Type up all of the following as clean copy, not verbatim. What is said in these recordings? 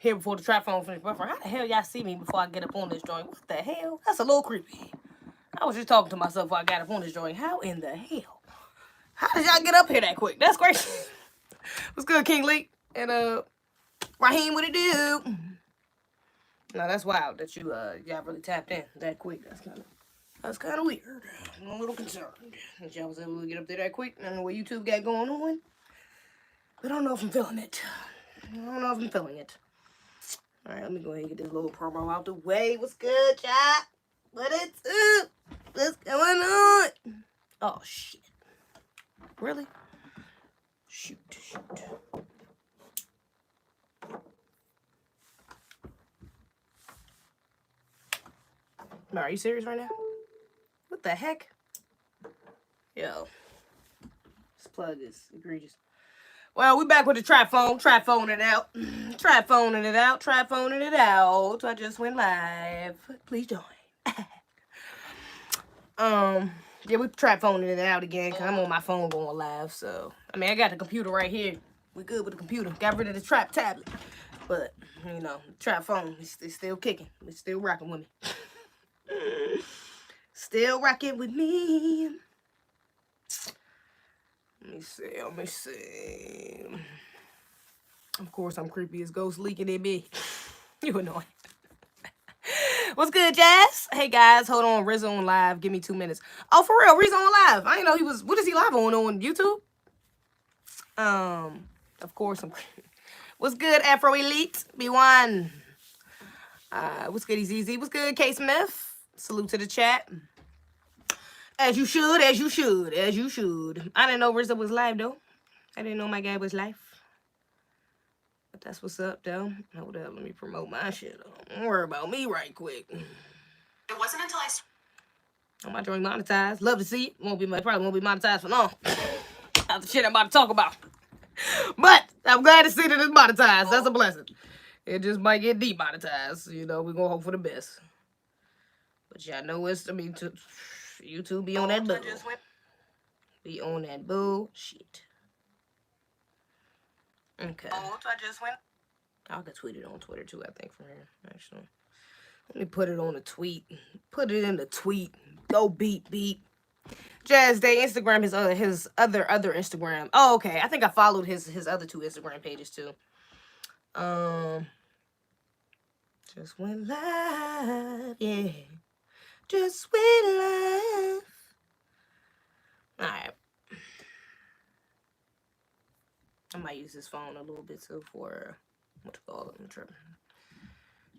here before the trap phone finished buffering. How the hell y'all see me before I get up on this joint? What the hell? That's a little creepy. I was just talking to myself before I got up on this joint. How in the hell? How did y'all get up here that quick? That's crazy. What's good, King Lee? And Raheem, what it do? No, that's wild that you y'all really tapped in that quick. That's kind of weird. I'm a little concerned that y'all was able to get up there that quick. I don't know what YouTube got going on, but I don't know if I'm feeling it. All right, let me go ahead and get this little promo out the way. What's good, y'all? What it's up? What's going on? Oh shit! Really? Shoot. No, are you serious right now? What the heck? Yo, this plug is egregious. Well, we back with the trap phoning it out. Trap phoning it out. I just went live. Please join. Yeah, we trap phoning it out again because I'm on my phone going live. So, I mean, I got the computer right here. We good with the computer. Got rid of the trap tablet. But, you know, trap phone, it's still kicking. It's still rocking with me. Still rocking with me. Let me see. Of course, I'm creepy as ghost leaking in me. You annoying. What's good, Jazz? Hey, guys. Hold on. Rizzo on live. Give me 2 minutes. Oh, for real. Rizzo on live. I didn't know he was... What is he live on YouTube? Of course, I'm creepy. What's good, Afro Elite? B1. What's good, Zeze? What's good, K Smith? Salute to the chat. As you should. I didn't know Rizzo was live, though. I didn't know my guy was live. But that's what's up, though. Hold up. Let me promote my shit. Don't worry about me right quick. It wasn't until I... Oh, my joint monetized. Love to see it. Probably won't be monetized for long. That's the shit I'm about to talk about. But I'm glad to see that it's monetized. That's a blessing. It just might get demonetized. You know, we're going to hope for the best. But y'all know YouTube be on that bull. Be on that bullshit. Okay. I could tweet it on Twitter too, I think, from here, actually. Let me put it on a tweet. Put it in the tweet. Go beat. Jazz Day Instagram, his other Instagram. Oh, okay. I think I followed his other 2 Instagram pages too. Just went live, yeah. Just went live. All right. I might use this phone a little bit too for what to call it. I'm tripping.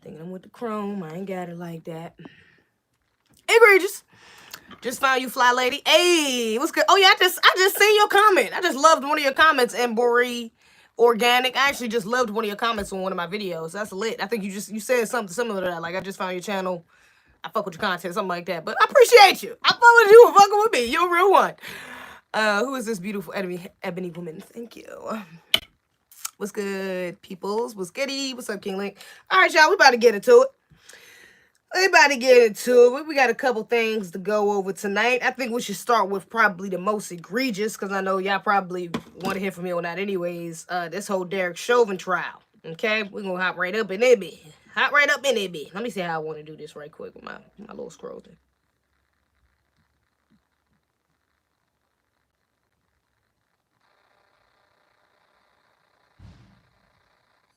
Thinking I'm with the Chrome. I ain't got it like that. Egregious. Just found you, fly lady. Hey, what's good? Oh yeah, I just seen your comment. I just loved one of your comments, Embori Organic. I actually just loved one of your comments on one of my videos. That's lit. I think you said something similar to that. Like, I just found your channel. I fuck with your content, something like that. But I appreciate you. I fuck with you. Fucking with me. You're a real one. Who is this beautiful ebony woman? Thank you. What's good, peoples? What's goody? What's up, King Link? All right, y'all. We about to get into it. We got a couple things to go over tonight. I think we should start with probably the most egregious, because I know y'all probably want to hear from me on that anyways. This whole Derek Chauvin trial. Okay? We're going to hop right up in it. Let me see how I want to do this right quick with my little scroll thing.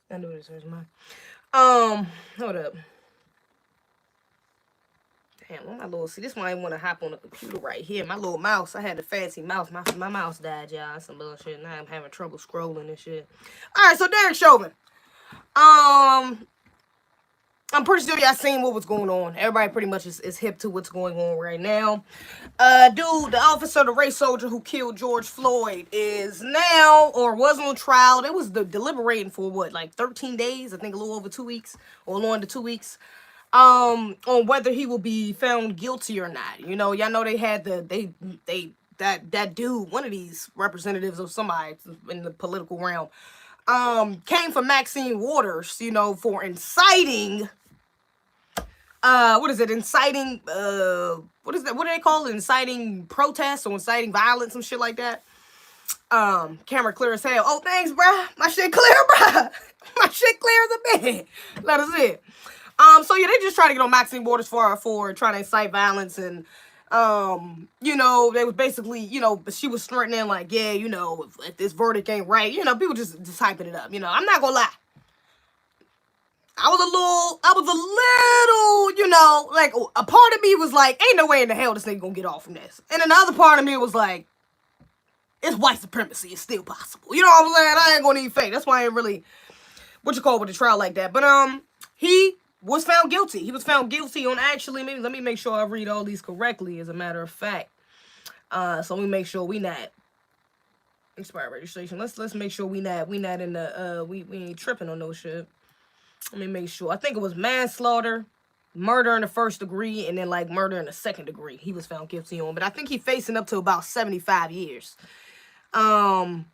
I know this is mine. Hold up. Damn, what my little... See, this one I want to hop on the computer right here. My little mouse. I had a fancy mouse. My mouse died, y'all. Some little shit. Now I'm having trouble scrolling and shit. All right, so Derek Chauvin. I'm pretty sure y'all seen what was going on. Everybody pretty much is hip to what's going on right now. The officer, the race soldier who killed George Floyd is now, or was on trial. It was deliberating for what, like 13 days? I think a little over 2 weeks, or a little under 2 weeks. On whether he will be found guilty or not. You know, y'all know they had that dude, one of these representatives of somebody in the political realm, came for Maxine Waters, you know, for inciting, inciting, what is that? What do they call it? Inciting protests or inciting violence and shit like that. Camera clear as hell. Oh, thanks, bruh. My shit clear, bruh. My shit clear as a bed. Let us in. So yeah, they just trying to get on Maxine Waters for trying to incite violence and, you know, they was basically, you know, she was threatening like, yeah, you know, if this verdict ain't right, you know, people just hyping it up. You know, I'm not gonna lie. I was a little, you know, like a part of me was like, ain't no way in the hell this nigga gonna get off from this. And another part of me was like, it's white supremacy. It's still possible. You know what I'm saying? I ain't gonna even fake. That's why I ain't really, what you call with the trial like that. But, he was found guilty. He was found guilty on actually, maybe, let me make sure I read all these correctly as a matter of fact. So we make sure we not, expired registration. Let's make sure we not in the, we ain't tripping on no shit. Let me make sure. I think it was manslaughter, murder in the first degree, and then like murder in the second degree. He was found guilty on, but I think he's facing up to about 75 years, in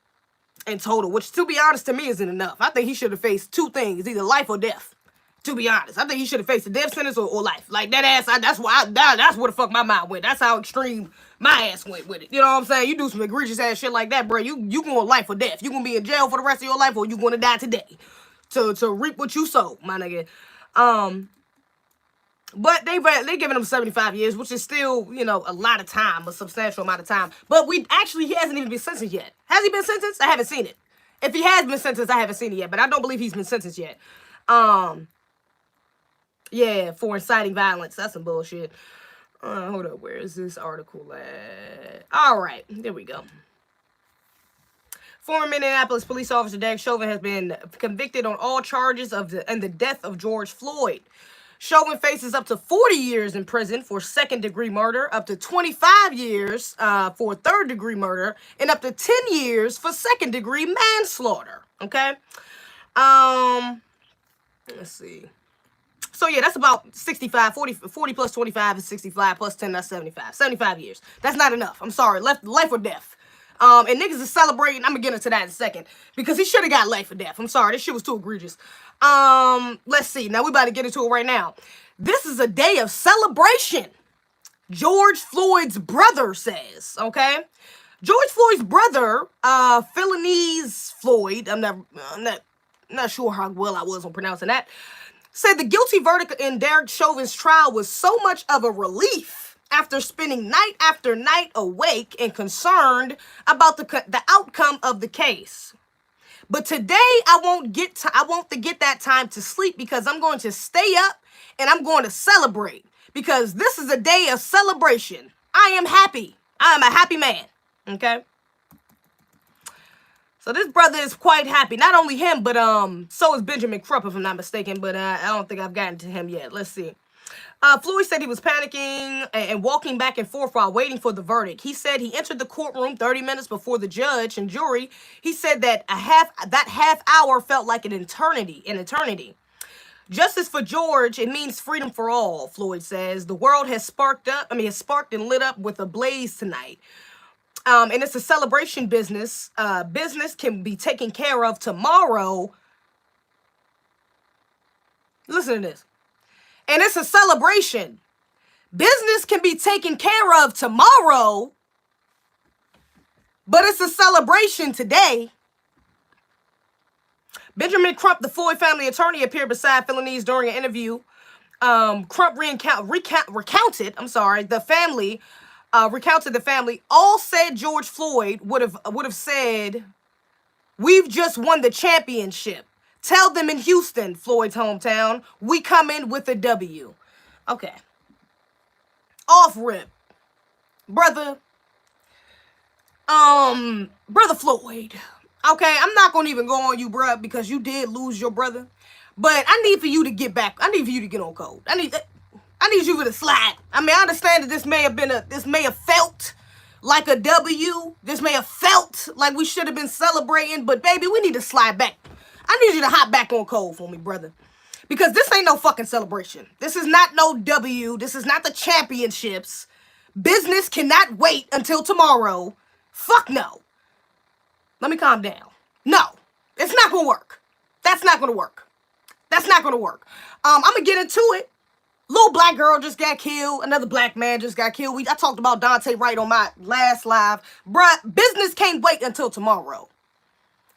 total. Which, to be honest, to me isn't enough. I think he should have faced 2 things, either life or death. To be honest, I think he should have faced a death sentence or life. Like that ass. That's where the fuck my mind went. That's how extreme my ass went with it. You know what I'm saying? You do some egregious ass shit like that, bro. You going life or death. You gonna be in jail for the rest of your life, or you gonna die today. To reap what you sow, my nigga. But they giving him 75 years, which is still, you know, a lot of time, a substantial amount of time. But he hasn't even been sentenced yet. Has he been sentenced? I haven't seen it. If he has been sentenced, I haven't seen it yet. But I don't believe he's been sentenced yet. Yeah, for inciting violence. That's some bullshit. Hold up, where is this article at? All right, there we go. Former Minneapolis police officer Derek Chauvin has been convicted on all charges of the death of George Floyd. Chauvin faces up to 40 years in prison for second-degree murder, up to 25 years for third-degree murder, and up to 10 years for second-degree manslaughter. Okay? Let's see. So, yeah, that's about 65, 40 plus 25 is 65, plus 10, that's 75. 75 years. That's not enough. I'm sorry. Life or death. And niggas is celebrating. I'm gonna get into that in a second. Because he should have got life or death. I'm sorry. This shit was too egregious. Let's see. Now, we about to get into it right now. This is a day of celebration. George Floyd's brother says. Okay? George Floyd's brother, Philanese Floyd, I'm not sure how well I was on pronouncing that, said the guilty verdict in Derek Chauvin's trial was so much of a relief after spending night after night awake and concerned about the outcome of the case. But today I won't get that time to sleep because I'm going to stay up and I'm going to celebrate because this is a day of celebration. I am happy. I am a happy man. Okay? So this brother is quite happy. Not only him, but so is Benjamin Crump, if I'm not mistaken. But I don't think I've gotten to him yet. Let's see. Floyd said he was panicking and walking back and forth while waiting for the verdict. He said he entered the courtroom 30 minutes before the judge and jury. He said that that half hour felt like an eternity. Justice for George, it means freedom for all, Floyd says. The world has sparked and lit up with a blaze tonight. And it's a celebration business. Business can be taken care of tomorrow. Listen to this. And it's a celebration. Business can be taken care of tomorrow. But it's a celebration today. Benjamin Crump, the Floyd family attorney, appeared beside Philanese during an interview. Crump recounted the family, all said George Floyd would have said, "We've just won the championship. Tell them in Houston, Floyd's hometown, we come in with a W." Okay. Off rip. Brother Floyd. Okay, I'm not gonna even go on you, bruh, because you did lose your brother. But I need for you to get back. I need for you to get on code. I need you to slide. I mean, I understand that this may have felt like a W. This may have felt like we should have been celebrating, but baby, we need to slide back. I need you to hop back on code for me, brother. Because this ain't no fucking celebration. This is not no W. This is not the championships. Business cannot wait until tomorrow. Fuck no. Let me calm down. No, it's not gonna work. That's not gonna work. That's not gonna work. I'm gonna get into it. Little black girl just got killed. Another black man just got killed. I talked about Dante Wright on my last live. Bruh, business can't wait until tomorrow.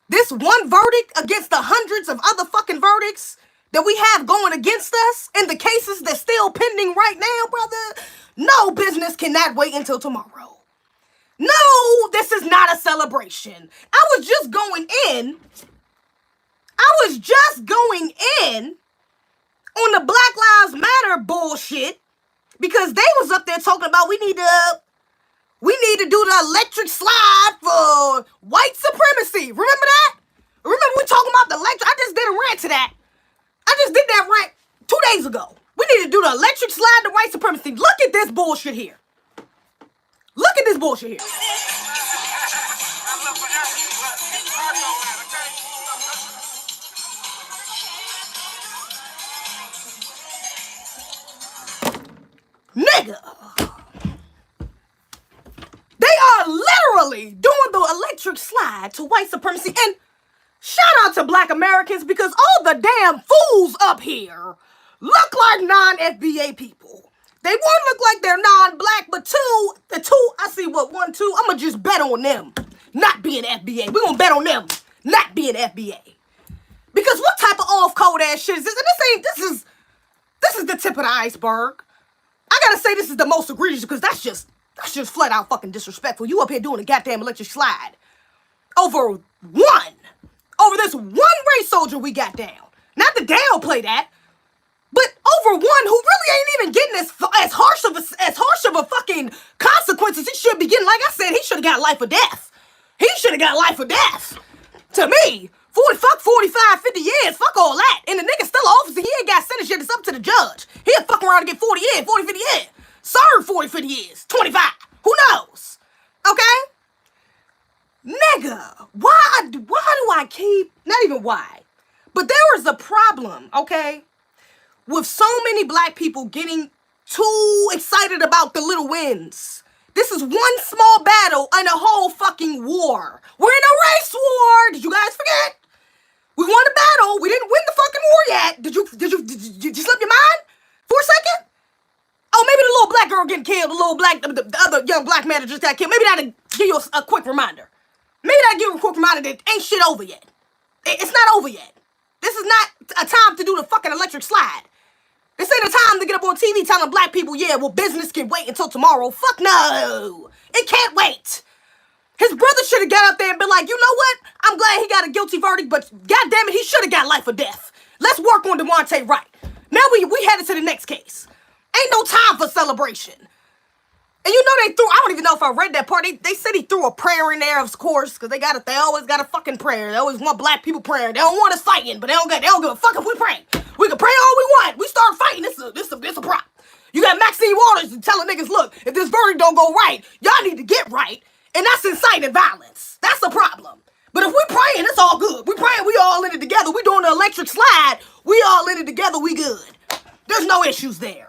This one verdict against the hundreds of other fucking verdicts that we have going against us in the cases that's still pending right now, brother. No, business cannot wait until tomorrow. No, this is not a celebration. I was just going in on the Black Lives Matter bullshit because they was up there talking about we need to do the electric slide for white supremacy. Remember that? Remember we talking about the electric? I just did a rant to that. I just did that rant 2 days ago. We need to do the electric slide to white supremacy. Look at this bullshit here. Look at this bullshit here. Nigga. They are literally doing the electric slide to white supremacy. And shout out to black Americans because all the damn fools up here look like non-FBA people. They one look like they're non-black, but I see what 1, 2, I'ma just bet on them not being FBA. We're gonna bet on them not being FBA. Because what type of off-code ass shit is this? And this is the tip of the iceberg. I gotta say this is the most egregious because that's just flat out fucking disrespectful. You up here doing a goddamn electric slide over this one race soldier we got down. Not to downplay that, but over one who really ain't even getting as harsh of a fucking consequences he should be getting. Like I said, he should have got life or death. He should have got life or death. To me, 45, 50 years, fuck all that. And the nigga still an officer, he ain't got sentenced yet, it's up to the judge. He'll fuck around and get 40 years, 40, 50 years. Serve 40, 50 years, 25, who knows? Okay? Nigga, why do I keep, not even why, but there is a problem, okay, with so many black people getting too excited about the little wins. This is one small battle in a whole fucking war. We're in a race war. Did you guys forget? We won the battle. We didn't win the fucking war yet. Did you slip your mind for a second? Oh, maybe the little black girl getting killed, the other young black man that just got killed. Maybe that'll give you a quick reminder. Maybe that'll give you a quick reminder that ain't shit over yet. It's not over yet. This is not a time to do the fucking electric slide. This ain't a time to get up on TV telling black people, yeah, well, business can wait until tomorrow. Fuck no. It can't wait. His brother should have got up there and been like, you know what? I'm glad he got a guilty verdict, but goddamn it, he should have got life or death. Let's work on Dante Wright. Now we headed to the next case. Ain't no time for celebration. And you know I don't even know if I read that part. They said he threw a prayer in there, of course, because they always got a fucking prayer. They always want black people praying. They don't want us fighting, but they don't give a fuck if we pray. We can pray all we want. We start fighting. This a prop. You got Maxine Waters telling niggas, look, if this verdict don't go right, y'all need to get right. And that's inciting violence. That's the problem. But if we praying, it's all good. We praying, we all in it together. We doing the electric slide. We all in it together. We good. There's no issues there.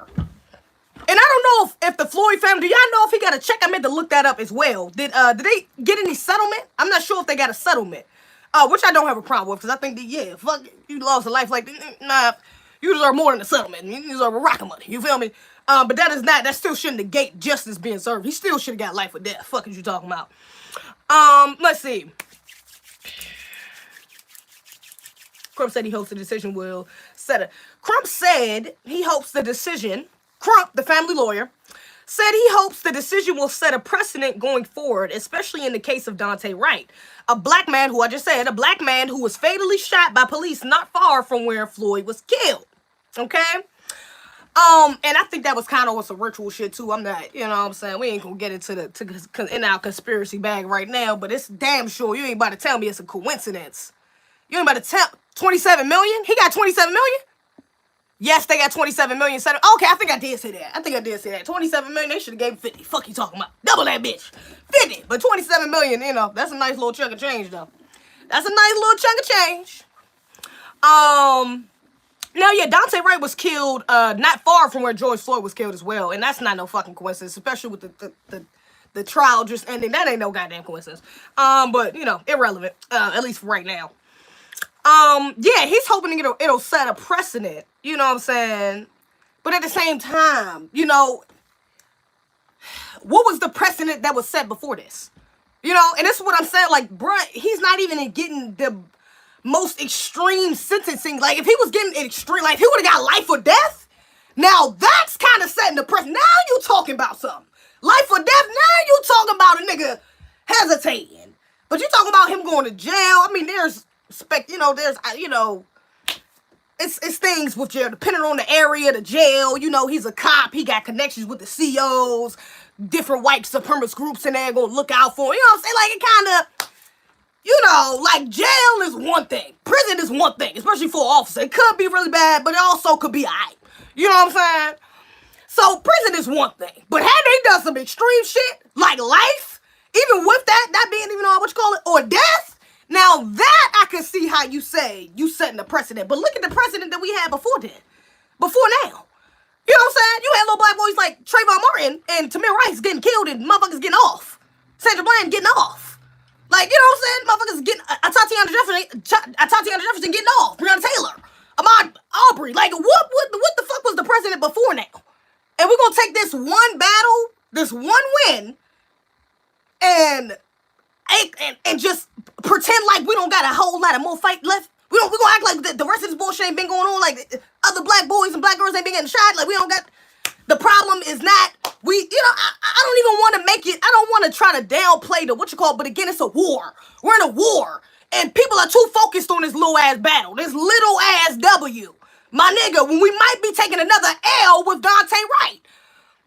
And I don't know if the Floyd family, do y'all know if he got a check? I meant to look that up as well. Did they get any settlement? I'm not sure if they got a settlement. Which I don't have a problem with, because I think that, yeah, fuck it, you lost a life like that. Nah, you deserve more than a settlement. You deserve a rock of money. You feel me? But that still shouldn't negate justice being served. He still should have got life or death. Fuck is you talking about? Let's see. Crump said he hopes the decision will Crump said he hopes the decision, Crump, the family lawyer, said he hopes the decision will set a precedent going forward, especially in the case of Dante Wright, a black man who was fatally shot by police not far from where Floyd was killed. Okay? And I think that was kind of some ritual shit too. I'm not, you know what I'm saying? We ain't gonna get into in our conspiracy bag right now, but it's damn sure you ain't about to tell me it's a coincidence. You ain't about to tell 27 million? He got 27 million? Yes, they got 27 million. Okay, I think I did say that. 27 million, they should have gave him 50. Fuck you talking about? Double that bitch. 50. But 27 million, you know, that's a nice little chunk of change, though. That's a nice little chunk of change. Now, yeah, Dante Wright was killed not far from where George Floyd was killed as well. And that's not no fucking coincidence, especially with the trial just ending. That ain't no goddamn coincidence. But, you know, irrelevant, at least for right now. Yeah, he's hoping it'll set a precedent, you know what I'm saying, But at the same time, you know, what was the precedent that was set before this? You know, and this is what I'm saying. Like, bruh, he's not even getting the most extreme sentencing. Like, if he was getting extreme, like, if he would have got life or death, now that's kind of setting the precedent. Now you talking about something. Life or death, now you talking about a nigga hesitating. But you talking about him going to jail. I mean, there's it's things with jail, depending on the area, the jail. You know, he's a cop. He got connections with the COs, different white supremacist groups in there gonna look out for him. You know what I'm saying? Like, it kind of, you know, like, jail is one thing. Prison is one thing, especially for an officer. It could be really bad, but it also could be alright. You know what I'm saying? So, prison is one thing. But had they done some extreme shit, like life, even with that being even on what you call it, or death, now that I can see how you say you setting a precedent. But look at the precedent that we had before then. Before now. You know what I'm saying? You had little black boys like Trayvon Martin and Tamir Rice getting killed and motherfuckers getting off. Sandra Bland getting off. Like, you know what I'm saying? Motherfuckers getting Tatiana Jefferson getting off. Breonna Taylor. Ahmaud Arbery. Like, what the fuck was the precedent before now? And we're gonna take this one battle, this one win, and just pretend like we don't got a whole lot of more fight left. We gonna act like the rest of this bullshit ain't been going on. Like, other black boys and black girls ain't been getting shot. Like, we don't got. The problem is not I don't even want to make it. I don't want to try to downplay but again, it's a war. We're in a war, and people are too focused on this little ass battle, this little ass W. My nigga, when we might be taking another L with Dante Wright.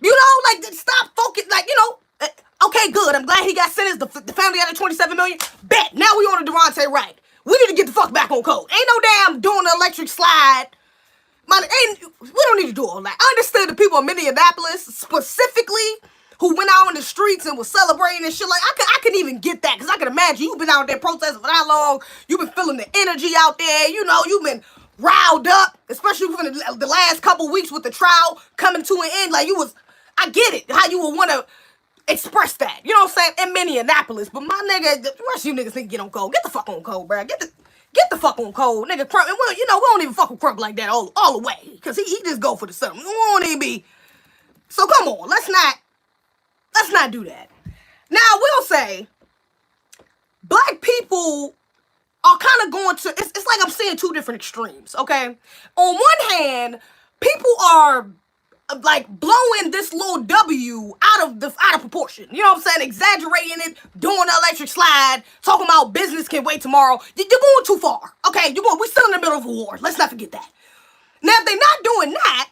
You know, like, stop focus. Like, you know. Okay, good. I'm glad he got sentenced. The family got $27 million. Bet. Now we on to Dante Wright. We need to get the fuck back on code. Ain't no damn doing the electric slide. We don't need to do all that. I understood the people in Minneapolis specifically who went out in the streets and was celebrating and shit. Like, I can even get that, because I can imagine you've been out there protesting for that long. You've been feeling the energy out there. You know, you've been riled up, especially for the last couple weeks with the trial coming to an end. Like, I get it, how you would want to express that. You know what I'm saying? In Minneapolis. But my nigga, the rest of you niggas need to get on code. Get the fuck on code, bro. Get the fuck on code. Nigga, Crump. And we don't even fuck with Crump like that all the way. Because he just go for the settlement. We won't even be. So come on. Let's not do that. Now, I will say, black people are kind of going to, it's like I'm seeing two different extremes, okay? On one hand, people are like blowing this little W out of proportion. You know what I'm saying? Exaggerating it, doing the electric slide, talking about business can wait tomorrow. You're going too far. Okay, we're still in the middle of a war. Let's not forget that. Now, if they're not doing that,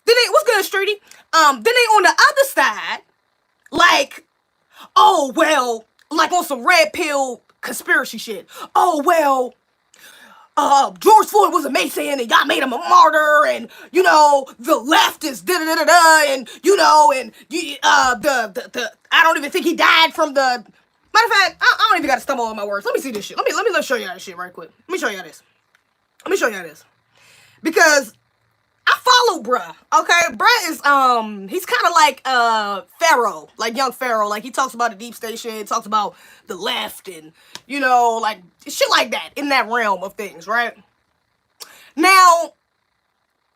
then what's good, Streety? Then they on the other side, like, oh, well, like on some red pill conspiracy shit. Oh, well, George Floyd was a Mason and y'all made him a martyr, and, you know, the left is da-da-da-da-da, and, you know, and I don't even think he died from the, matter of fact, I don't even got to stumble on my words. Let me see this shit. Let me show y'all this shit right quick. Let me show y'all this. Because I follow bruh, okay? Bruh is, he's kind of like, Pharaoh, like young Pharaoh. Like, he talks about the deep state shit, talks about the left and, you know, like, shit like that, in that realm of things, right? Now,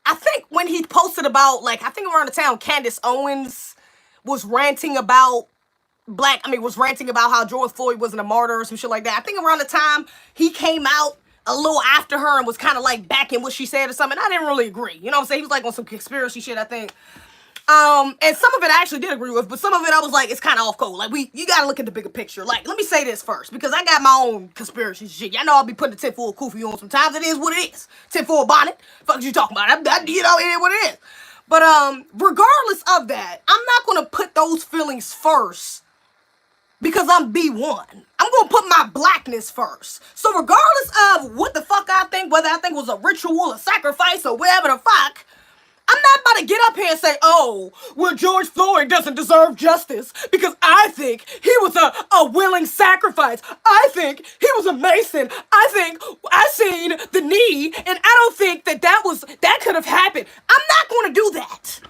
I think when he posted about, like, I think around the time Candace Owens was ranting about how George Floyd wasn't a martyr or some shit like that. I think around the time he came out a little after her and was kind of like backing what she said or something, I didn't really agree. You know what I'm saying? He was like on some conspiracy shit, I think. And some of it I actually did agree with, but some of it I was like, it's kind of off code. Like, you gotta look at the bigger picture. Like, let me say this first, because I got my own conspiracy shit. Y'all know I'll be putting the tinfoil kufi on sometimes. It is what it is. Tinfoil bonnet. Fuck you talking about? You know, it is what it is. But, regardless of that, I'm not gonna put those feelings first because I'm B1. I'm gonna put my blackness first. So regardless of what the fuck I think, whether I think it was a ritual, a sacrifice, or whatever the fuck, I'm not about to get up here and say, oh, well, George Floyd doesn't deserve justice because I think he was a willing sacrifice. I think he was a Mason. I think I seen the knee, and I don't think that could have happened. I'm not going to do that.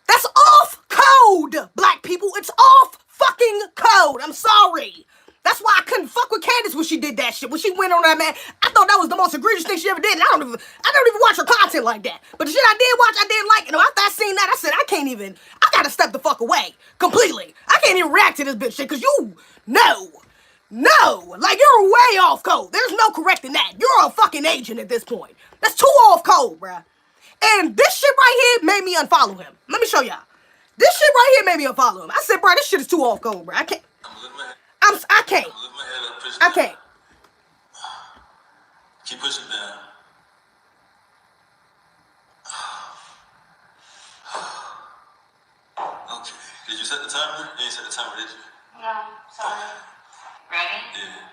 That's off code, black people. It's off fucking code. I'm sorry. That's why I couldn't fuck with Candace when she did that shit. When she went on that man, I thought that was the most egregious thing she ever did. And I don't even watch her content like that. But the shit I did watch, I didn't like. And after I seen that, I said, I gotta step the fuck away completely. I can't even react to this bitch shit because no, like you're way off code. There's no correcting that. You're a fucking agent at this point. That's too off code, bruh. And this shit right here made me unfollow him. Let me show y'all. This shit right here made me unfollow him. I said, bruh, this shit is too off code, bruh. I can't. I can't. Keep pushing down. Okay. Did you set the timer? You ain't set the timer, did you? No, sorry. Ready? Yeah.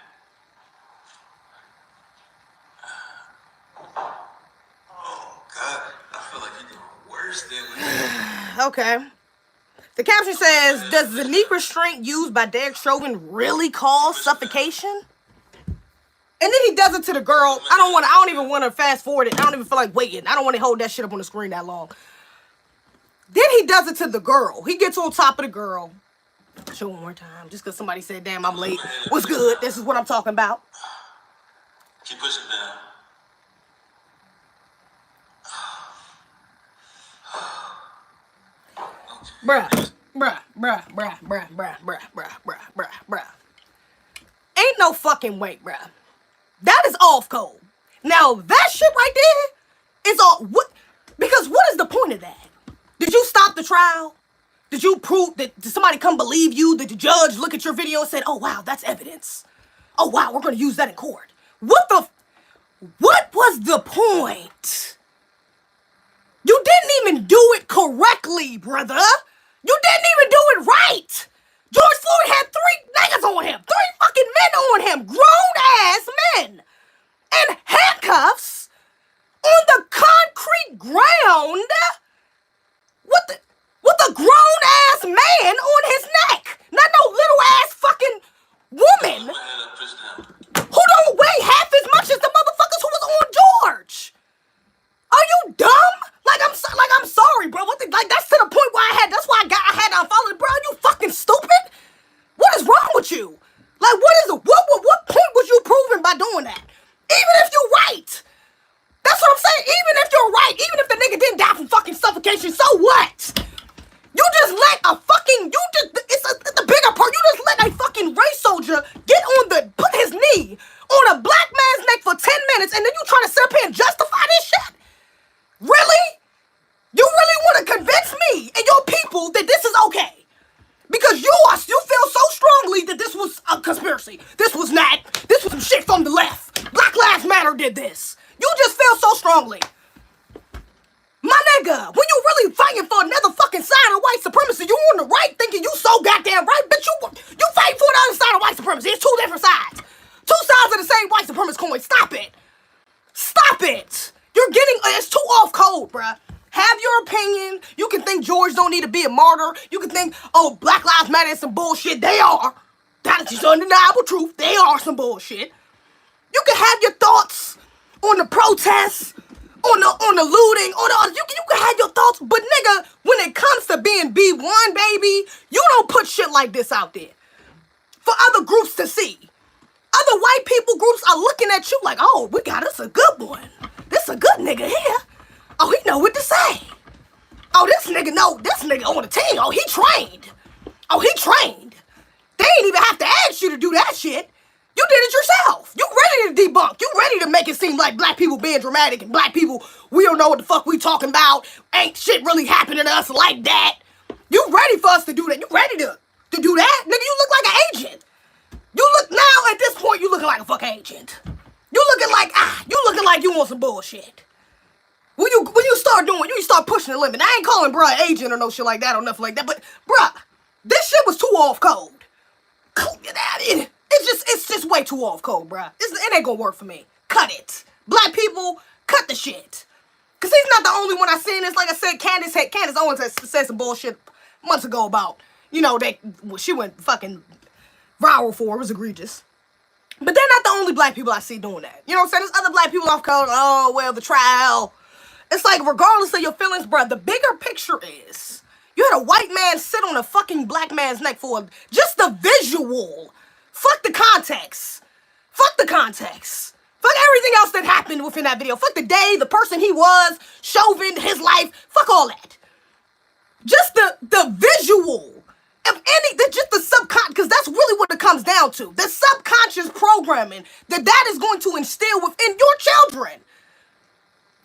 Oh, God. I feel like you're doing worse than Okay. The caption says, does the knee restraint used by Derek Chauvin really cause suffocation? And then he does it to the girl. I don't even want to fast forward it. I don't even feel like waiting. I don't want to hold that shit up on the screen that long. Then he does it to the girl. He gets on top of the girl. Show one more time. Just because somebody said, damn, I'm late. What's good? This is what I'm talking about. Keep pushing down. Bruh. Ain't no fucking way, bruh. That is off code. Now, that shit right there is all... Because what is the point of that? Did you stop the trial? Did you prove that... Did somebody come believe you? Did the judge look at your video and said, oh, wow, that's evidence. Oh, wow, we're going to use that in court. What was the point? You didn't even do it correctly, brother. You didn't even do it right. George Floyd had 3 niggas on him. 3 fucking men on him. Grown-ass men. And handcuffs on the concrete ground with a grown-ass man on his neck. Not no little-ass fucking woman who don't weigh half as much as the motherfuckers who was on George. Are you dumb? I'm sorry, bro. That's to the point where that's why I had to unfollow it, bro. Are you fucking stupid? What is wrong with you? What point was you proving by doing that? Even if you're right. That's what I'm saying. Even if you're right, even if the nigga didn't die from fucking suffocation, so what? You just let it's the bigger part. You just let a fucking race soldier put his knee on a black man's neck for 10 minutes and then you trying to sit up here and justify this shit? Really? You really want to convince me and your people that this is okay? Because you feel so strongly that this was a conspiracy. This was some shit from the left. Black Lives Matter did this. You just feel so strongly. My nigga, when you really fighting for another fucking side of white supremacy, you on the right thinking you so goddamn right, but you fight for the other side of white supremacy. It's 2 different sides. 2 sides of the same white supremacist coin. Stop it. Stop it. It's too off code, bruh. Have your opinion. You can think George don't need to be a martyr. You can think, oh, Black Lives Matter is some bullshit. They are. That is just undeniable truth. They are some bullshit. You can have your thoughts on the protests, on the looting, you can have your thoughts, but nigga, when it comes to being B1, baby, you don't put shit like this out there for other groups to see. Other white people groups are looking at you like, oh, we got us a good one. This a good nigga here. Oh, he know what to say. Oh, this nigga on the team. Oh, he trained. They ain't even have to ask you to do that shit. You did it yourself. You ready to debunk. You ready to make it seem like black people being dramatic and black people, we don't know what the fuck we talking about. Ain't shit really happening to us like that. You ready for us to do that. You ready to do that? Nigga, you look like an agent. You look now at this point, you looking like a fucking agent. You looking like you want some bullshit. When you start pushing the limit. I ain't calling bruh agent or no shit like that or nothing like that, but bruh, this shit was too off code. It's just way too off code, bruh. It ain't gonna work for me. Cut it. Black people, cut the shit. Cause he's not the only one I seen this. Like I said, Candace Owens has said some bullshit months ago about, she went fucking viral for. It was egregious. But they're not the only black people I see doing that. You know what I'm saying? There's other black people off code. Oh, well, the trial. It's like, regardless of your feelings, bruh, the bigger picture is you had a white man sit on a fucking black man's neck for just the visual Fuck the context. Fuck the context. Fuck everything else that happened within that video. Fuck the day, the person he was, Chauvin, his life. Fuck all that. Just the visual of just the subconscious, because that's really what it comes down to. The subconscious programming that is going to instill within your children.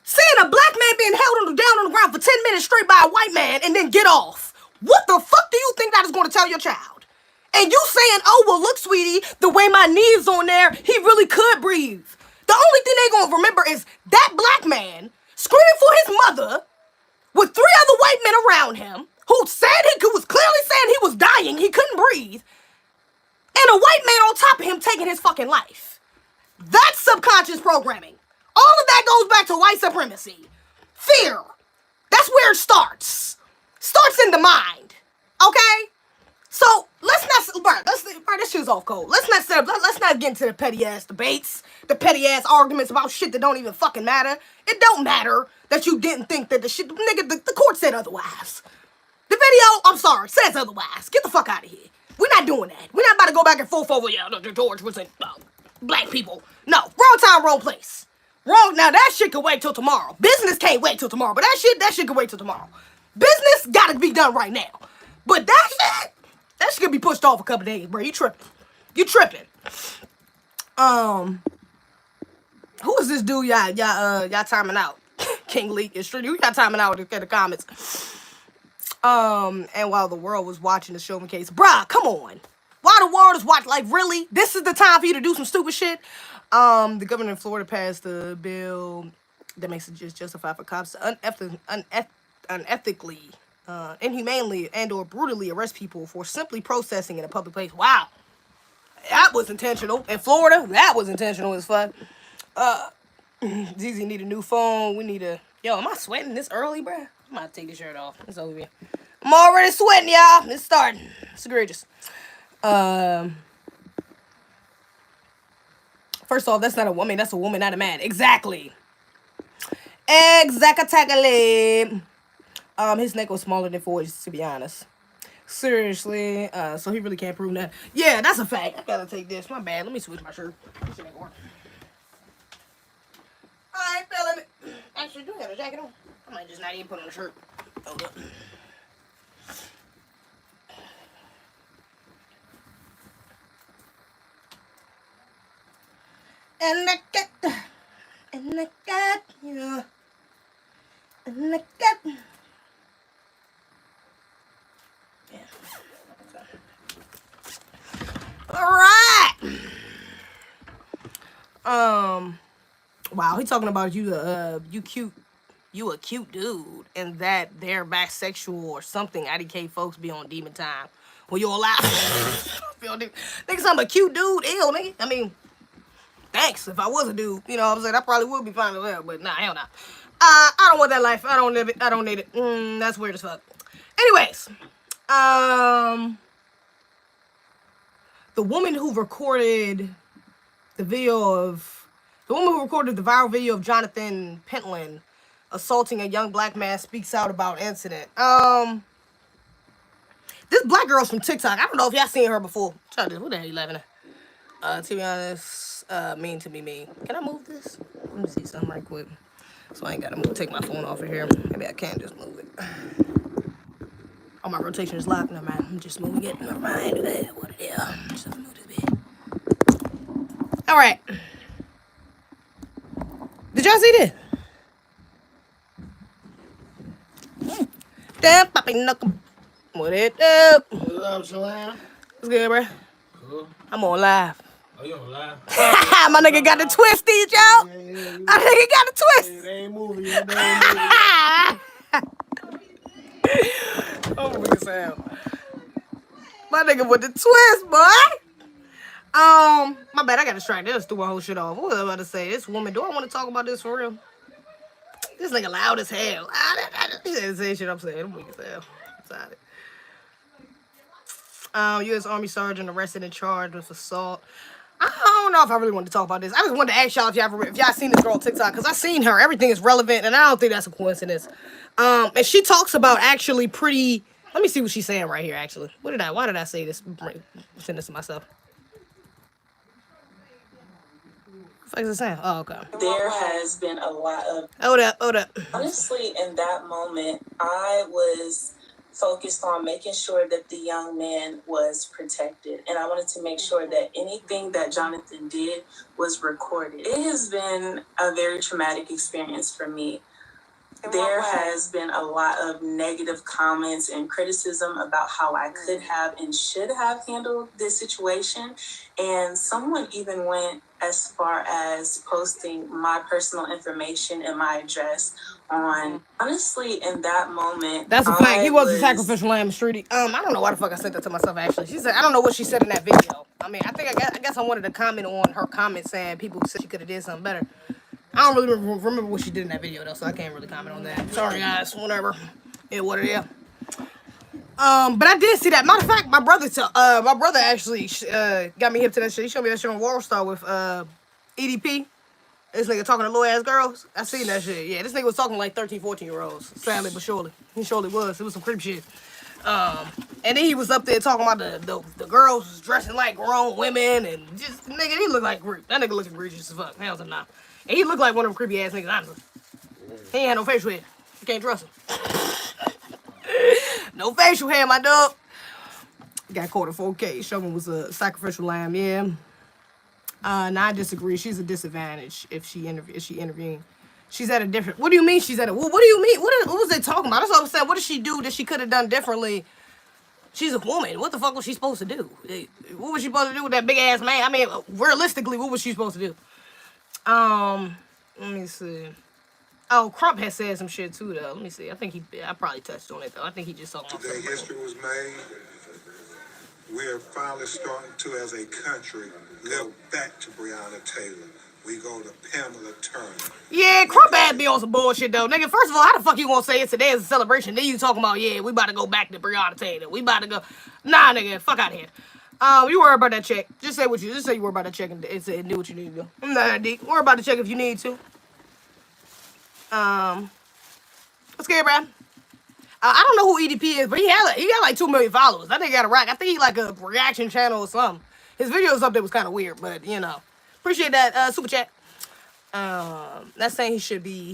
Seeing a black man being held down on the ground for 10 minutes straight by a white man and then get off. What the fuck do you think that is going to tell your child? And you saying, oh, well, look, sweetie, the way my knee's on there, he really could breathe. The only thing they going to remember is that black man screaming for his mother with 3 other white men around him who said he was clearly saying he was dying, he couldn't breathe, and a white man on top of him taking his fucking life. That's subconscious programming. All of that goes back to white supremacy. Fear. That's where it starts. Starts in the mind. Okay? So let's not, this shit's off cold. Let's not get into the petty ass debates, the petty ass arguments about shit that don't even fucking matter. It don't matter that you didn't think that the shit, nigga, the court said otherwise. The video, I'm sorry, says otherwise. Get the fuck out of here. We're not doing that. We're not about to go back and forth over, George was black people. No, wrong time, wrong place. Wrong, now that shit can wait till tomorrow. Business can't wait till tomorrow, but that shit can wait till tomorrow. Business gotta be done right now. But that shit can be pushed off a couple days, bro. You tripping. Who is this dude y'all timing out? King Leak is true. You got timing out in the comments. And while the world was watching the Chauvin case, bruh, come on. While the world is watching, like, really? This is the time for you to do some stupid shit? The governor of Florida passed a bill that makes it just justified for cops to unethically, inhumanely, and or brutally arrest people for simply protesting in a public place. Wow. That was intentional. In Florida, that was intentional as fuck. Zeze need a new phone. We need a... Yo, am I sweating this early, bruh? I'm about to take this shirt off. It's over here. I'm already sweating, y'all. It's starting. It's egregious. First off, that's not a woman. That's a woman, not a man. Exactly. Exactly. His neck was smaller than 4 inches, to be honest. Seriously. So he really can't prove that. Yeah, that's a fact. I gotta take this. My bad. Let me switch my shirt. This shit ain't working. I ain't feeling it. Actually, do have a jacket on. I might just not even put on a shirt. Hold up. And I got you. And I got. Yeah. All right. Wow, he talking about you. You cute. You a cute dude, and that they're bisexual or something. IDK folks be on demon time. Well, you allow. Nigga, I'm a cute dude. Ew, nigga. I mean. Thanks. If I was a dude, you know what I'm saying, I probably would be fine with that, but nah, hell no. I don't want that life. I don't live it. I don't need it. That's weird as fuck. Anyways, the woman who recorded the viral video of Jonathan Pentland assaulting a young black man speaks out about incident. This black girl's from TikTok. I don't know if y'all seen her before. Try this. What the hell you laughing at? To be honest. Mean to be mean. Can I move this? Let me see something right quick. So I ain't gotta take my phone off of here. Maybe I can just move it. Oh, my rotation is locked. Never mind. I'm just moving it. Never mind. What the hell? Just move this bit. All right. Did y'all see this? Damn, poppy knuckle. What it up? What's up, Joanne? What's good, bro? Cool. I'm on live. Oh, you on live? My nigga got the twisties, yo. My nigga got the twist. They ain't moving. Oh, weak as hell. My nigga with the twist, boy. My bad. I got distracted. Let's do my whole shit off. What was I about to say? This woman. Do I want to talk about this for real? This nigga loud as hell. He didn't say shit I'm saying. I'm weak as hell. I'm U.S. Army Sergeant arrested and charged with assault. I don't know if I really want to talk about this. I just wanted to ask y'all if y'all seen this girl on TikTok, because I seen her. Everything is relevant, and I don't think that's a coincidence. And she talks about actually pretty. Let me see what she's saying right here. Actually, why did I say this? Send this to myself. What is it saying? Oh, okay. There has been a lot of... Hold up. Honestly, in that moment, I was focused on making sure that the young man was protected. And I wanted to make sure that anything that Jonathan did was recorded. It has been a very traumatic experience for me. There has been a lot of negative comments and criticism about how I could have and should have handled this situation. And someone even went as far as posting my personal information and my address on. Honestly, in that moment, that's a fact. He was a sacrificial lamb, Streety. I don't know why the fuck I said that to myself. Actually, she said I don't know what she said in that video. I mean, I guess I wanted to comment on her comment saying people said she could have did something better. I don't really remember what she did in that video though, so I can't really comment on that. Sorry guys, whatever. Yeah, what it is. But I did see that. Matter of fact, my brother actually got me hip to that shit. He showed me that shit on Worldstar with EDP. This nigga talking to little ass girls. I seen that shit. Yeah, this nigga was talking like 13, 14-year-olds. Sadly but surely. He surely was. It was some creep shit. And then he was up there talking about the girls dressing like grown women and just nigga, he looked like creep. That nigga looked egregious as fuck. Hell to nah. And he looked like one of them creepy ass niggas, honestly. He ain't had no facial hair. You can't trust him. No facial hair, my dog. Got caught at 4K. Sherman was a sacrificial lamb, yeah. Nah, I disagree. She's a disadvantage if she intervened. She's at a different... What do you mean she's at a... What do you mean? What was they talking about? That's what I'm saying. What did she do that she could have done differently? She's a woman. What the fuck was she supposed to do? What was she supposed to do with that big ass man? I mean, realistically, what was she supposed to do? Let me see. Oh, Crump has said some shit too, though. Let me see. I probably touched on it, though. I think he just talking about today history was made. We are finally starting to, as a country, live back to Breonna Taylor. We go to Pamela Turner. Yeah, Crump ass be on some bullshit, though. Nigga, first of all, how the fuck you gonna say it today as a celebration? Then you talking about, yeah, we about to go back to Breonna Taylor. We about to go... Nah, nigga, fuck out of here. You worry about that check. Just say you worry about that check and do what you need to do. I'm not that deep. Worry about the check if you need to. What's good, bro? I don't know who EDP is, but he got like 2 million followers. That nigga got a rack. I think he like a reaction channel or something. His videos up there was kind of weird, but you know, appreciate that super chat. Not saying he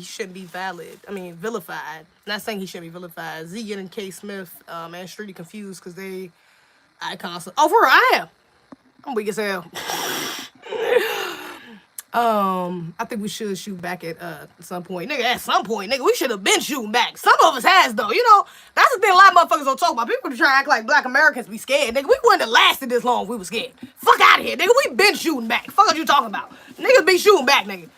shouldn't be vilified. Not saying he shouldn't be vilified. Z and K Smith, and Streety confused because they icons. Oh, for real, I am. I'm weak as hell. I think we should shoot back at some point. Nigga, at some point, nigga, we should have been shooting back. Some of us has, though. You know, that's the thing a lot of motherfuckers don't talk about. People try to act like black Americans be scared. Nigga, we wouldn't have lasted this long if we was scared. Fuck out of here, nigga. We been shooting back. Fuck what you talking about? Niggas be shooting back, nigga.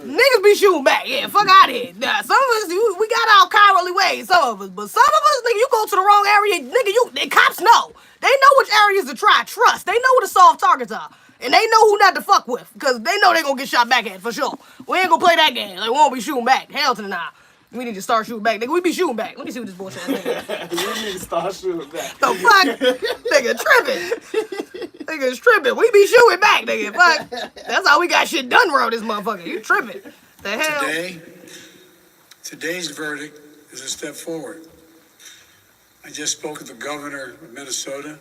Niggas be shooting back. Yeah, fuck out of here. Nah, some of us, we got our cowardly ways, some of us. But some of us, nigga, you go to the wrong area, nigga, the cops know. They know which areas to try. Trust. They know where the soft targets are. And they know who not to fuck with. Because they know they gonna get shot back at, for sure. We ain't gonna play that game. Like, we won't be shooting back. Hell to the nah. We need to start shooting back. Nigga, we be shooting back. Let me see what this bullshit is. We need to start shooting back. The fuck? Nigga tripping. Nigga's tripping. We be shooting back, nigga. Fuck. That's how we got shit done around this motherfucker. You tripping. The hell? Today's verdict is a step forward. I just spoke with the governor of Minnesota,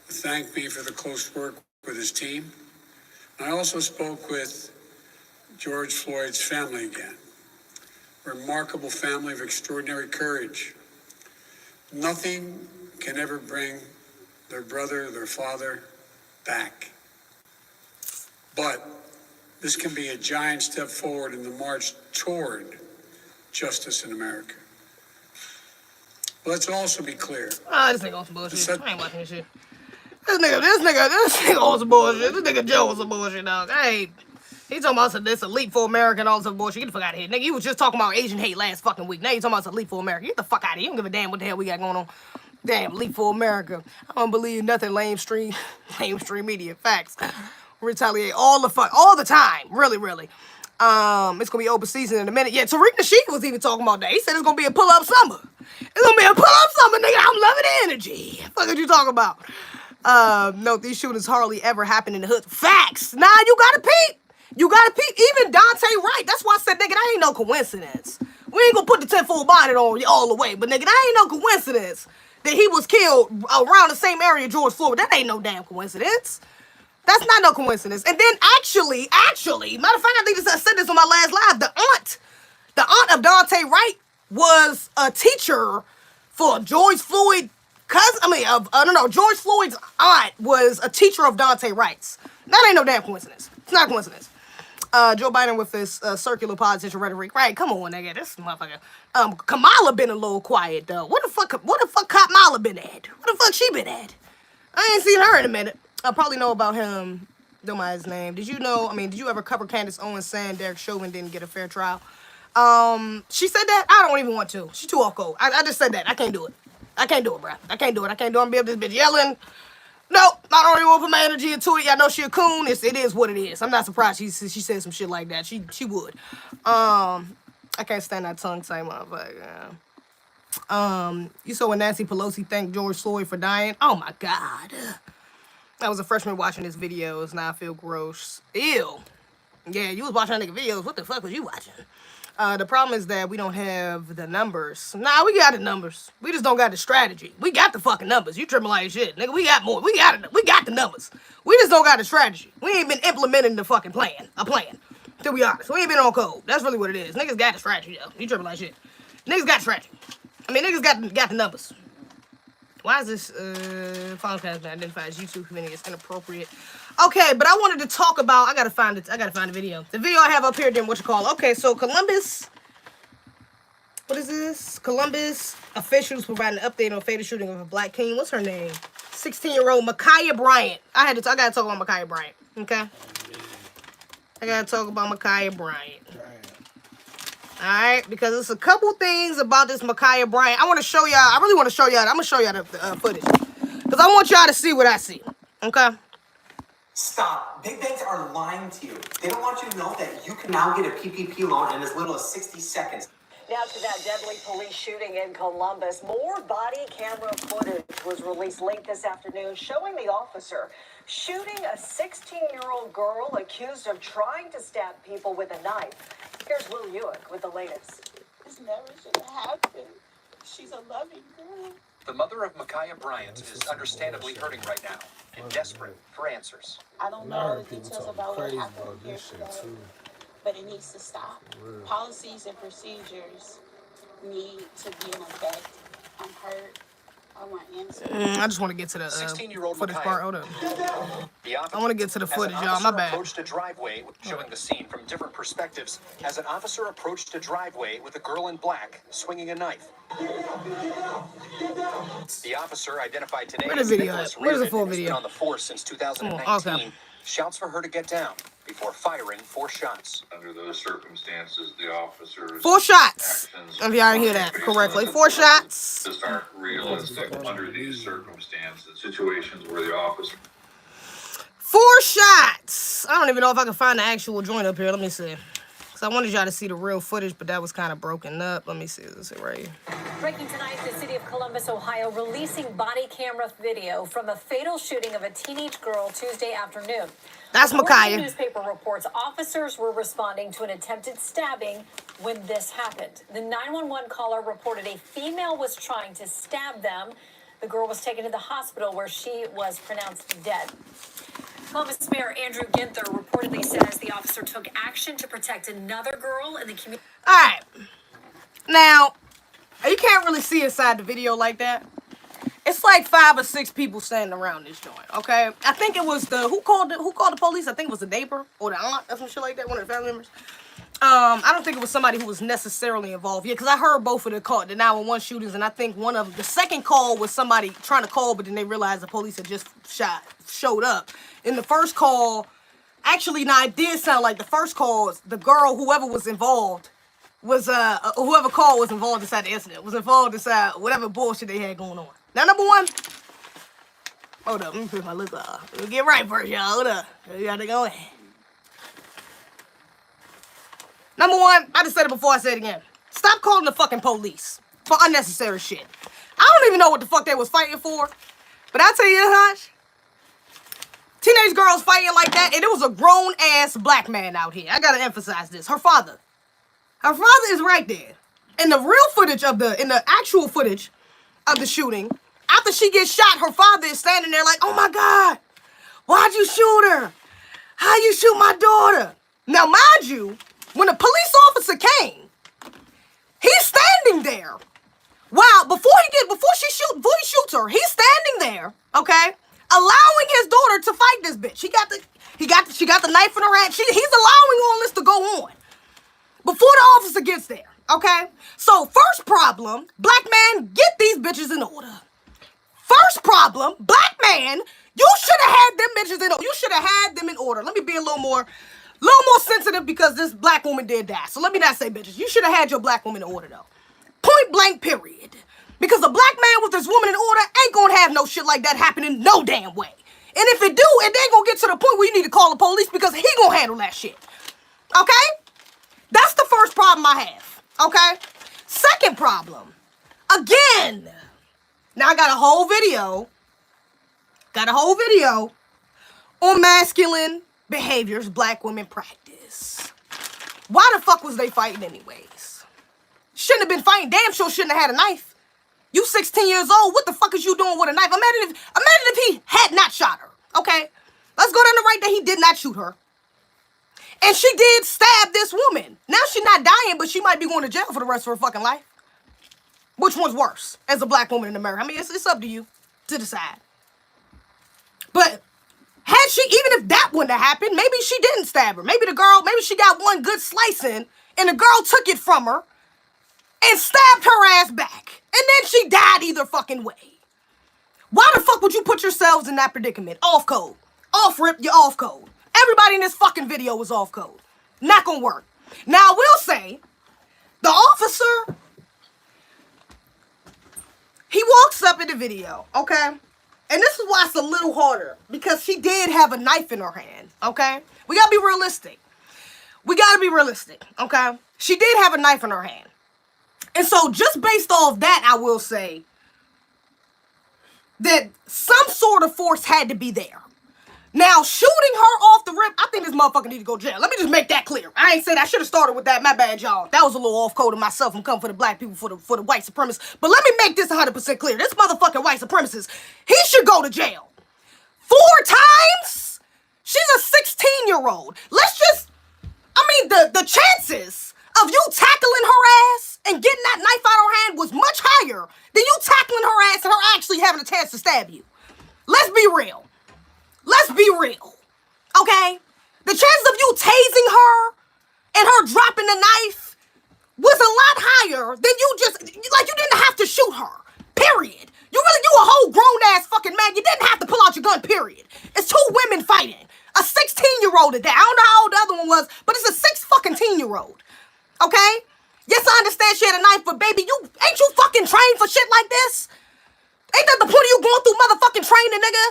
who thanked me for the close work with his team. I also spoke with George Floyd's family again. A remarkable family of extraordinary courage. Nothing can ever bring their brother, their father back. But this can be a giant step forward in the march toward justice in America. Let's also be clear. This nigga on some bullshit. I ain't watching this shit. This nigga on some bullshit. This nigga Joe on some bullshit, dog. Hey, he talking about this elite for America and all some bullshit. Get the fuck out of here. Nigga, you was just talking about Asian hate last fucking week. Now you talking about elite for America. Get the fuck out of here. You don't give a damn what the hell we got going on. Damn, elite for America. I don't believe nothing lamestream media. Facts. Retaliate all the time. Really, really. It's gonna be open season in a minute. Yeah, Tariq Nasheed was even talking about that. He said it's gonna be a pull-up summer. It's gonna be a pull-up summer, nigga. I'm loving the energy. What are you talking about? No, these shootings hardly ever happen in the hood. Facts. Nah, you gotta peep. You gotta peep. Even Dante Wright. That's why I said, nigga, that ain't no coincidence. We ain't gonna put the 10-fold bonnet on all the way, but nigga, that ain't no coincidence that he was killed around the same area George Floyd. That ain't no damn coincidence. That's not no coincidence. And then actually, matter of fact, I think I said this on my last live. The aunt of Dante Wright was a teacher for George Floyd. George Floyd's aunt was a teacher of Dante Wright's. That ain't no damn coincidence. It's not a coincidence. Joe Biden with his circular politician rhetoric. Right, come on, nigga. This motherfucker. Kamala been a little quiet, though. What the fuck Kamala been at? What the fuck she been at? I ain't seen her in a minute. I probably know about him. Don't mind his name. Did you ever cover Candace Owens saying Derek Chauvin didn't get a fair trial? She said that? I don't even want to. She too off cold. I just said that. I can't do it. I can't do it, bro. I can't do it. I'm be up this bitch yelling. Nope, I don't even want to put my energy into it. Y'all know she a coon. It is what it is. I'm not surprised she said some shit like that. She would. I can't stand that tongue same motherfucker. You saw when Nancy Pelosi thanked George Floyd for dying? Oh my God. I was a freshman watching his videos. Now I feel gross. Ew. Yeah, you was watching that nigga videos. What the fuck was you watching? The problem is that we don't have the numbers. Nah, we got the numbers. We just don't got the strategy. We got the fucking numbers. You tripping like shit. Nigga, we got more. We got the numbers. We just don't got the strategy. We ain't been implementing the fucking plan. To be honest. We ain't been on code. That's really what it is. Niggas got the strategy, though. You tripping like shit. Niggas got the strategy. Niggas got the numbers. Why is this phone cast been identified as YouTube community as inappropriate? Okay, but I wanted to talk about. I gotta find the video. The video I have up here. Then what you call? Okay, so Columbus. What is this? Columbus officials provide an update on fatal shooting of a black teen. What's her name? 16-year-old Mah'Kia Bryant. I gotta talk about Mah'Kia Bryant. Okay. I gotta talk about Mah'Kia Bryant. Alright, because there's a couple things about this Mah'Kia Bryant. I want to show y'all. I really want to show y'all. I'm gonna show y'all the footage because I want y'all to see what I see. Okay. Stop. Big banks are lying to you. They don't want you to know that you can now get a PPP loan in as little as 60 seconds. Now to that deadly police shooting in Columbus. More body camera footage was released late this afternoon showing the officer shooting a 16-year-old girl accused of trying to stab people with a knife. Here's Will Ewick with the latest. This never should have happened. She's a loving girl. The mother of Mah'Kia Bryant is understandably hurting right now and desperate for answers. I don't know all the details about what happened here today, but it needs to stop. Policies and procedures need to be in effect. I'm hurt. I want answers. I just want to get to the 16-year-old footage part. Hold up. I want to get to the footage, y'all. My bad. Approached a driveway, showing the scene from different perspectives, as an officer approached a driveway with a girl in black swinging a knife. The officer, identified today as Nicholas Where's the full has been video? on the force since 2019, shouts for her to get down before firing 4 shots. Under those circumstances, the officers 4 shots. If y'all didn't hear that correctly, 4 shots. just aren't realistic under these circumstances. Situations where the officer 4 shots. I don't even know if I can find the actual joint up here. Let me see. So I wanted y'all to see the real footage, but that was kind of broken up. Let me see. This is right here. Breaking tonight, the city of Columbus, Ohio, releasing body camera video from a fatal shooting of a teenage girl Tuesday afternoon. That's Mah'Kia. The newspaper reports officers were responding to an attempted stabbing when this happened. The 911 caller reported a female was trying to stab them. The girl was taken to the hospital where she was pronounced dead. Columbus Mayor Andrew Ginther reportedly says the officer took action to protect another girl in the community. All right. Now, you can't really see inside the video like that. It's like 5 or 6 people standing around this joint, okay? I think it was who called the police? I think it was the neighbor or the aunt or some shit like that, one of the family members. I don't think it was somebody who was necessarily involved. Yeah, because I heard both of the 911 shootings, and I think the second call was somebody trying to call, but then they realized the police had just showed up. In the first call, actually, now it did sound like the first call, the girl, whoever was involved, was whoever called was involved inside the incident, was involved inside whatever bullshit they had going on. Now, number one, hold up, let me put my look off. Let me get right first, y'all. Hold up. We got to go in. Number one, I just said it before, I said it again. Stop calling the fucking police for unnecessary shit. I don't even know what the fuck they was fighting for. But I'll tell you this, Hush. Teenage girls fighting like that, and it was a grown-ass black man out here. I gotta emphasize this. Her father. Her father is right there. In the real footage in the actual footage of the shooting, after she gets shot, her father is standing there like, oh my God, Why'd you shoot her? How you shoot my daughter? Now, mind you, when the police officer came, he's standing there. Wow, before he shoots her, he's standing there, okay, allowing his daughter to fight this bitch. She got the knife in her hand. He's allowing all this to go on before the officer gets there, okay? So first problem, black man, get these bitches in order. First problem, black man, you should have had them bitches in order. You should have had them in order. Let me be a little more sensitive because this black woman did that. So let me not say bitches. You should have had your black woman in order though. Point blank, period. Because a black man with his woman in order ain't gonna have no shit like that happening no damn way. And if it do, it ain't gonna get to the point where you need to call the police because he gonna handle that shit. Okay? That's the first problem I have. Okay? Second problem. Again. Now I got a whole video. On masculine behaviors black women practice. Why the fuck was they fighting anyways? Shouldn't have been fighting. Damn sure shouldn't have had a knife. You 16 years old. What the fuck is you doing with a knife? Imagine if he had not shot her. Okay? Let's go down the right that he did not shoot her. And she did stab this woman. Now she's not dying, but she might be going to jail for the rest of her fucking life. Which one's worse as a black woman in America? I mean, it's up to you to decide. But had she, even if that wouldn't have happened, maybe she didn't stab her. Maybe she got one good slice in, and the girl took it from her and stabbed her ass back. And then she died either fucking way. Why the fuck would you put yourselves in that predicament? Off code. Off rip, you're off code. Everybody in this fucking video was off code. Not gonna work. Now, I will say, the officer, he walks up in the video, okay? And this is why it's a little harder. Because she did have a knife in her hand, okay? We gotta be realistic. Okay? She did have a knife in her hand. And so, just based off that, I will say that some sort of force had to be there. Now, shooting her off the rip, I think this motherfucker need to go to jail. Let me just make that clear. I ain't said I should have started with that. My bad, y'all. That was a little off code of myself. I'm coming for the black people, for the white supremacists. But let me make this 100% clear. This motherfucking white supremacist, he should go to jail. 4 times? She's a 16-year-old. The chances of you tackling her ass and getting that knife out of her hand was much higher than you tackling her ass and her actually having a chance to stab you. Let's be real. Okay? The chances of you tasing her and her dropping the knife was a lot higher than you didn't have to shoot her. Period. You a whole grown-ass fucking man. You didn't have to pull out your gun, period. It's 2 women fighting. A 16-year-old at that. I don't know how old the other one was, but it's a 6-fucking-10-year-old. Okay? Yes, I understand she had a knife, but baby, ain't you fucking trained for shit like this? Ain't that the point of you going through motherfucking training, nigga?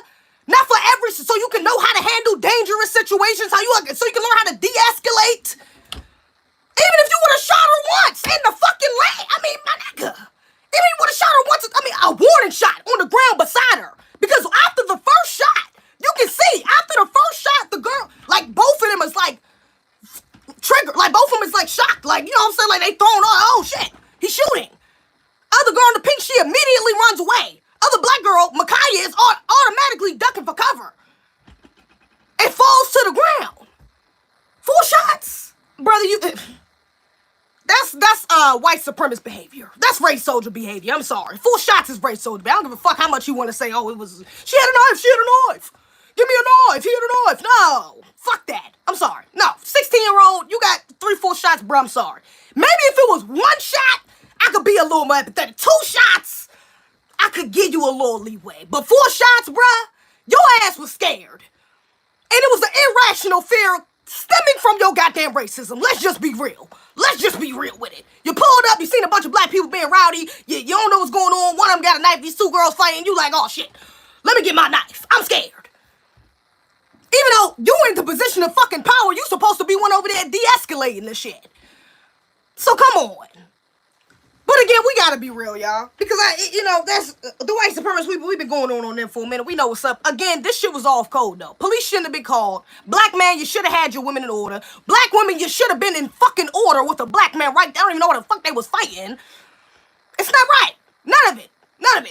Not for so you can know how to handle dangerous situations, so you can learn how to de-escalate. Even if you would have shot her once in the fucking leg, I mean, my nigga. Even if you would have shot her once, a warning shot on the ground beside her. Because after the first shot, you can see, after the first shot, the girl, like, both of them is, like, triggered. Like, both of them is, like, shocked. Like, you know what I'm saying? Like, they thrown on, oh, shit, he's shooting. Other girl in the pink, she immediately runs away. Other black girl, Mah'Kia, is automatically ducking for cover. It falls to the ground. 4 shots. Brother, that's white supremacist behavior. That's race soldier behavior. I'm sorry. 4 shots is race soldier behavior. I don't give a fuck how much you want to say, oh, she had a knife. Give me a knife. He had a knife. No. Fuck that. I'm sorry. No. 16-year-old, you got 3-4 shots, bro. I'm sorry. Maybe if it was 1 shot, I could be a little more empathetic. 2 shots, I could give you a little leeway. But 4 shots, bruh, your ass was scared. And it was an irrational fear stemming from your goddamn racism. Let's just be real. Let's just be real with it. You pulled up, you seen a bunch of black people being rowdy, you don't know what's going on, one of them got a knife, these 2 girls fighting, you like, oh shit, let me get my knife. I'm scared. Even though you in the position of fucking power, you supposed to be one over there de-escalating the shit. So come on. But again, we gotta be real, y'all. Because, that's the white supremacists, we've been going on them for a minute. We know what's up. Again, this shit was off code, though. Police shouldn't have been called. Black man, you should have had your women in order. Black women, you should have been in fucking order with a black man right there. I don't even know what the fuck they was fighting. It's not right. None of it.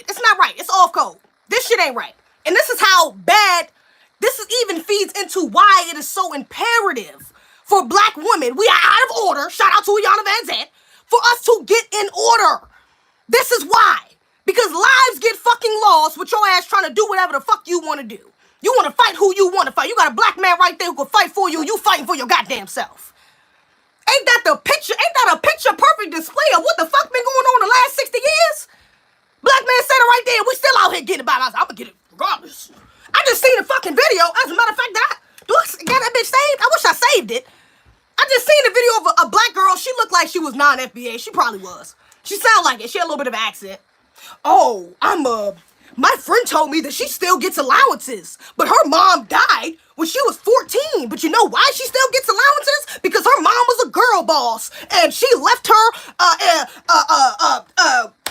It's not right. It's off code. This shit ain't right. And this is how bad This even feeds into why it is so imperative for black women. We are out of order. Shout out to Iyanla Vanzant. For us to get in order. This is why. Because lives get fucking lost with your ass trying to do whatever the fuck you want to do. You want to fight who you want to fight. You got a black man right there who can fight for you. You fighting for your goddamn self. Ain't that a picture perfect display of what the fuck been going on the last 60 years? Black man said it right there. We still out here getting about it. I'm gonna get it regardless. I just seen a fucking video. As a matter of fact, do I got that bitch saved? I wish I saved it. I just seen a video of a black girl. She looked like she was non-FBA. She probably was. She sounded like it. She had a little bit of an accent. Oh, my friend told me that she still gets allowances, but her mom died when she was 14. But you know why she still gets allowances? Because her mom was a girl boss, and she left her,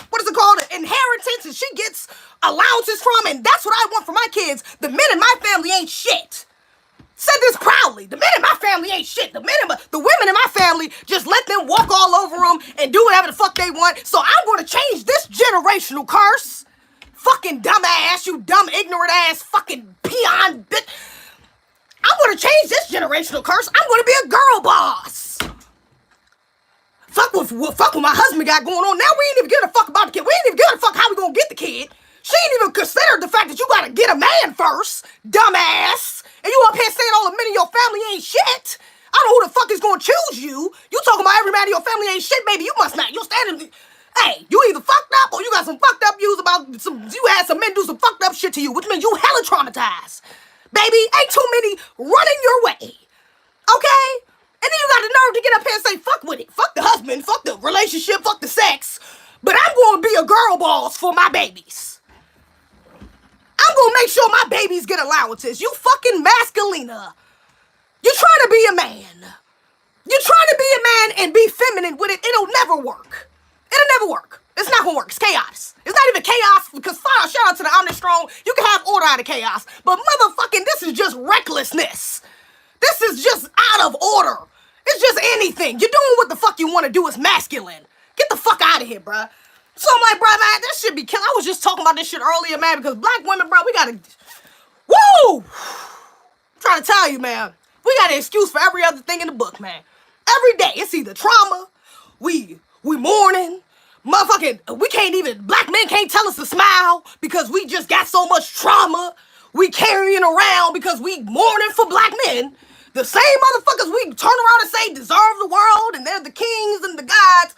what is it called? Inheritance, and she gets allowances from, and that's what I want for my kids. The men in my family ain't shit. Said this proudly. The men in my family ain't shit. The women in my family just let them walk all over them and do whatever the fuck they want. So I'm going to change this generational curse. Fucking dumbass, you dumb ignorant ass fucking peon bitch. I'm going to change this generational curse. I'm going to be a girl boss. Fuck what my husband got going on. Now we ain't even giving a fuck about the kid. We ain't even giving a fuck how we going to get the kid. She ain't even considered the fact that you got to get a man first, dumbass. And you up here saying all the men in your family ain't shit. I don't know who the fuck is gonna choose you. You talking about every man in your family ain't shit, baby. You must not. You standing. Hey, you either fucked up or you got some fucked up views about you had some men do some fucked up shit to you, which means you hella traumatized. Baby, ain't too many running your way. Okay? And then you got the nerve to get up here and say, fuck with it. Fuck the husband, fuck the relationship, fuck the sex. But I'm gonna be a girl boss for my babies. I'm gonna make sure my babies get allowances. You fucking masculina. You're trying to be a man. You're trying to be a man and be feminine with it. It'll never work. It'll never work. It's not gonna work. It's chaos. It's not even chaos because shout out to the Omni Strong. You can have order out of chaos. But motherfucking, this is just recklessness. This is just out of order. It's just anything. You're doing what the fuck you want to do. It's masculine. Get the fuck out of here, bruh. So I'm like, bro, man, this shit be killing. I was just talking about this shit earlier, man, because black women, bro, we gotta, woo! I'm trying to tell you, man, we got an excuse for every other thing in the book, man. Every day, it's either trauma, we mourning, motherfucking, we can't even, black men can't tell us to smile because we just got so much trauma we carrying around because we mourning for black men. The same motherfuckers we turn around and say deserve the world and they're the kings and the gods.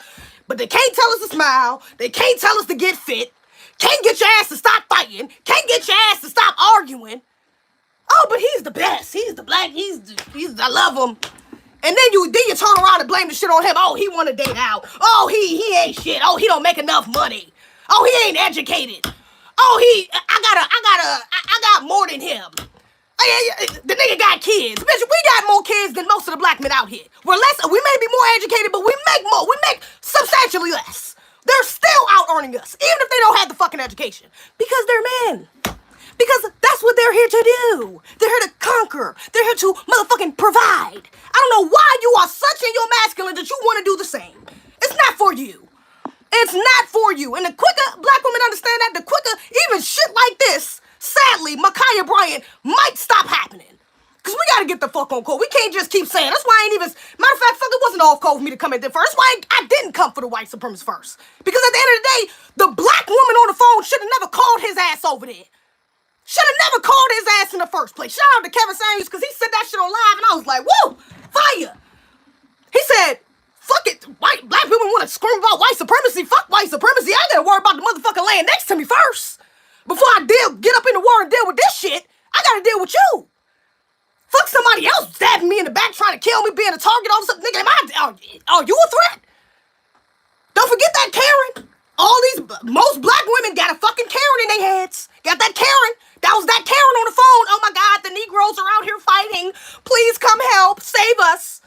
But they can't tell us to smile. They can't tell us to get fit. Can't get your ass to stop fighting. Can't get your ass to stop arguing. Oh, but he's the best. He's the black. I love him. And then you turn around and blame the shit on him. Oh, he want to date out. Oh, he ain't shit. Oh, he don't make enough money. Oh, he ain't educated. Oh, I got more than him. The nigga got kids. Bitch, we got more kids than most of the black men out here. We may be more educated, but we make more. We make substantially less. They're still out earning us, even if they don't have the fucking education. Because they're men. Because that's what they're here to do. They're here to conquer. They're here to motherfucking provide. I don't know why you are such in your masculine that you want to do the same. It's not for you. It's not for you. And the quicker black women understand that, the quicker even shit like this, sadly, Mah'Kia Bryant might stop happening. Because we got to get the fuck on code. We can't just keep saying. That's why I ain't even, matter of fact, fuck, it wasn't off code for me to come in there first. That's why I didn't come for the white supremacists first. Because at the end of the day, the black woman on the phone should have never called his ass over there. Should have never called his ass in the first place. Shout out to Kevin Samuels because he said that shit on live and I was like, whoa, fire. He said, fuck it, black people want to scream about white supremacy. Fuck white supremacy. I gotta worry about the motherfucker laying next to me first. Before I get up in the war and deal with this shit, I gotta deal with you. Fuck somebody else stabbing me in the back trying to kill me, being a target, all this stuff. Nigga, are you a threat? Don't forget that Karen. Most black women got a fucking Karen in their heads. Got that Karen. That was that Karen on the phone. Oh my God, the Negroes are out here fighting. Please come help, save us.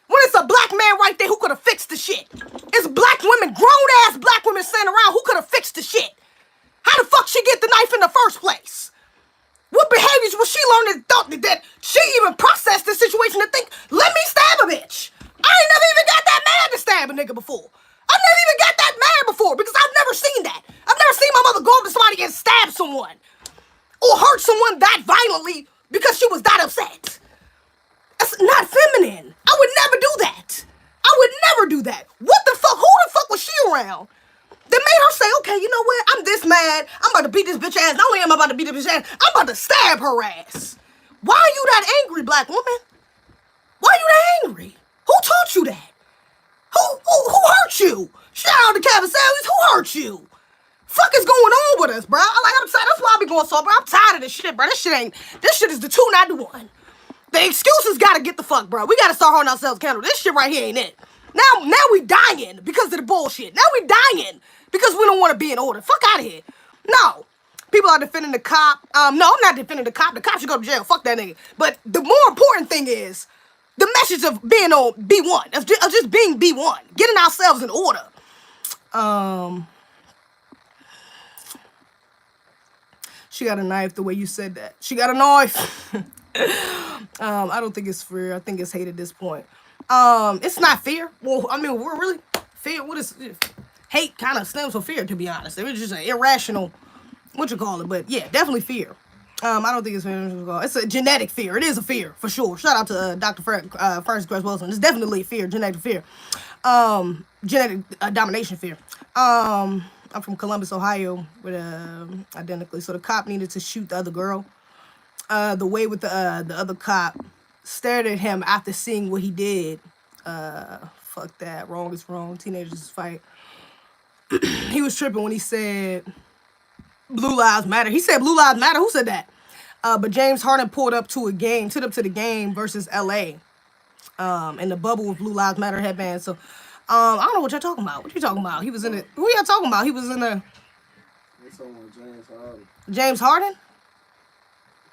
When it's a black man right there who could have fixed the shit. It's black women, grown ass black women standing around who could have fixed the shit. How the fuck she get the knife in the first place? What behaviors was she learning that she even processed this situation to think, let me stab a bitch? I ain't never even got that mad to stab a nigga before. I've never even got that mad before because I've never seen that. I've never seen my mother go up to somebody and stab someone or hurt someone that violently because around that made her say, okay, you know what? I'm this mad. I'm about to beat this bitch ass. Not only am I about to beat this bitch ass, I'm about to stab her ass. Why are you that angry, black woman? Why are you that angry? Who taught you that? Who hurt you? Shout out to Kevin Samuels. Who hurt you? Fuck is going on with us, bro? I'm tired. That's why I be going so, bro. I'm tired of this shit, bro. This shit is the 2, not the 1. The excuses gotta get the fuck, bro. We gotta start holding ourselves accountable. This shit right here ain't it. Now we dying because of the bullshit. Now we dying because we don't want to be in order. Fuck out of here. No. People are defending the cop. No, I'm not defending the cop. The cop should go to jail. Fuck that nigga. But the more important thing is the message of being on B1. Of just being B1. Getting ourselves in order. She got a knife the way you said that. She got a knife. I don't think it's fear. I think it's hate at this point. It's not fear. Well, I mean, we're really fear. What is hate? Kind of stems from fear, to be honest. It was just an irrational, what you call it, but yeah, definitely fear. I don't think it's fear. It's a genetic fear. It is a fear for sure. Shout out to Dr. Francis Grace Wilson. It's definitely a fear, genetic fear, genetic domination fear. I'm from Columbus, Ohio, with identically. So the cop needed to shoot the other girl. The way with the other cop stared at him after seeing what he did. Fuck that. Wrong is wrong. Teenagers fight. He was tripping when he said Blue Lives Matter. He said Blue Lives Matter. Who said that? But James Harden pulled up to the game versus LA. In the bubble with Blue Lives Matter headband. So I don't know what you're talking about. What you talking about? He was in it. Who y'all talking about? He was in the. We're talking about James Harden. James Harden?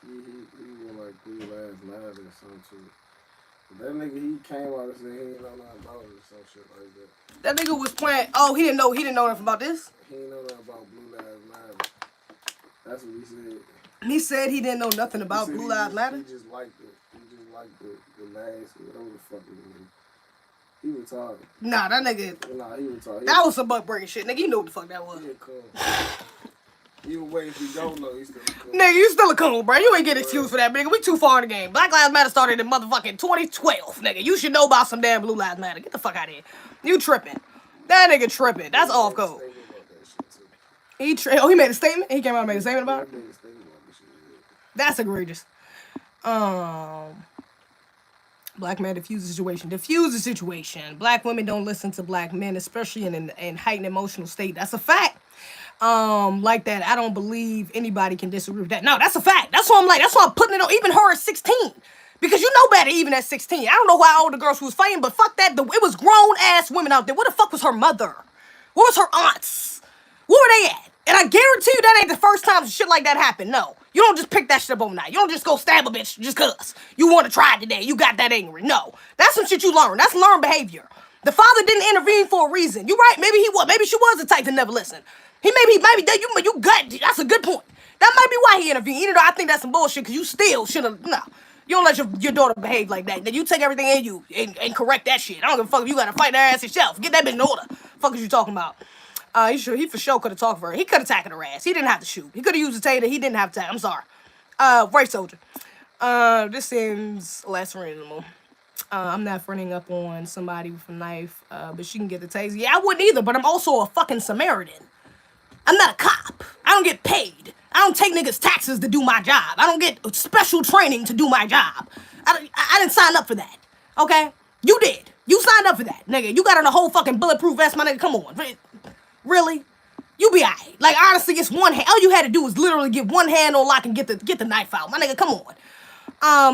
He was like Blue Lives Matter or something too. That nigga, he came out and said he didn't know nothing about it or some shit like that. That nigga was playing. Oh, he didn't know nothing about this. He didn't know nothing about Blue Lives Matter. That's what he said. He said he didn't know nothing about Blue Lives Matter. He just liked it. He just liked the last, whatever the fuck it was. He retarded. Nah, that nigga. Nah, he retarded. That was some buck breaking shit, nigga. You know what the fuck that was. Yeah, cool. Even way if you don't know, he's still a coon. Nigga, you still a coon, bro. You ain't get excuse for that, nigga. We too far in the game. Black Lives Matter started in motherfucking 2012, nigga. You should know about some damn Blue Lives Matter. Get the fuck out of here. You tripping. That nigga tripping. That's off code. He made a statement? He came out and made a statement about it? That's egregious. Black man diffuse the situation. Diffuse the situation. Black women don't listen to black men, especially in heightened emotional state. That's a fact. Like that, I don't believe anybody can disagree with that. No, that's a fact. That's why I'm like, that's why I'm putting it on even her at 16. Because you know better even at 16. I don't know how old the girl she was fighting, but fuck that. It was grown ass women out there. Where the fuck was her mother? Where was her aunts? Where were they at? And I guarantee you that ain't the first time shit like that happened. No. You don't just pick that shit up overnight. You don't just go stab a bitch just cause you want to try it today. You got that angry. No. That's some shit you learn. That's learned behavior. The father didn't intervene for a reason. You right. Maybe he was. Maybe she was the type to never listen. He maybe you got. That's a good point. That might be why he intervened. Even though I think that's some bullshit because you still should have. No. You don't let your daughter behave like that. Then you take everything in you and correct that shit. I don't give a fuck if you gotta fight her ass yourself. Get that bitch in order. Fuck is you talking about? He for sure could have talked for her. He could have tackled her ass. He didn't have to shoot. He could have used a taser. He didn't have to. I'm sorry. Right, soldier. This seems less reasonable. I'm not fronting up on somebody with a knife, but she can get the taser. Yeah, I wouldn't either, but I'm also a fucking Samaritan. I'm not a cop. I don't get paid. I don't take niggas' taxes to do my job. I don't get special training to do my job. I didn't sign up for that. Okay? You did. You signed up for that, nigga. You got on a whole fucking bulletproof vest, my nigga. Come on. Really? You be alright. Like, honestly, it's one hand. All you had to do was literally get one hand on lock and get the knife out. My nigga, come on.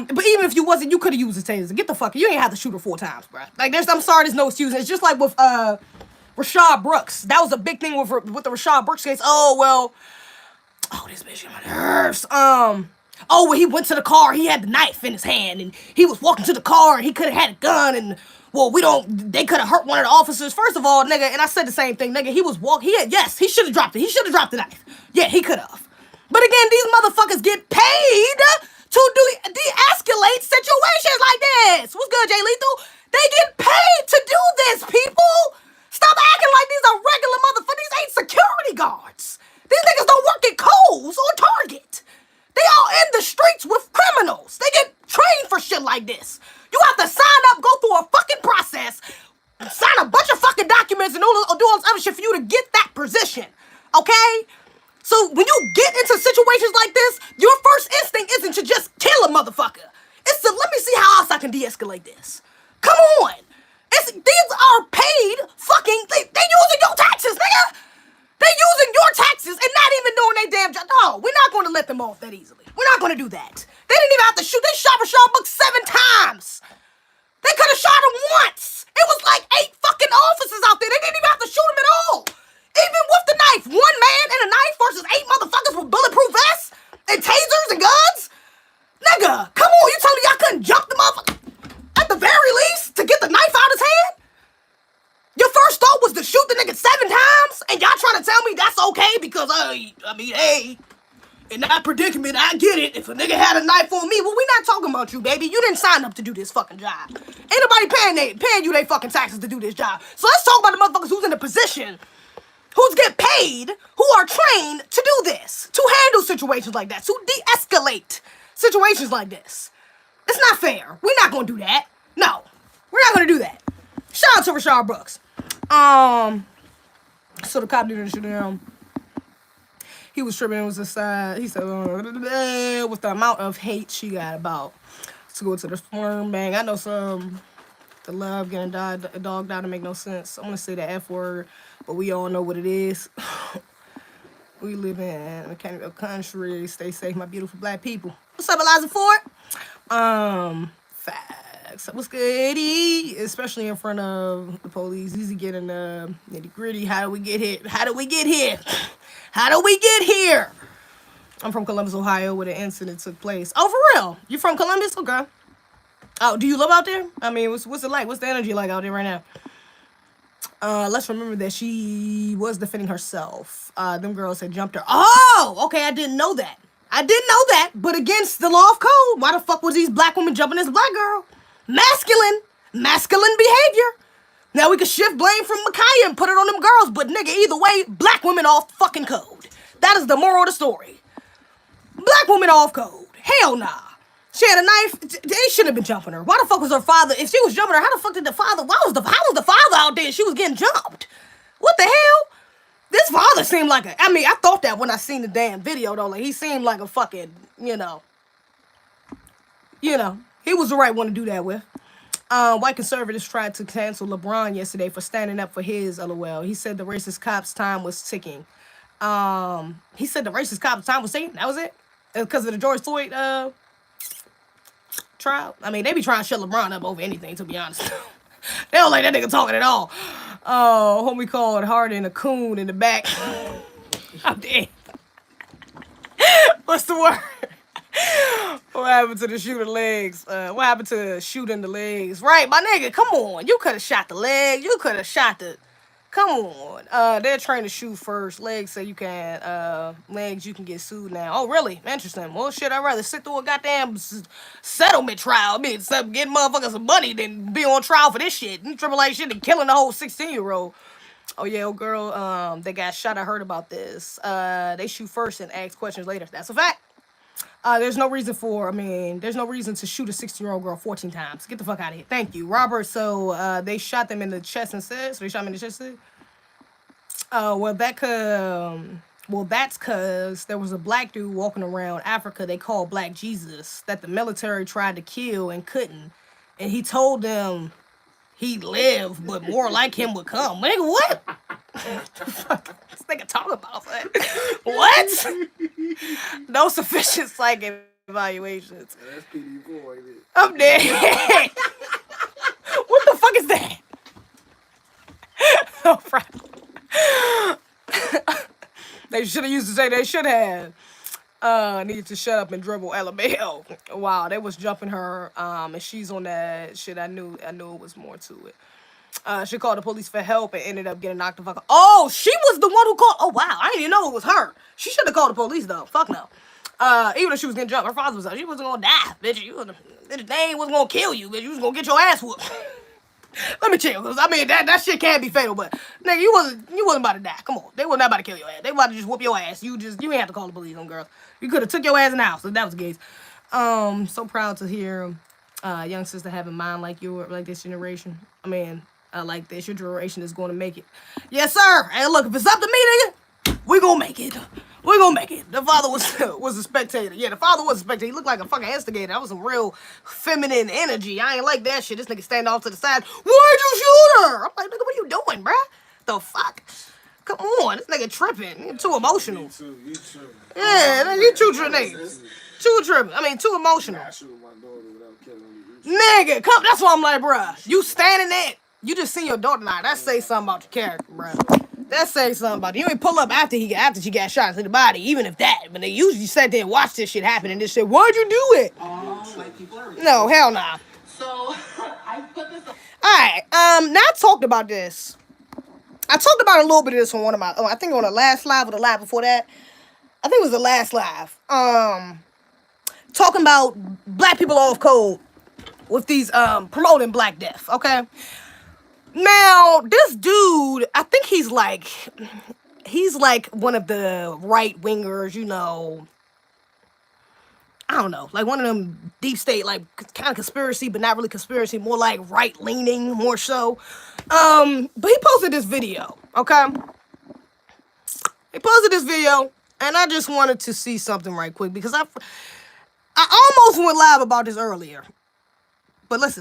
But even if you wasn't, you could have used a taser. Get the fuck. You ain't have to shoot her 4 times, bro. Like, I'm sorry, there's no excuse. It's just like with Rashad Brooks. That was a big thing with the Rashad Brooks case. This bitch got my nerves. When he went to the car, he had the knife in his hand, and he was walking to the car, and he could have had a gun, and they could have hurt one of the officers. First of all, nigga, and I said the same thing, nigga, he should have dropped it. He should have dropped the knife. Yeah, he could have. But again, these motherfuckers get paid to de-escalate situations like this. What's good, Jay Lethal? They get paid to do this, people. Stop acting like these are regular motherfuckers. These ain't security guards. These niggas don't work at Kohl's or Target. They all in the streets with criminals. They get trained for shit like this. You have to sign up, go through a fucking process, sign a bunch of fucking documents and do all this other position for you to get that position, okay? So when you get into situations like this, your first instinct isn't to just kill a motherfucker. It's to, let me see how else I can de-escalate this. Come on. These are paid fucking, they using your taxes, nigga. They using your taxes and not even doing their damn job. No, we're not going to let them off that easily. We're not going to do that. They didn't even have to shoot. They shot Rashad Brooks 7 times. They could have shot him once. It was like 8 fucking officers out there. They didn't even have to shoot him at all. Even with the knife. 1 man and a knife versus 8 motherfuckers with bulletproof vests and tasers and guns. Nigga, come on. You telling me y'all couldn't jump the motherfucker at the very least to get the knife out of his hand? Your first thought was to shoot the nigga 7 times? And y'all trying to tell me that's okay because, hey, in that predicament, I get it. If a nigga had a knife on me, well, we not talking about you, baby. You didn't sign up to do this fucking job. Ain't nobody paying you they fucking taxes to do this job. So let's talk about the motherfuckers who's in a position, who's get paid, who are trained to do this, to handle situations like that, to de-escalate situations like this. It's not fair. We're not gonna do that. No, we're not gonna do that. Shout out to Rashad Brooks. So the cop didn't shoot him. He was tripping. It was a side. He said, with the amount of hate she got about to go to the sperm bank. I know some, the love getting dogged out to make no sense. I'm going to say the F word, but we all know what it is. We live in a kind of country. Stay safe, my beautiful black people. What's up, Eliza Ford? Facts. Wassgoodie, especially in front of the police. Easy getting the nitty gritty. How do we get here? How do we get here? How do we get here? I'm from Columbus, Ohio, where the incident took place. Oh, for real? You from Columbus? Okay. Oh, do you live out there? I mean, what's it like? What's the energy like out there right now? Let's remember that she was defending herself. Them girls had jumped her. Oh, okay, I didn't know that. But against the law of code, why the fuck was these black women jumping this black girl? Masculine behavior. Now we could shift blame from Mah'Kia and put it on them girls, but nigga, either way, black women off fucking code. That is the moral of the story. Black women off code. Hell nah. She had a knife. They shouldn't have been jumping her. Why the fuck was her father? If she was jumping her, how the fuck did the father? How was the father out there? She was getting jumped. What the hell? This father seemed like a. I mean, I thought that when I seen the damn video though. Like he seemed like a fucking, you know, he was the right one to do that with. White conservatives tried to cancel LeBron yesterday for standing up for his LOL. He said the racist cop's time was ticking. He said the racist cop's time was ticking. That was it. Because of the George Floyd trial. I mean, they be trying to shut LeBron up over anything, to be honest. They don't like that nigga talking at all. Homie called Harden a coon in the back. I'm dead. What's the word? What happened to the shooting legs? What happened to shooting the legs? Right, my nigga, come on. You could have shot the leg. You could have shot the... Come on. They're trying to shoot first. Legs say you can... legs, you can get sued now. Oh, really? Interesting. Well, shit, I'd rather sit through a goddamn settlement trial. I mean, getting motherfuckers some money than be on trial for this shit. Triple A shit and killing the whole 16-year-old. Oh, yeah, old girl, they got shot. I heard about this. They shoot first and ask questions later. That's a fact. There's no reason to shoot a 16-year-old girl 14 times. Get the fuck out of here. Thank you, Robert. So, they shot them in the chest and said, so they shot them in the chest and said, well, that's because there was a black dude walking around Africa they called Black Jesus that the military tried to kill and couldn't. And he told them he'd live, but more like him would come. Nigga, what? This nigga talking about that. What? No sufficient psych evaluations. I'm dead. What the fuck is that? No problem. They should have used to say they should have. Needed to shut up and dribble LMAO. Wow, they was jumping her. And she's on that shit. I knew it was more to it. She called the police for help and ended up getting knocked the fuck out. Oh, she was the one who called. Oh, wow. I didn't even know it was her. She should have called the police, though. Fuck no. Even if she was getting jumped, her father was out. She wasn't gonna die, bitch. They wasn't gonna kill you, bitch. You was gonna get your ass whooped. Let me chill, cause I mean that shit can be fatal, but nigga, you wasn't about to die. Come on, they wasn't about to kill your ass. They about to just whoop your ass. You ain't have to call the police on girls. You could have took your ass in the house if that was the case. So proud to hear young sister have a mind like this generation. I mean, I like this. Your generation is going to make it. Yes, sir. Hey, look, if it's up to me, nigga, we gonna make it. We gonna make it. The father was a spectator. Yeah, the father was a spectator. He looked like a fucking instigator. That was some real feminine energy. I ain't like that shit. This nigga stand off to the side. Why'd you shoot her? I'm like, nigga, what are you doing, bruh? The fuck? Come on, this nigga tripping. You're too emotional. You too. Yeah, you too tripping. Too tripping. I mean, too emotional. I shoot my daughter without killing you. Nigga, come. That's why I'm like, bruh. You standing there. You just seen your daughter now. That say something about your character, bruh. That say something about you. You ain't pull up after she got shot to the body, even if that. But they usually sat there and watched this shit happen and just said, why'd you do it? No, hell nah. So I put this. Alright, now I talked about this. I talked about a little bit of this on one of my, I think on the last live or the live before that. I think it was the last live. Talking about black people off code with these, promoting Black Death, okay? Now, this dude, I think he's like one of the right-wingers, you know, I don't know, like one of them deep state, like kind of conspiracy, but not really conspiracy, more like right-leaning, more so. But he posted this video, okay? He posted this video, and I just wanted to see something right quick, because I almost went live about this earlier. But let's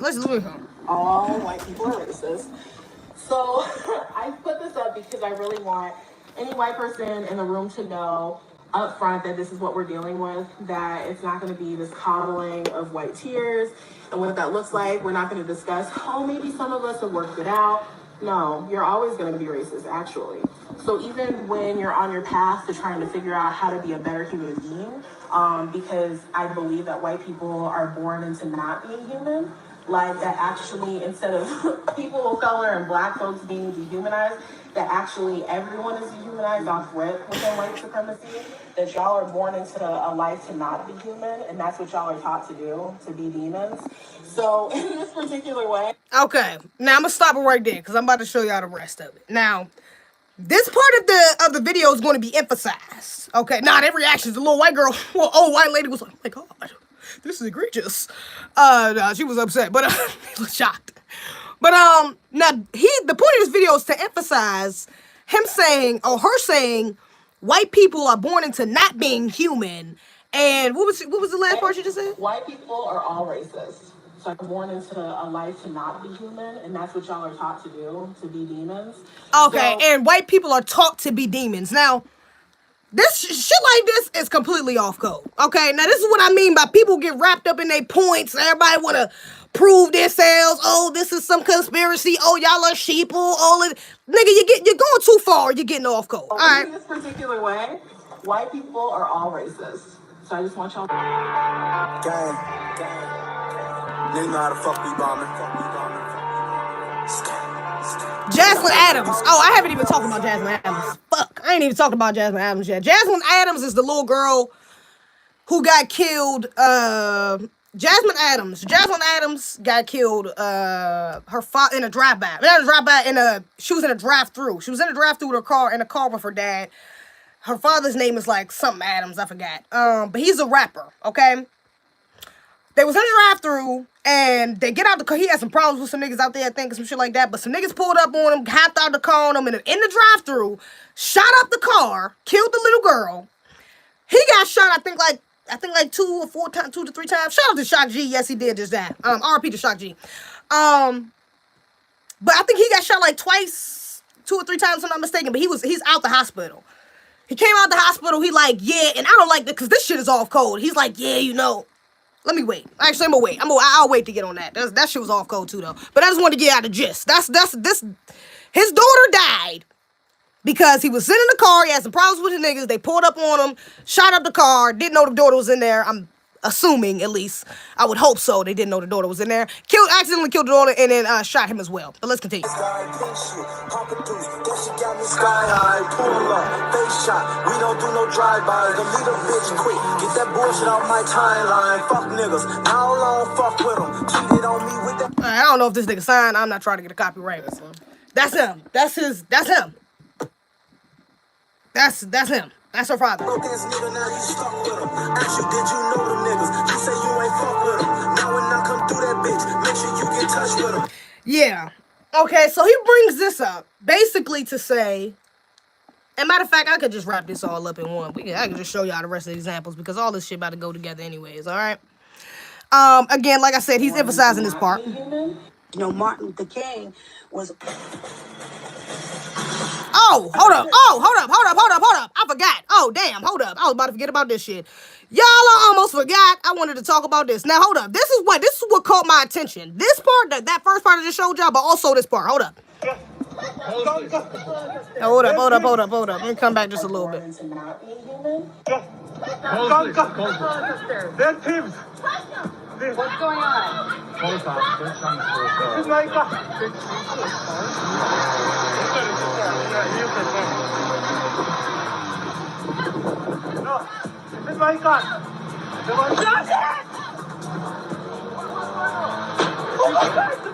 All white people are racist. So I put this up because I really want any white person in the room to know up front that this is what we're dealing with, that it's not going to be this coddling of white tears and what that looks like. We're not going to discuss, oh, maybe some of us have worked it out. No, you're always going to be racist, actually. So even when you're on your path to trying to figure out how to be a better human being, because I believe that white people are born into not being human, like that actually, instead of people of color and black folks being dehumanized, that actually everyone is dehumanized off rip within white supremacy, that y'all are born into a life to not be human, and that's what y'all are taught to do, to be demons. So in this particular way. Okay, now I'm gonna stop it right there because I'm about to show y'all the rest of it. Now, this part of the video is going to be emphasized. Okay, now their reactions, the little white girl, well, old white lady was like, oh my god, this is egregious. No, she was upset, but he was shocked. But now the point of this video is to emphasize him saying, or her saying, white people are born into not being human. And what was the last part you just said? White people are all racist. So I'm born into a life to not be human, and that's what y'all are taught to do, to be demons. Okay, so, and white people are taught to be demons. Now, this shit like this is completely off code. Okay, now this is what I mean by people get wrapped up in their points. Everybody want to prove themselves. Oh, this is some conspiracy. Oh, y'all are sheeple. All of nigga, you're going too far. You're getting off code. All right. In this particular way, white people are all racist. So I just want y'all. Gang. Nigga know how to fuck me bombing. Jasmine Adams. Oh, I haven't even talked about Jasmine Adams. Fuck, I ain't even talked about Jasmine Adams yet. Jasmine Adams is the little girl who got killed. Jasmine Adams got killed. Her father in a drive-by. Not a drive-by. She was in a drive-through. She was in a drive-through with her car, in a car with her dad. Her father's name is like something Adams. I forgot. But he's a rapper. Okay. They was in a drive-thru, and they get out the car. He had some problems with some niggas out there, I think, some shit like that. But some niggas pulled up on him, hopped out the car on him, and in the drive-thru, shot up the car, killed the little girl. He got shot, I think like 2 to 3 times. Shout out to Shock G. Yes, he did just that. RP to Shock G. But I think he got shot like twice, 2 or 3 times, if I'm not mistaken. But he's out the hospital. He came out the hospital. He like, yeah, and I don't like that because this shit is off code. He's like, yeah, you know. Let me wait. Actually, I'm gonna wait. I'll wait to get on that. That shit was off code too, though. But I just wanted to get out the gist. That's this. His daughter died because he was sitting in the car. He had some problems with the niggas. They pulled up on him, shot up the car. Didn't know the daughter was in there. I'm assuming, at least. I would hope so. They didn't know the daughter was in there. Accidentally killed the daughter and then shot him as well. But let's continue. Sky high, pull up, face shot. We don't do no drive-bys. Don't leave a bitch quick. Get that bullshit off my timeline. Fuck niggas. How long fuck with them? Cheated on me with that. I don't know if this nigga signed. I'm not trying to get a copyright. That's him. That's him. That's him. That's her father. Broke ass nigga, now you stuck with him. Ask you, did you know them niggas? You say you ain't fuck with them. Now when I come through that bitch, make sure you get touch with them. Yeah. Okay, so he brings this up basically to say, and matter of fact, I could just wrap this all up in one. I can just show y'all the rest of the examples because all this shit about to go together anyways, all right? Again, like I said, he's emphasizing this part. You know, Martin Luther King was... Oh, hold up. I forgot. Oh, damn, hold up. I was about to forget about this shit. Y'all, I almost forgot. I wanted to talk about this. Now, hold up. This is what caught my attention. This part, that first part I just showed y'all, but also this part. Hold up. Hold up. Let me come back just a little bit. What's going on?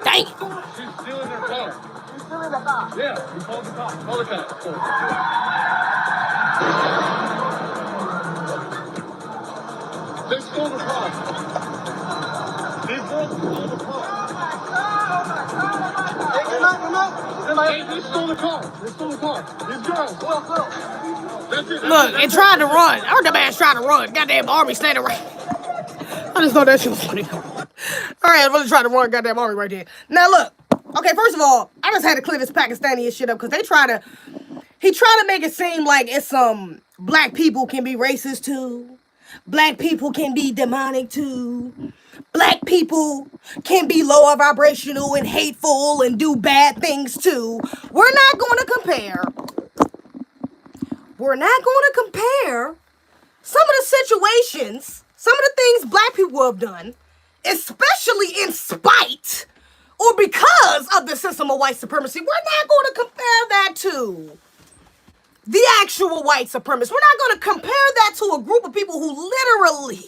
Dang. She's stealing their car. She's stealing the car? Yeah, we called the car. Call the car. They stole the car. These girls stole the car. They stole the car. They stole the car. These girls. That's it. Look, it tried to run. I heard the man's trying to run. Goddamn army standing right. I just thought that shit was funny. Alright, I'm really trying to run goddamn army right there. Now look. Okay, first of all, I just had to clear this Pakistani shit up because he tried to make it seem like it's some black people can be racist too. Black people can be demonic too. Black people can be lower vibrational and hateful and do bad things too. We're not going to compare some of the situations, some of the things black people have done, especially in spite or because of the system of white supremacy. We're not going to compare that to the actual white supremacists. We're not going to compare that to a group of people who literally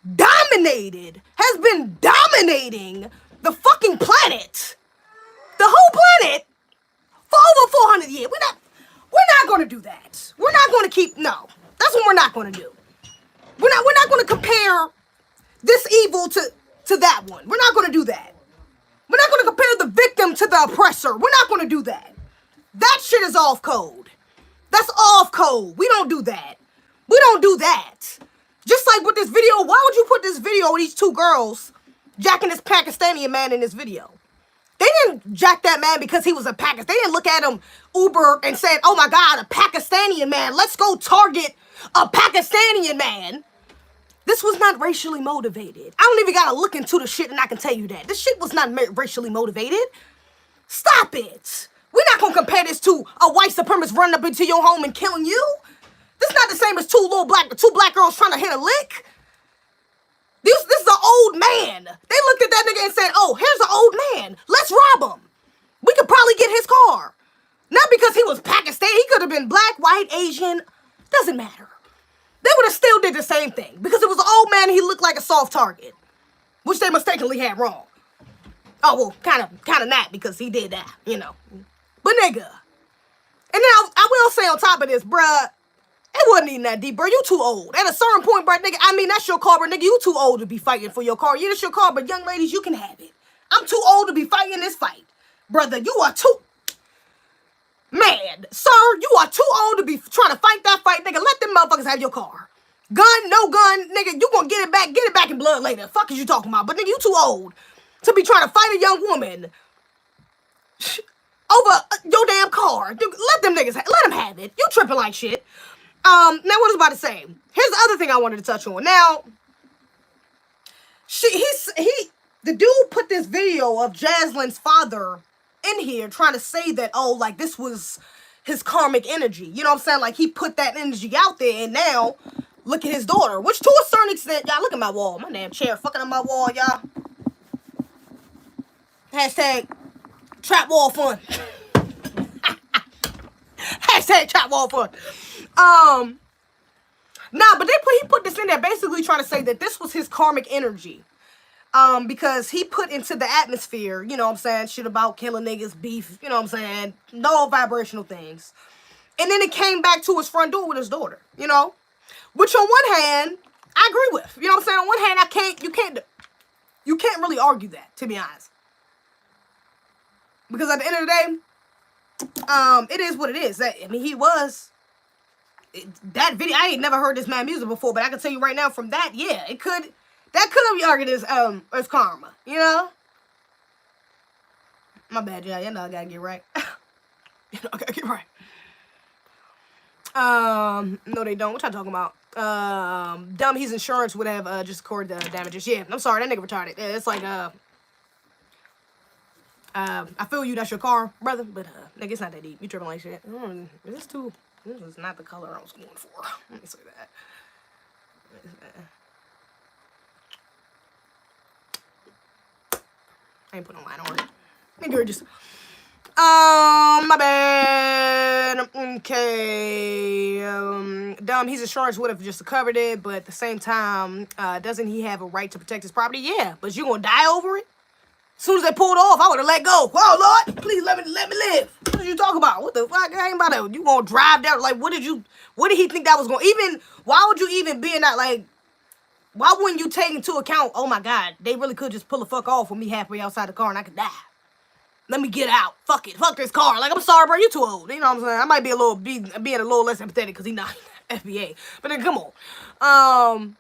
has been dominating the fucking planet, the whole planet, for over 400 years. We're not going to do that. We're not going to no. That's what we're not going to do. We're not going to compare this evil to that one. We're not going to do that. We're not going to compare the victim to the oppressor. We're not going to do that. That shit is off code. That's off code. We don't do that. We don't do that. Just like with this video, why would you put this video of these two girls jacking this Pakistani man in this video? They didn't jack that man because he was a Pakistan. They didn't look at him Uber and said, oh my God, a Pakistani man. Let's go target a Pakistani man. This was not racially motivated. I don't even gotta look into the shit and I can tell you that. This shit was not racially motivated. Stop it. We're not gonna compare this to a white supremacist running up into your home and killing you. This is not the same as two black girls trying to hit a lick. This is an old man. They looked at that nigga and said, oh, here's an old man. Let's rob him. We could probably get his car. Not because he was Pakistan. He could have been black, white, Asian. Doesn't matter. They would have still did the same thing. Because it was an old man and he looked like a soft target. Which they mistakenly had wrong. Oh, well, kind of not because he did that, you know. But nigga. And then I will say on top of this, bruh, it wasn't even that deep, bro. You too old. At a certain point, bro, nigga, I mean, that's your car, bro, nigga. You too old to be fighting for your car. Yeah, that's your car, but young ladies, you can have it. I'm too old to be fighting this fight. Brother, you are too... Man, sir, you are too old to be trying to fight that fight, nigga. Let them motherfuckers have your car. Gun, no gun, nigga, you gonna get it back in blood later. Fuck is you talking about? But nigga, you too old to be trying to fight a young woman over your damn car. Dude, let them have it. You tripping like shit. Now what I was about to say. Here's the other thing I wanted to touch on. Now, the dude put this video of Jaslynn's father in here trying to say that, oh, like this was his karmic energy. You know what I'm saying? Like he put that energy out there and now look at his daughter. Which to a certain extent, y'all look at my wall. My damn chair fucking up my wall, y'all. Hashtag trap wall fun. Hashtag trap wall fun. Nah, but he put this in there basically trying to say that this was his karmic energy. Because he put into the atmosphere, you know what I'm saying, shit about killing niggas, beef, you know what I'm saying, no vibrational things. And then it came back to his front door with his daughter, you know? Which on one hand, I agree with. You know what I'm saying? On one hand, you can't really argue that, to be honest. Because at the end of the day, it is what it is. I mean, he was that video. I ain't never heard this man music before, but I can tell you right now from that, yeah, that could be argued as karma. You know. My bad, y'all. You know I gotta get right. You know I gotta get right. No, they don't. What y'all talking about? Dumb. His insurance would have just covered the damages. Yeah, I'm sorry. That nigga retarded. Yeah, it's like I feel you. That's your car, brother. But nigga, it's not that deep. You tripping like shit. This is not the color I was going for. Let me say that. I ain't put no line on it. Nigga, just. My bad. Okay. Dumb. His insurance would have just covered it, but at the same time, doesn't he have a right to protect his property? Yeah, but you gonna die over it? As soon as they pulled off, I would have let go. Whoa, Lord, please let me live. What did you talk about? What the fuck? I ain't about to. You gonna drive down? Like, what did he think that was gonna? Even why would you even be in that? Like, why wouldn't you take into account? Oh my God, they really could just pull the fuck off with me halfway outside the car and I could die. Let me get out. Fuck it. Fuck this car. Like, I'm sorry, bro. You too old. You know what I'm saying? I might be being a little less empathetic because he's not FBA. But then, come on.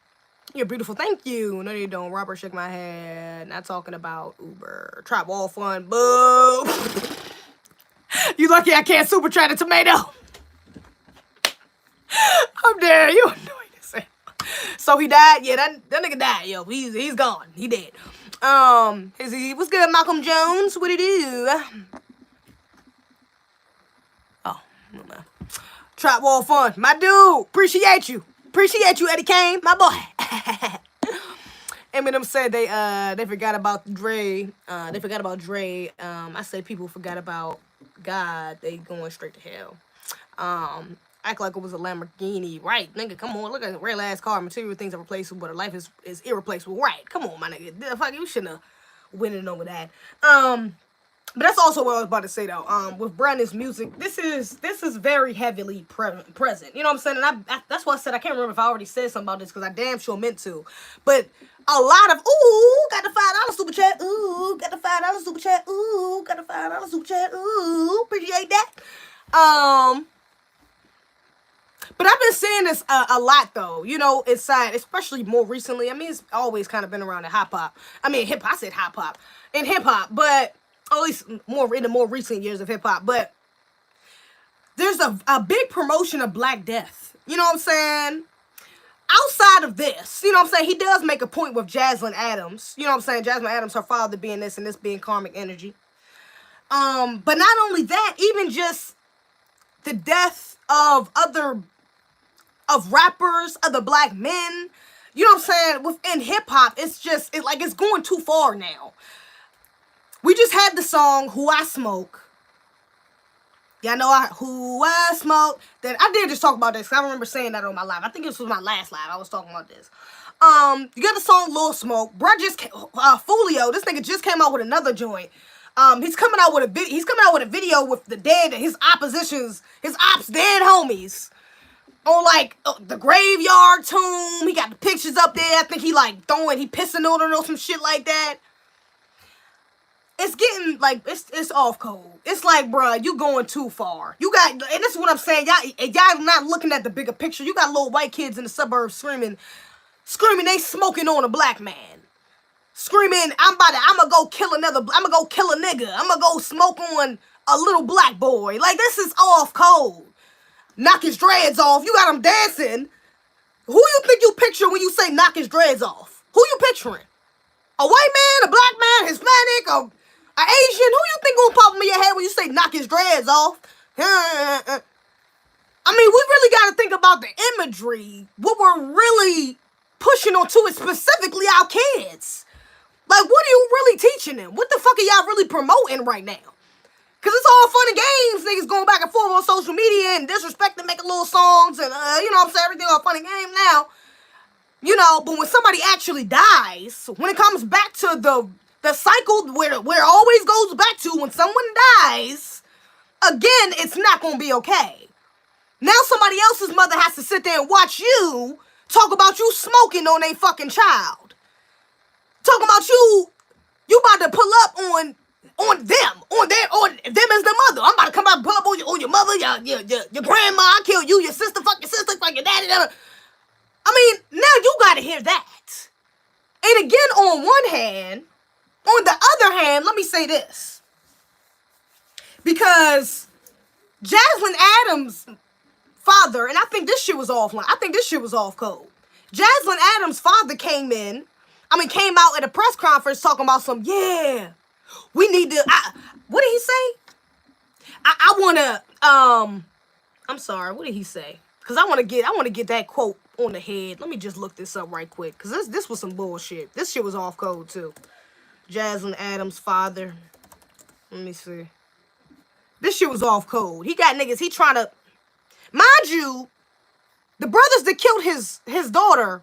You're beautiful. Thank you. No, you don't. Robert shook my head. Not talking about Uber. Trap wall fun. Boo. You lucky I can't super try the tomato. I'm dead. You annoying as hell. So he died? Yeah, that nigga died, yo. He's gone. He dead. What's good, Malcolm Jones? What it do? Oh, no, man. Trap wall fun. My dude. Appreciate you. Appreciate you, Eddie Kane. My boy. Eminem said they forgot about Dre. They forgot about Dre. I said people forgot about God. They going straight to hell. Act like it was a Lamborghini. Right, nigga, come on. Look at the real ass car. Material things are replaceable, but a life is irreplaceable. Right, come on, my nigga. The fuck, you shouldn't have winning over that. But that's also what I was about to say though. With Brandon's music, this is very heavily present. You know what I'm saying? And I that's why I said I can't remember if I already said something about this because I damn sure meant to. But a lot of got the $5 super chat. Ooh, got the $5 super chat. Ooh, got the $5 super chat. Ooh, appreciate that. But I've been saying this a lot though. You know, inside, especially more recently. I mean, it's always kind of been around the hip hop. I mean, hip hop. I said hip hop and hip hop, but at least more in the more recent years of hip hop. But there's a big promotion of Black Death. You know what I'm saying? Outside of this, you know what I'm saying? He does make a point with Jaslyn Adams. You know what I'm saying? Jaslyn Adams, her father being this and this being karmic energy. But not only that, even just the death of rappers, other black men. You know what I'm saying? Within hip hop, it's going too far now. We just had the song "Who I Smoke." Y'all know who I smoke. That I did just talk about this. I remember saying that on my live. I think this was my last live. I was talking about this. You got the song "Lil Smoke." Bruh just Fulio. This nigga just came out with another joint. He's coming out with a video with the dead, his ops dead homies on like the graveyard tomb. He got the pictures up there. I think he pissing on it or some shit like that. It's getting like it's off code. It's like, bruh, you going too far. You got, and this is what I'm saying. Y'all not looking at the bigger picture. You got little white kids in the suburbs screaming they smoking on a black man. Screaming, I'm gonna go kill a nigga. I'm gonna go smoke on a little black boy. Like, this is off code. Knock his dreads off. You got him dancing. Who you think you picture when you say knock his dreads off? Who you picturing? A white man, a black man, Hispanic, an Asian? Who you think gonna pop in your head when you say knock his dreads off? I mean, we really gotta think about the imagery. What we're really pushing onto it, specifically our kids. Like, what are you really teaching them? What the fuck are y'all really promoting right now? Because it's all fun and games. Niggas going back and forth on social media and disrespecting, making little songs and, you know what I'm saying, everything all fun and game now. You know, but when somebody actually dies, when it comes back to the cycle where it always goes back to when someone dies, again, it's not going to be okay. Now somebody else's mother has to sit there and watch you talk about you smoking on a fucking child. Talking about you about to pull up on them as the mother. I'm about to come out and pull up on your mother, your grandma. I kill you, your sister, fuck your daddy. I mean, now you gotta hear that. And again, on one hand, on the other hand, let me say this. Because Jaslyn Adams' father, and I think this shit was offline. I think this shit was off code. Jaslyn Adams' father came out at a press conference talking about we need to, what did he say? I want to, I'm sorry, what did he say? Because I want to get that quote on the head. Let me just look this up right quick. Because this was some bullshit. This shit was off code, too. Jaslyn Adams' father. Let me see. This shit was off code. He got niggas, he trying to, mind you, the brothers that killed his daughter,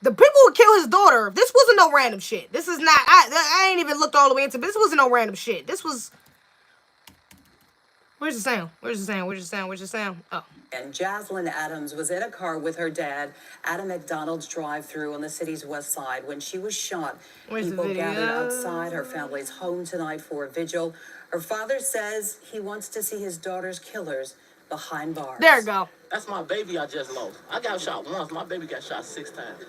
the people who killed his daughter, this wasn't no random shit. This is not, I ain't even looked all the way into it, but this wasn't no random shit. This was, where's the sound? Oh. And Jaslyn Adams was in a car with her dad at a McDonald's drive-thru on the city's west side when she was shot. Where's the People video? gathered outside her family's home tonight for a vigil. Her father says he wants to see his daughter's killers behind bars. There we go. That's my baby I just lost. I got shot once. My baby got shot 6 times.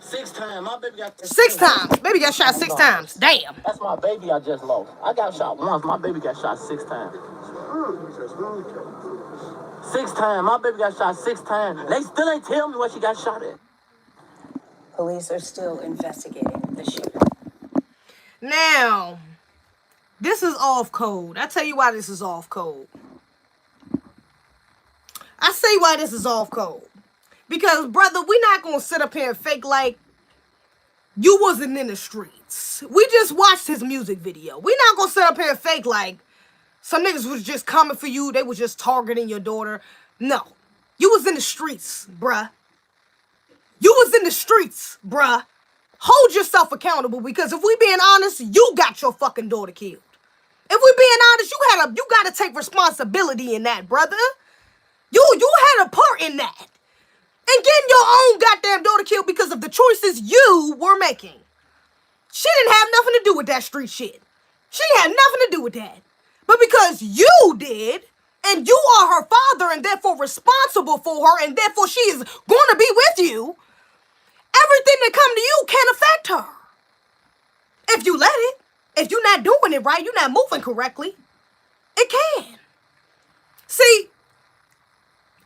6 times. My baby got 6 times. Baby got shot 6 times. Damn. That's my baby I just lost. I got shot once. My baby got shot 6 times. 6 times. My baby got shot 6 times. They still ain't tell me what she got shot at. Police are still investigating the shooter. Now, this is off code. I tell you why this is off code. I say why this is off code. Because, brother, we not going to sit up here and fake like you wasn't in the streets. We just watched his music video. We not going to sit up here and fake like some niggas was just coming for you. They was just targeting your daughter. No. You was in the streets, bruh. You was in the streets, bruh. Hold yourself accountable, because if we being honest, you got your fucking daughter killed. If we being honest, you got to take responsibility in that, brother. You had a part in that. And getting your own goddamn daughter killed because of the choices you were making. She didn't have nothing to do with that street shit. She had nothing to do with that. But because you did, and you are her father and therefore responsible for her, and therefore she is going to be with you, everything that come to you can affect her. If you let it. If you're not doing it right, you're not moving correctly, it can. See,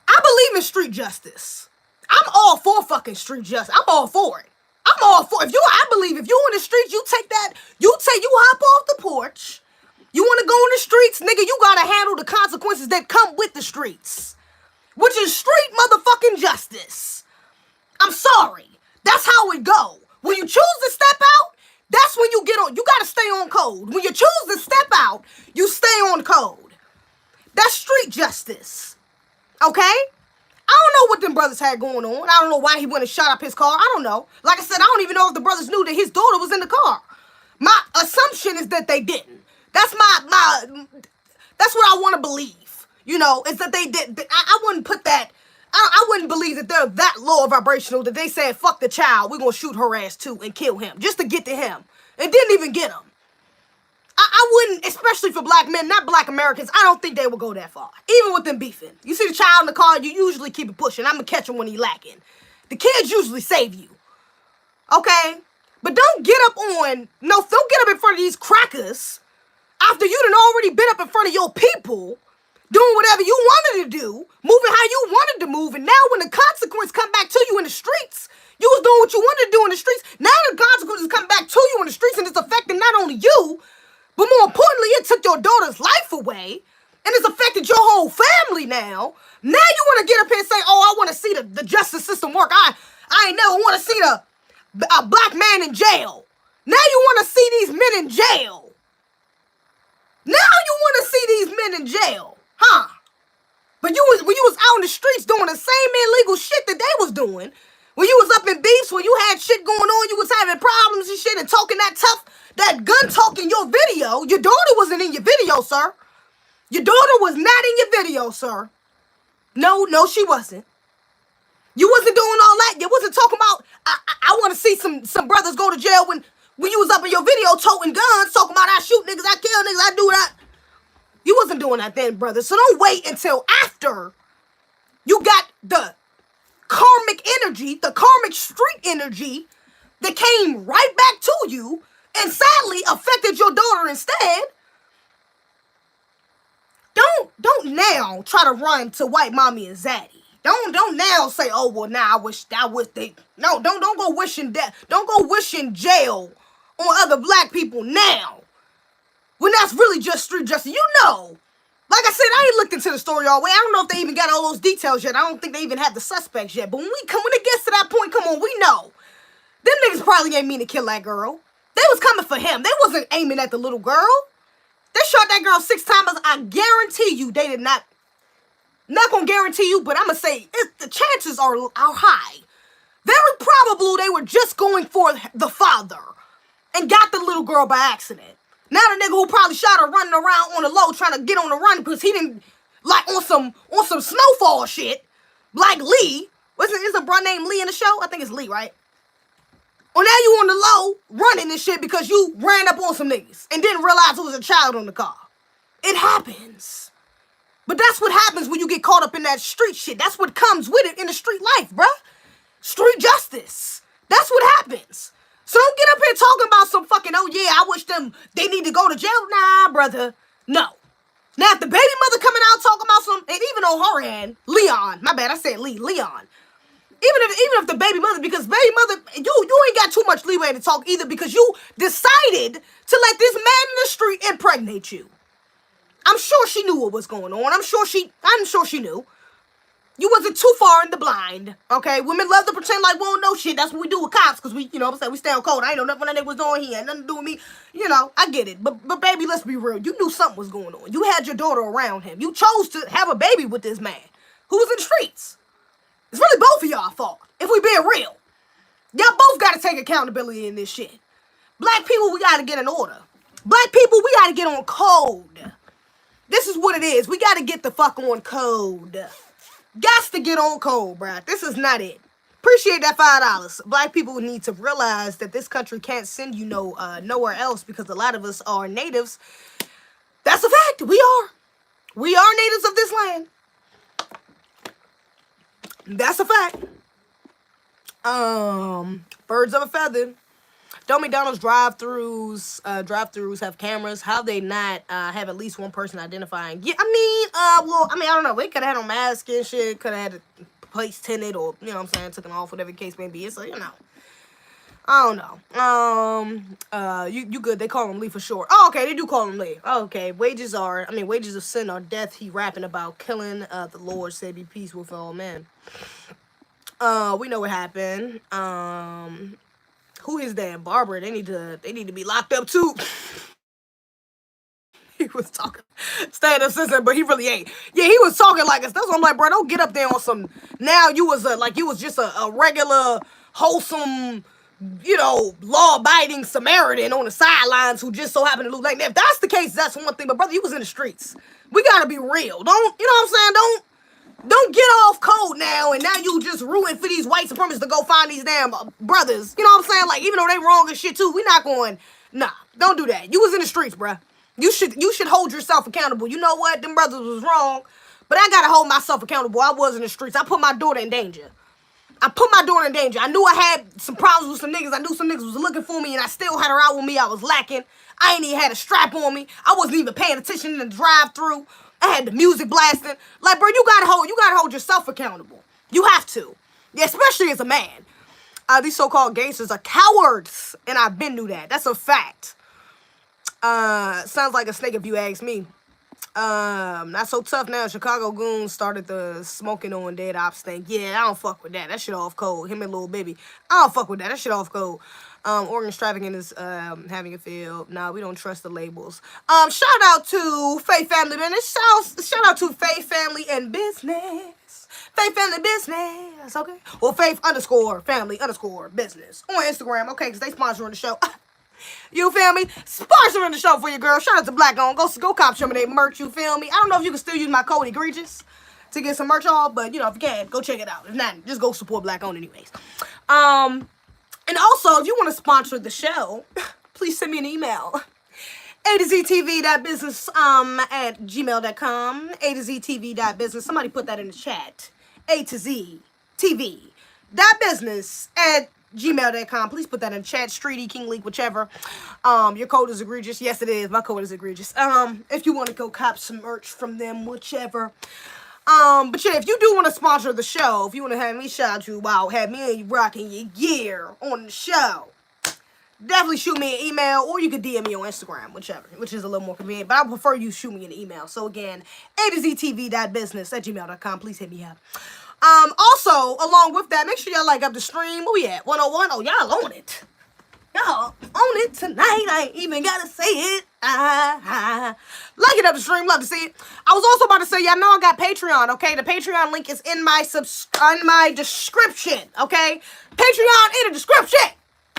I believe in street justice. I'm all for fucking street justice. I'm all for it. I believe if you in the streets, you hop off the porch. You want to go in the streets, nigga, you got to handle the consequences that come with the streets. Which is street motherfucking justice. I'm sorry. That's how it go. When you choose to step out, that's when you get on. You got to stay on code. When you choose to step out, you stay on code. That's street justice. Okay? I don't know what them brothers had going on. I don't know why he went and shot up his car. I don't know. Like I said, I don't even know if the brothers knew that his daughter was in the car. My assumption is that they didn't. That's that's what I want to believe. You know, is that they did. I wouldn't put that. I wouldn't believe that they're that low vibrational that they said, fuck the child, we're going to shoot her ass too and kill him. Just to get to him. And didn't even get him. I wouldn't, especially for black men, not black Americans, I don't think they would go that far. Even with them beefing. You see the child in the car, you usually keep it pushing. I'm going to catch him when he lacking. The kids usually save you. Okay? But don't get up in front of these crackers after you done already been up in front of your people doing whatever you wanted to do, moving how you wanted to move, and now when the consequence come back to you in the streets, you was doing what you wanted to do in the streets, now the consequences come back to you in the streets, and it's affecting not only you, but more importantly, it took your daughter's life away, and it's affected your whole family now. Now you want to get up here and say, oh, I want to see the justice system work. I ain't never want to see a black man in jail. Now you want to see these men in jail. Now you want to see these men in jail. Huh? But when you was out in the streets doing the same illegal shit that they was doing, when you was up in beefs, when you had shit going on, you was having problems and shit and talking that tough, that gun talk in your video, your daughter wasn't in your video, sir. Your daughter was not in your video, sir. No, she wasn't. You wasn't doing all that. You wasn't talking about, I want to see some brothers go to jail when when you was up in your video toting guns, talking about I shoot niggas, I kill niggas, I do that. You wasn't doing that then, brother. So don't wait until after you got the karmic energy, the karmic street energy that came right back to you and sadly affected your daughter instead. Don't now try to run to white mommy and zaddy. Don't now say, oh well, now I wish they. No, don't go wishing death. Don't go wishing jail on other black people now. When that's really just street justice. You know. Like I said, I ain't looked into the story all the way. I don't know if they even got all those details yet. I don't think they even have the suspects yet. But when it gets to that point, come on, we know. Them niggas probably ain't mean to kill that girl. They was coming for him. They wasn't aiming at the little girl. They shot that girl 6 times. I guarantee you they did not. Not gonna guarantee you, but I'm gonna say the chances are high. Very probable they were just going for the father and got the little girl by accident. Now the nigga who probably shot her running around on the low trying to get on the run because he didn't like on some snowfall shit. Like Lee. Is a bro named Lee in the show? I think it's Lee, right? Well, now you on the low running this shit because you ran up on some niggas and didn't realize it was a child on the car. It happens. But that's what happens when you get caught up in that street shit. That's what comes with it in the street life, bruh. Street justice. That's what happens. So don't get up here talking about some fucking, oh yeah, I wish they need to go to jail. Nah, brother. No. Now, if the baby mother coming out talking about some, and even on her end, Leon, my bad, I said Leon. Even if the baby mother, because baby mother, you ain't got too much leeway to talk either because you decided to let this man in the street impregnate you. I'm sure she knew what was going on. I'm sure she knew. You wasn't too far in the blind, okay? Women love to pretend like we don't know shit. That's what we do with cops, because we, you know what I'm saying, we stay on code. I ain't know nothing that nigga was doing. He had nothing to do with me. You know, I get it. But baby, let's be real. You knew something was going on. You had your daughter around him. You chose to have a baby with this man who was in the streets. It's really both of y'all fault, if we being real. Y'all both got to take accountability in this shit. Black people, we got to get in order. Black people, we got to get on code. This is what it is. We got to get the fuck on code. Gots to get on code, bruh. This is not it. Appreciate that $5. Black people need to realize that this country can't send you nowhere else because a lot of us are natives. That's a fact. We are. We are natives of this land. That's a fact. Birds of a feather. Don't McDonald's drive-thrus have cameras? How they not have at least one person identifying? Yeah, I don't know. They could have had on masks and shit. Could have had the plates tinted or, you know what I'm saying, took them off, whatever the case may be. So, you know. I don't know. You good. They call him Lee for short. Oh, okay. They do call him Lee. Oh, okay. Wages of sin or death. He rapping about killing the Lord, say be peace with all men. We know what happened. Who is that barber? They need to be locked up too. He was talking stand-up sister, but he really ain't. Yeah, he was talking like us. That's what I'm like, bro. Don't get up there on some. Now you was just a regular wholesome, you know, law-abiding Samaritan on the sidelines who just so happened to look like that. If that's the case, that's one thing. But brother, you was in the streets. We gotta be real. Don't, you know what I'm saying? Don't get off code now, and now you just ruin for these white supremacists to go find these damn brothers. You know what I'm saying? Like, even though they wrong and shit too, we not going, nah, don't do that. You was in the streets, bruh. You should hold yourself accountable. You know what? Them brothers was wrong, but I gotta hold myself accountable. I was in the streets. I put my daughter in danger. I knew I had some problems with some niggas. I knew some niggas was looking for me, and I still had her out with me. I was lacking. I ain't even had a strap on me. I wasn't even paying attention in the drive-thru. I had the music blasting. Like, bro, you gotta hold yourself accountable. You have to. Yeah, especially as a man. These so-called gangsters are cowards. And I've been knew that. That's a fact. Sounds like a snake if you ask me. Not so tough now. Chicago goons started the smoking on dead ops thing. Yeah, I don't fuck with that. That shit off code. Him and Lil Baby. I don't fuck with that. That shit off code. Organ trafficking is having a field. Nah, we don't trust the labels. Shout out to Faith Family Business. Shout out to Faith Family and Business. Faith Family Business, okay? Or Faith_Family_Business on Instagram, okay? Because they sponsoring the show. You feel me? Sponsoring the show for you, girl. Shout out to Black On. Go cop some of their merch, you feel me? I don't know if you can still use my code Egregious to get some merch off, but, you know, if you can, go check it out. If not, just go support Black On anyways. And also, if you want to sponsor the show, please send me an email. A-to-Z-TV.business at gmail.com. A-to-Z-TV.business. Somebody put that in the chat. A-to-Z-TV.business at gmail.com. Please put that in the chat. Streety, King League, whichever. Your code is egregious. Yes, it is. My code is egregious. If you want to go cop some merch from them, whichever. But yeah, if you do want to sponsor the show, if you want to have me shout you out, have me and you rocking your gear on the show, definitely shoot me an email, or you could DM me on Instagram, whichever, which is a little more convenient. But I prefer you shoot me an email. So again, A-to-Z-TV.business at gmail.com. Please hit me up. Also, along with that, make sure y'all like up the stream. Where we at? 101? Oh, y'all on it. Y'all on it tonight. I ain't even gotta say it. Like it up the stream. Love to see it. I was also about to say, y'all know I got Patreon, okay? The Patreon link is in my description, okay? Patreon in the description,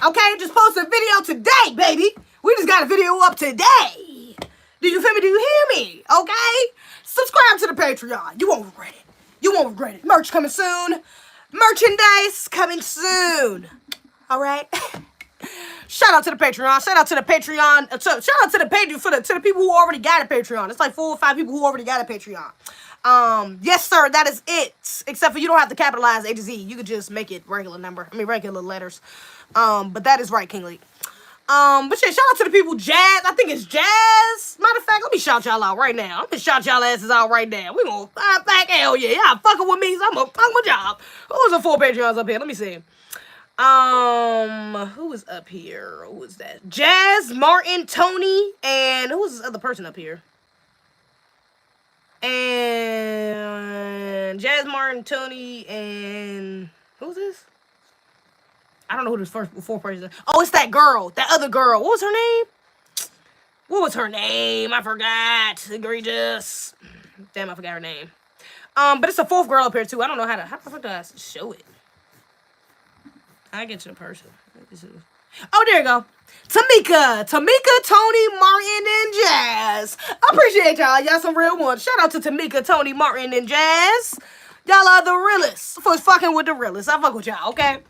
okay? Just posted a video today, baby. We just got a video up today. Do you feel me? Do you hear me? Okay? Subscribe to the Patreon. You won't regret it. You won't regret it. Merch coming soon. Merchandise coming soon. All right? Shout out to the Patreon. Shout out to the Patreon. Shout out to the Patreon to the people who already got a Patreon. It's like 4 or 5 people who already got a Patreon. Yes, sir. That is it. Except for you don't have to capitalize A to Z. You could just make it regular regular letters. But that is right, King Lee. But yeah, shout out to the people. Jazz. I think it's Jazz. Matter of fact, let me shout y'all out right now. I'm gonna shout y'all asses out right now. We gonna fight back. Hell yeah. Y'all fucking with me. So I'm gonna fuck with y'all. Who's the 4 Patreons up here? Let me see. Who is up here? Who is that? Jazz, Martin, Tony, and who is this other person up here? And Jazz, Martin, Tony, and who's this? I don't know who this first 4 persons are. Oh, it's that girl. That other girl. What was her name? What was her name? I forgot. Egregious. Damn, I forgot her name. But it's a 4th girl up here too. I don't know how the fuck do I show it? I get to the person. Oh, there you go. Tamika, Tony, Martin, and Jazz. I appreciate y'all. Y'all some real ones. Shout out to Tamika, Tony, Martin, and Jazz. Y'all are the realest. For fucking with the realest. I fuck with y'all, okay?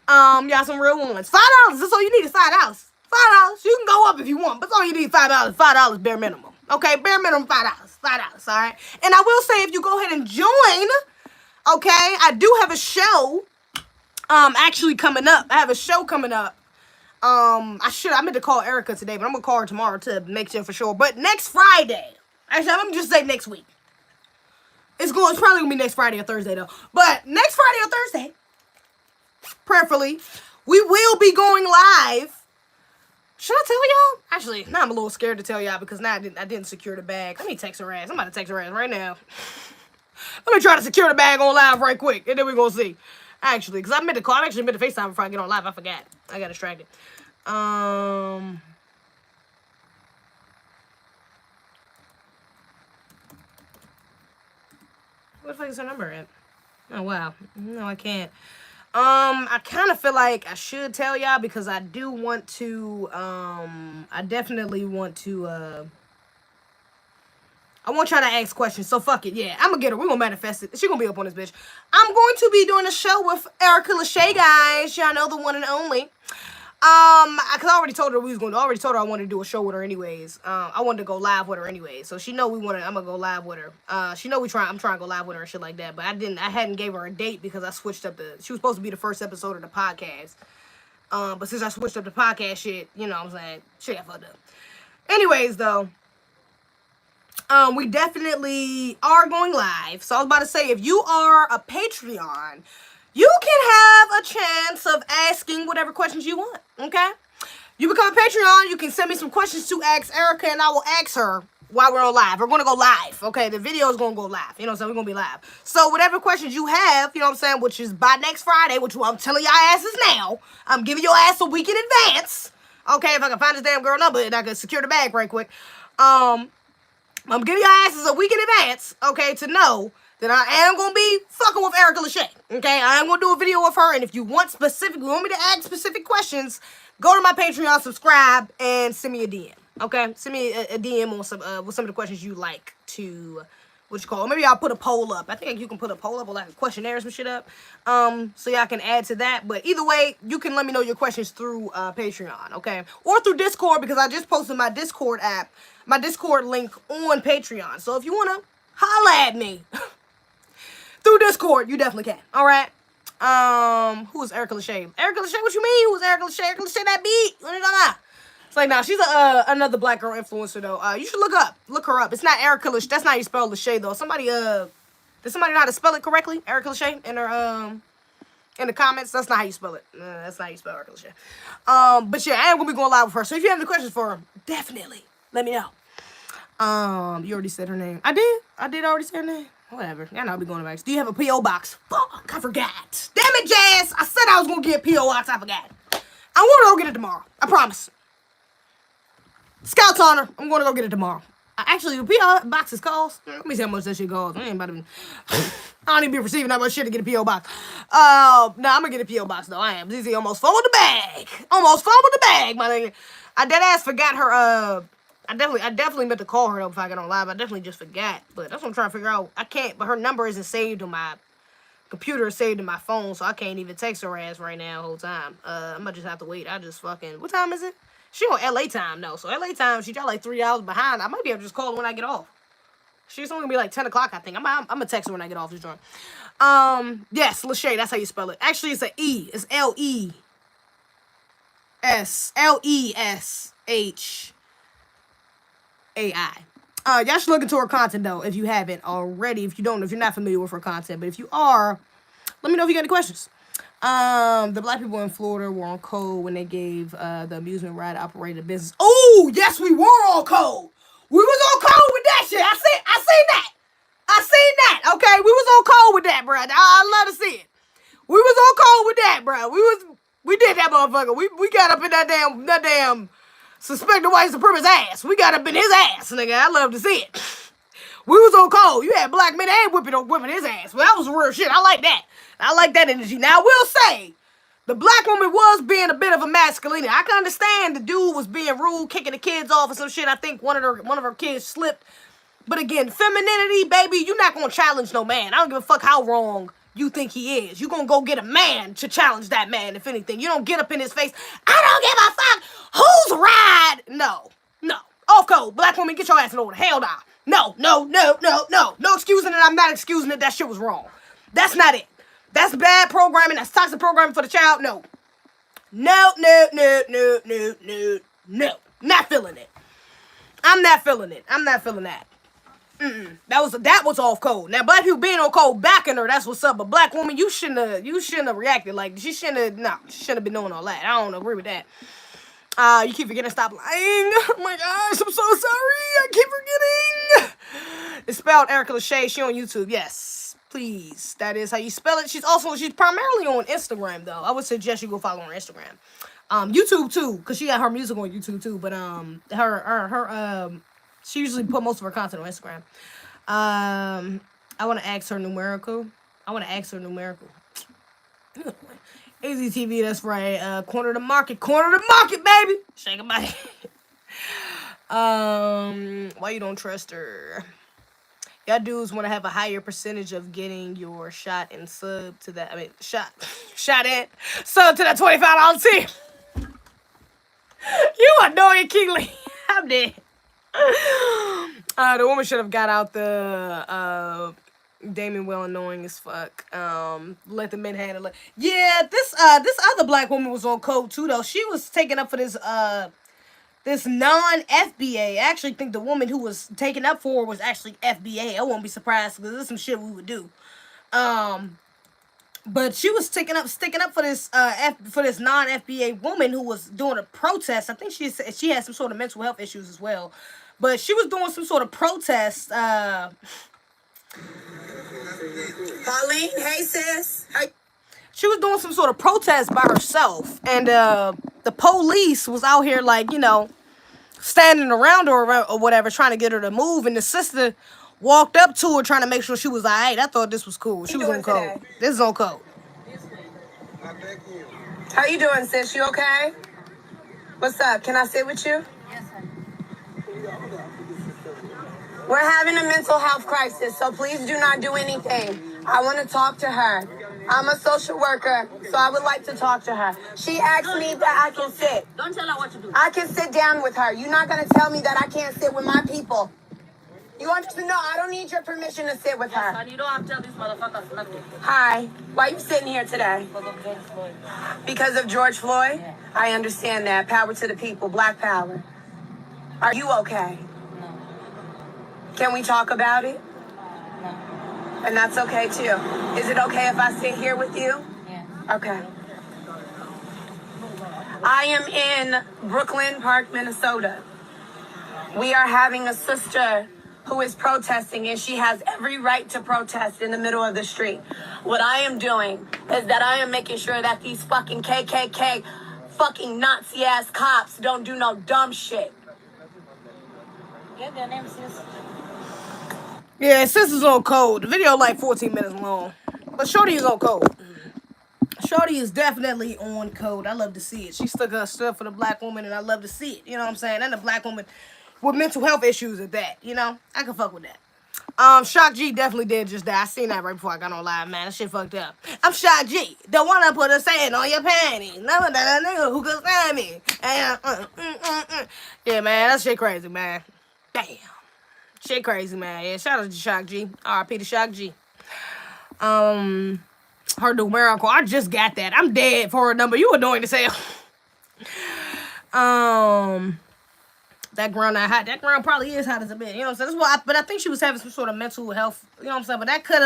Y'all some real ones. $5. That's all you need is $5. $5. You can go up if you want, but that's all you need. $5. $5 bare minimum. Okay, bare minimum $5. $5. All right. And I will say, if you go ahead and join, okay, I do have a show. Actually coming up. I have a show coming up. I meant to call Erica today, but I'm gonna call her tomorrow to make sure for sure. But next Friday, actually, I'm gonna just say next week. It's probably gonna be next Friday or Thursday though. But next Friday or Thursday, prayerfully, we will be going live. Should I tell y'all? Actually, now I'm a little scared to tell y'all because now I didn't secure the bag. Let me text her ass. I'm about to text her ass right now. Let me try to secure the bag on live right quick, and then we're gonna see. Actually, because I meant to call. I actually meant to FaceTime before I get on live. I forgot. I got distracted. What the fuck is her number at? Oh, wow. No, I can't. I kind of feel like I should tell y'all because I do want to, I definitely want to, I want y'all to ask questions, so fuck it, yeah. I'm gonna get her. We're gonna manifest it. She's gonna be up on this bitch. I'm going to be doing a show with Erica Lachey, guys. Y'all know, the one and only. Cause I already told her I wanted to do a show with her anyways. I wanted to go live with her anyways. So she know I'm gonna go live with her. She know I'm trying to go live with her and shit like that. But I hadn't gave her a date because I switched up she was supposed to be the first episode of the podcast. But since I switched up the podcast shit, you know what I'm saying? Shit got fucked up. Anyways, though. We definitely are going live. So I was about to say, if you are a Patreon, you can have a chance of asking whatever questions you want, okay? You become a Patreon, you can send me some questions to ask Erica, and I will ask her while we're on live. We're going to go live, okay? The video is going to go live, you know what I'm saying? We're going to be live. So whatever questions you have, you know what I'm saying, which is by next Friday, which I'm telling y'all asses now, I'm giving your ass a week in advance, okay? If I can find this damn girl number and I can secure the bag right quick. I'm giving your asses a week in advance, okay, to know that I am going to be fucking with Erica Lachey, okay? I am going to do a video with her, and if you want me to ask specific questions, go to my Patreon, subscribe, and send me a DM, okay? Send me a DM on with some of the questions you like to what you call it. Maybe I'll put a poll up. I think you can put a poll up or like a questionnaire or some shit up. So y'all can add to that. But either way, you can let me know your questions through Patreon, okay? Or through Discord, because I just posted my Discord app, my Discord link on Patreon. So if you wanna holla at me through Discord, you definitely can. Alright. Who is Erica Lachey? Erica Lachey, what you mean? Who is Erica Lachey? Erica Lachey that beat. What are you talking about? It's like, nah, she's another black girl influencer, though. You should look her up. It's not Erica Lachey. That's not how you spell Lachey, though. Somebody, does somebody know how to spell it correctly? Erica Lachey in her, in the comments. That's not how you spell it. That's not how you spell Erica Lachey. But yeah, I am gonna be going live with her. So if you have any questions for her, definitely let me know. You already said her name. I did already say her name. Whatever. I know I'll be going back. Do you have a P.O. box? Fuck, I forgot. Damn it, Jazz. I said I was gonna get a P.O. box. I forgot. I want to go get it tomorrow. I promise. Scout's honor. I'm going to go get it tomorrow. Actually, the P.O. boxes cost. Let me see how much that shit costs. I ain't about to. I don't even be receiving that much shit to get a P.O. box. No, I'm gonna get a P.O. box though. I am. Zeze almost fumbled the bag. Almost fumbled the bag, my nigga. I dead ass forgot her. I definitely meant to call her though if I got on live. I definitely just forgot. But that's what I'm trying to figure out. I can't. But her number isn't saved on my computer. Is saved in my phone, so I can't even text her ass right now the whole time. I'm gonna just have to wait. I just fucking. What time is it? She on LA time though, so LA time she got like 3 hours behind. I might be able to just call her when I get off. She's only gonna be like 10 o'clock, I think. I'm gonna text her when I get off this joint. Yes, Lachey, that's how you spell it. Actually, it's an E. It's Leshai. Y'all should look into her content though if you haven't already. If you're not familiar with her content, but if you are, let me know if you got any questions. The black people in Florida were on code when they gave the amusement ride operator business. Oh, yes, we were on code. We was on code with that shit. I seen that. Okay, we was on code with that, bro. I love to see it. We was on code with that, bro. We did that motherfucker. We got up in that damn suspected white supremacist ass. We got up in his ass, nigga. I love to see it. We was on code. You had black men and whipping his ass. Well, that was real shit. I like that. I like that energy. Now, I will say, the black woman was being a bit of a masculine. I can understand the dude was being rude, kicking the kids off or some shit. I think one of her kids slipped. But again, femininity, baby, you're not going to challenge no man. I don't give a fuck how wrong you think he is. You're going to go get a man to challenge that man, if anything. You don't get up in his face, I don't give a fuck who's ride. No. Off code. Black woman, get your ass in order. Hell nah. No excusing it. I'm not excusing it. That shit was wrong. That's not it. That's bad programming. That's toxic programming for the child. No. Not feeling it. I'm not feeling it. I'm not feeling that. That was off code. Now, black people being on code backing her, that's what's up. But black woman, you shouldn't have reacted like she shouldn't have been doing all that. I don't agree with that. You keep forgetting to stop lying. Oh my gosh, I'm so sorry. I keep forgetting. It's spelled Erica Lachey. She on YouTube. Yes. Please, that is how you spell it. She's primarily on Instagram though. I would suggest you go follow her on Instagram, YouTube too, cause she got her music on YouTube too. But she usually put most of her content on Instagram. I want to ask her numerical. AZTV, that's right. Corner the market, baby. Shake it, baby. Why you don't trust her? Y'all dudes want to have a higher percentage of getting your shot and sub to that. Shot in sub to that $25 tip. You annoying, Kingley. I'm dead. The woman should have got out the Damon well annoying as fuck. Let the men handle it. Yeah, this other black woman was on code too though. She was taking up for this this non-FBA. I actually think the woman who was taken up for was actually FBA. I won't be surprised because this is some shit we would do. But she was sticking up for this non-FBA woman who was doing a protest. I think she had some sort of mental health issues as well. But she was doing some sort of protest. Pauline, hey sis. Hi. She was doing some sort of protest by herself, and the police was out here like, standing around her or whatever, trying to get her to move. And the sister walked up to her trying to make sure she was all right. I thought this was cool. She was on code. This is on code. How you doing, sis? You okay? What's up? Can I sit with you? We're having a mental health crisis, so please do not do anything. I want to talk to her. I'm a social worker, so I would like to talk to her. She asked me that I can sit. Don't tell her what to do. I can sit down with her. You're not going to tell me that I can't sit with my people. You want to know, I don't need your permission to sit with her. And you don't have to tell these motherfuckers nothing. Hi, why are you sitting here today? Because of George Floyd? Yeah. I understand that. Power to the people, Black power. Are you okay? No. Can we talk about it? No. And that's okay too. Is it okay if I sit here with you? Yeah. Okay. I am in Brooklyn Park, Minnesota. We are having a sister who is protesting, and she has every right to protest in the middle of the street. What I am doing is that I am making sure that these fucking KKK fucking Nazi-ass cops don't do no dumb shit. Get their name, sis. Yeah, sis is on code. The video like 14 minutes long. But Shorty is on code. Shorty is definitely on code. I love to see it. She stuck her stuff for the black woman, and I love to see it. You know what I'm saying? And the black woman with mental health issues at that. You know? I can fuck with that. Shock G definitely did just that. I seen that right before I got on live, man. That shit fucked up. I'm Shock G. Don't wanna put a sand on your panties. Never that a nigga who could stand me. Yeah, man. That shit crazy, man. Damn. Shit crazy, man. Yeah, shout out to Shock G. R.I.P. to Shock G. Her numerical. I just got that. I'm dead for her number. You annoying as hell. That ground not hot. That ground probably is hot as a bitch. You know what I'm saying? That's why. But I think she was having some sort of mental health. You know what I'm saying? But that could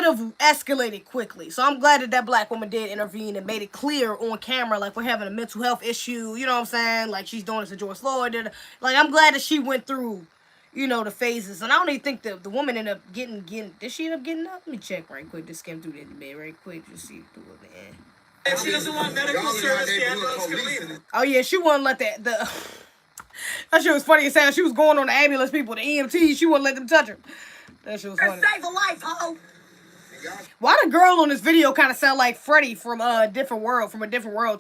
have escalated quickly. So I'm glad that black woman did intervene and made it clear on camera, like we're having a mental health issue. You know what I'm saying? Like she's doing this to George Floyd. Like I'm glad that she went through, you know, the phases. And I don't even think the woman ended up getting. Did she end up getting up? Let me check right quick. Just skim through this bit right quick. Just see through it, man. If she doesn't want medical service, the ambulance can leave. Oh yeah, she wouldn't let that. That shit was funny as hell. She was going on the ambulance people, the EMTs. She wouldn't let them touch her. That shit was funny. Save a life, ho. Why the girl on this video kind of sound like Freddy from a different world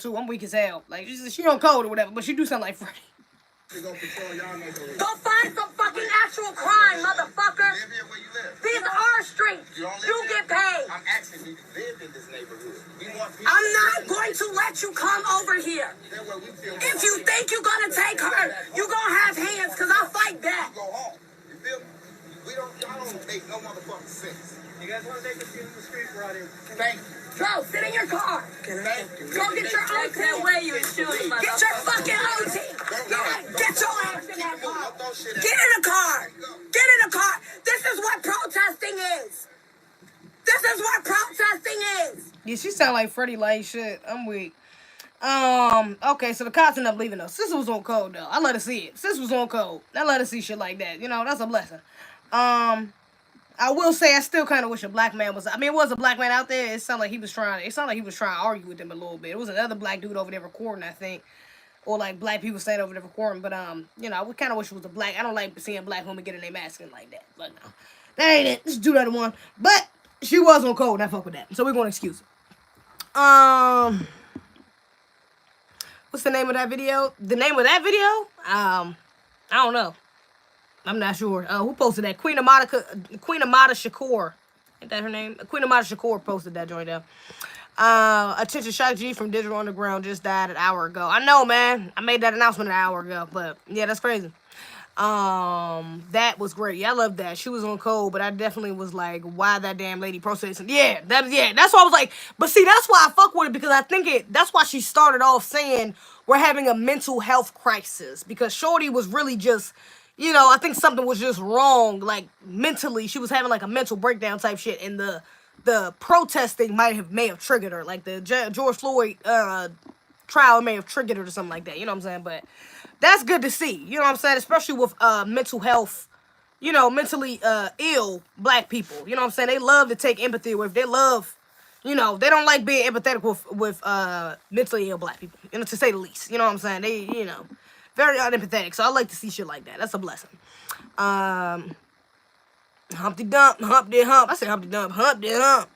too? I'm weak as hell. Like she on code or whatever, but she do sound like Freddy. Go find some fucking actual crime, motherfucker. These are our streets. You get paid. I'm asking you to live in this neighborhood. I'm not going to let you come over here. If you think you're gonna take her, you gonna have hands, cause I'll fight back. Go home. You feel me? Y'all don't make no motherfucking sense. You guys want to take this in the street? We're out here. Thank you. Bro, sit in your car. Go get your OT. You in shoes, Get your fucking OT. Get your ass in that car. Get in the car. Get in the car. This is what protesting is. This is what protesting is. Yeah, she sound like Freddy like shit. I'm weak. Okay, so the cops ended up leaving us. Sister was on code though. I let her see it. Sister was on code. I let her see shit like that. You know, that's a blessing. I will say I still kind of wish a black man was. I mean, it was a black man out there. It sounded like he was trying. It sounded like he was trying to argue with them a little bit. It was another black dude over there recording, I think, or like black people standing over there recording. But you know, I kind of wish it was a black. I don't like seeing black women getting their mask in like that. But no, that ain't it. Let's do that one. But she was on code, and I fuck with that. So we're gonna excuse her. What's the name of that video? The name of that video? I don't know. I'm not sure. Who posted that? Queen Amada Shakur. Ain't that her name? Queen Amada Shakur posted that joint there. Attention, Shock G from Digital Underground just died an hour ago. I know, man. I made that announcement an hour ago, but yeah, that's crazy. That was great. Yeah, I love that. She was on code, but I definitely was like, why that damn lady protesting? Yeah, that's why I was like, but see, that's why I fuck with it, because I think that's why she started off saying we're having a mental health crisis, because Shorty was really just, you know, I think something was just wrong, like mentally. She was having like a mental breakdown type shit, and the protesting may have triggered her, like the George Floyd trial may have triggered her or something like that. You know what I'm saying? But that's good to see. You know what I'm saying? Especially with mental health, you know, mentally ill black people. You know what I'm saying? They love to take empathy with. They love, you know, they don't like being empathetic with mentally ill black people, you know, to say the least. You know what I'm saying? They, you know, very unempathetic. So I like to see shit like that. That's a blessing. Humpty Dump, Humpty Hump. I said Humpty Dump, Humpty Hump.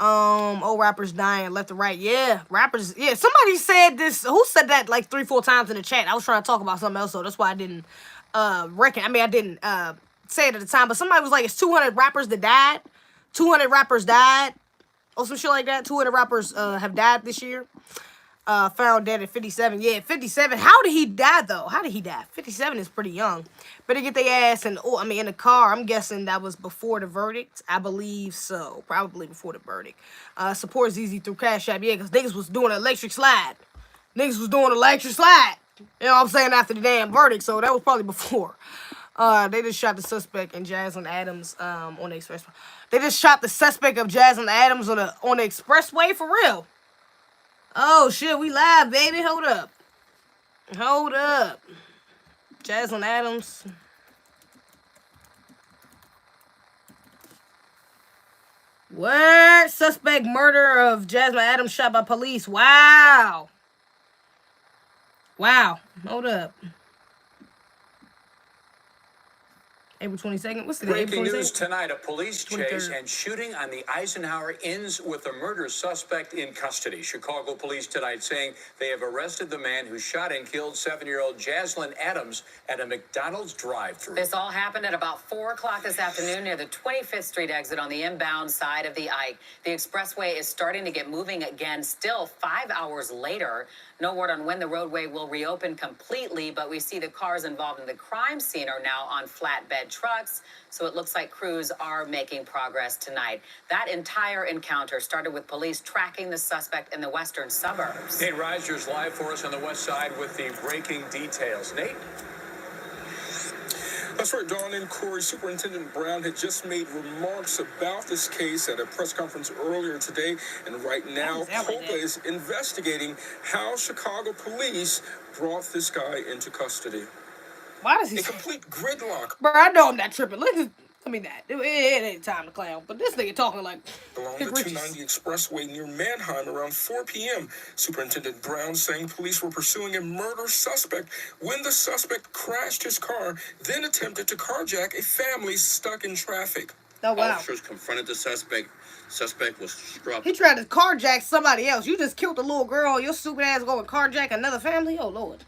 Old rappers dying left and right. Yeah, rappers. Yeah, somebody said this. Who said that like 3-4 times in the chat? I was trying to talk about something else, so that's why I didn't I didn't say it at the time. But somebody was like, it's 200 rappers that died. 200 rappers died, or some shit like that. 200 rappers have died this year. Found dead at 57. Yeah, 57. How did he die though? How did he die? 57 is pretty young. Better get their ass in the car. I'm guessing that was before the verdict. I believe so. Probably before the verdict. Support Zeze through Cash App. Yeah, because niggas was doing an electric slide. Niggas was doing an electric slide. You know what I'm saying? After the damn verdict. So that was probably before. They just shot the suspect in Jaslyn Adams on the expressway. They just shot the suspect of Jaslyn Adams on the expressway for real. Oh shit, we live, baby. Hold up. Hold up. Jaslyn Adams. What? Suspect murder of Jaslyn Adams shot by police. Wow. Wow. Hold up. April 22nd. What's the day? Breaking April 22nd? news tonight, a police chase 23rd. and shooting on the Eisenhower ends with a murder suspect in custody. Chicago police tonight saying they have arrested the man who shot and killed 7-year-old Jaslyn Adams at a McDonald's drive-thru. This all happened at about 4 o'clock this afternoon near the 25th Street exit on the inbound side of the Ike. The expressway is starting to get moving again, still 5 hours later. No word on when the roadway will reopen completely, but we see the cars involved in the crime scene are now on flatbed trucks, so it looks like crews are making progress tonight. That entire encounter started with police tracking the suspect in the western suburbs. Nate Reiser's live for us on the west side with the breaking details. Nate? That's right, Dawn and Corey. Superintendent Brown had just made remarks about this case at a press conference earlier today. And right now, COPA is investigating how Chicago police brought this guy into custody. Why does he... A complete gridlock. Bro, I know I'm not tripping. It ain't time to clown. But this nigga talking like... Along the 290 expressway near Mannheim around 4 p.m. Superintendent Brown saying police were pursuing a murder suspect when the suspect crashed his car, then attempted to carjack a family stuck in traffic. Oh, wow. Officers confronted the suspect. Suspect was struck. He tried to carjack somebody else. You just killed a little girl. Your stupid ass going to carjack another family? Oh, Lord.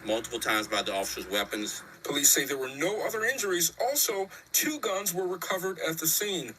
Multiple times by the officers' weapons. Police say there were no other injuries. Also, 2 guns were recovered at the scene.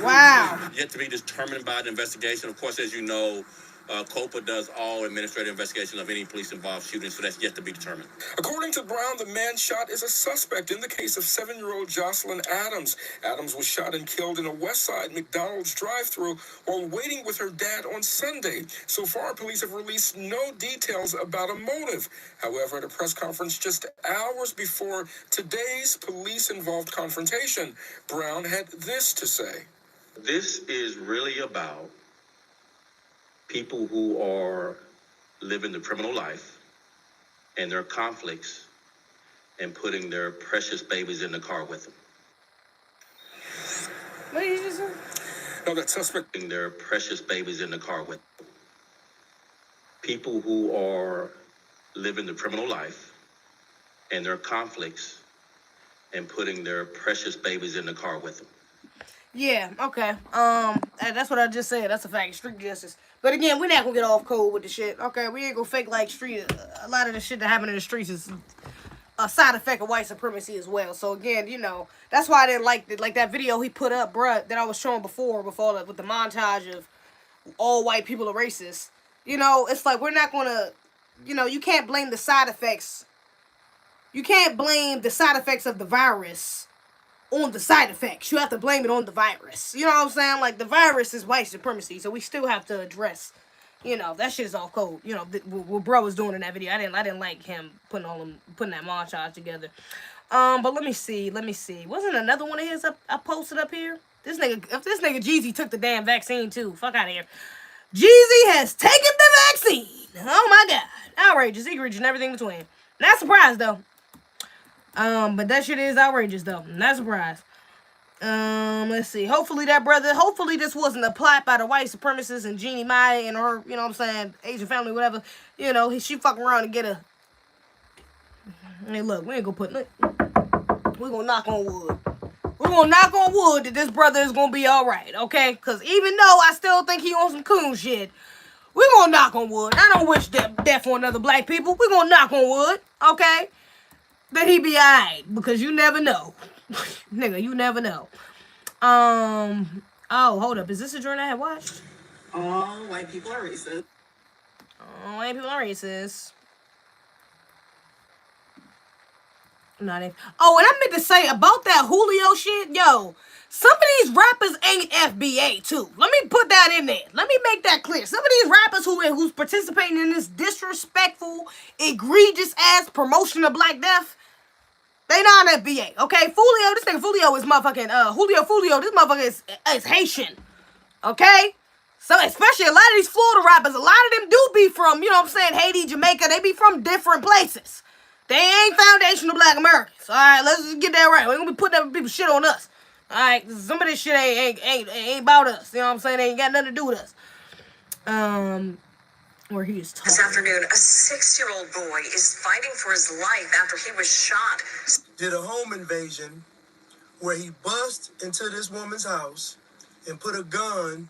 Wow. Yet to be determined by the investigation. Of course, as you know, COPA does all administrative investigations of any police-involved shootings, so that's yet to be determined. According to Brown, the man shot is a suspect in the case of 7-year-old Jaslyn Adams. Adams was shot and killed in a West Side McDonald's drive-thru while waiting with her dad on Sunday. So far, police have released no details about a motive. However, at a press conference just hours before today's police-involved confrontation, Brown had this to say. This is really about people who are living the criminal life and their conflicts and putting their precious babies in the car with them. What did you just say? No, that suspect. Putting their precious babies in the car with them. People who are living the criminal life and their conflicts and putting their precious babies in the car with them. Yeah, okay. That's what I just said. That's a fact. Street justice. But again, we're not gonna get off cold with the shit. Okay, we ain't gonna fake like street. A lot of the shit that happened in the streets is a side effect of white supremacy as well. So again, you know, that's why I didn't like that video he put up, bruh, that I was showing before with the montage of all white people are racist. You know, it's like we're not gonna, you know, you can't blame the side effects. You can't blame the side effects of the virus on the side effects. You have to blame it on the virus. You know what I'm saying? Like, the virus is white supremacy, so we still have to address, you know, that shit is all cold. You know, what bro was doing in that video. I didn't like him putting that montage together. But let me see. Wasn't another one of his I posted up here? If this nigga Jeezy took the damn vaccine too. Fuck out of here. Jeezy has taken the vaccine. Oh my God. Outrageous, egregious, and everything between. Not surprised though. But that shit is outrageous though. Not surprised. Let's see. Hopefully this wasn't a plot by the white supremacists and Jeannie Mai and her, you know what I'm saying, Asian family, whatever. You know, she fucking around and get a... Hey, look, we ain't gonna put... We're gonna knock on wood. We're gonna knock on wood that this brother is gonna be all right, okay? Because even though I still think he on some coon shit, we're gonna knock on wood. I don't wish death for another black people. We're gonna knock on wood, okay? That he be alright, because you never know. Nigga, you never know. Oh, hold up. Is this a joint I had watched? All white people are racist. All white people are racist. Not even. Oh, and I meant to say about that Julio shit, yo. Some of these rappers ain't FBA too. Let me put that in there. Let me make that clear. Some of these rappers who's participating in this disrespectful, egregious ass promotion of Black Death, they not FBA. Okay, Fulio, this nigga Fulio is motherfucking Fulio. This motherfucker is Haitian. Okay. So, especially a lot of these Florida rappers, a lot of them do be from, you know what I'm saying, Haiti, Jamaica. They be from different places. They ain't foundational Black Americans. All right, let's just get that right. We're gonna be putting that people's shit on us. All right, some of this shit ain't about us. You know what I'm saying? They ain't got nothing to do with us. Where he is talking. This afternoon, a 6-year-old boy is fighting for his life after he was shot. Did a home invasion where he bust into this woman's house and put a gun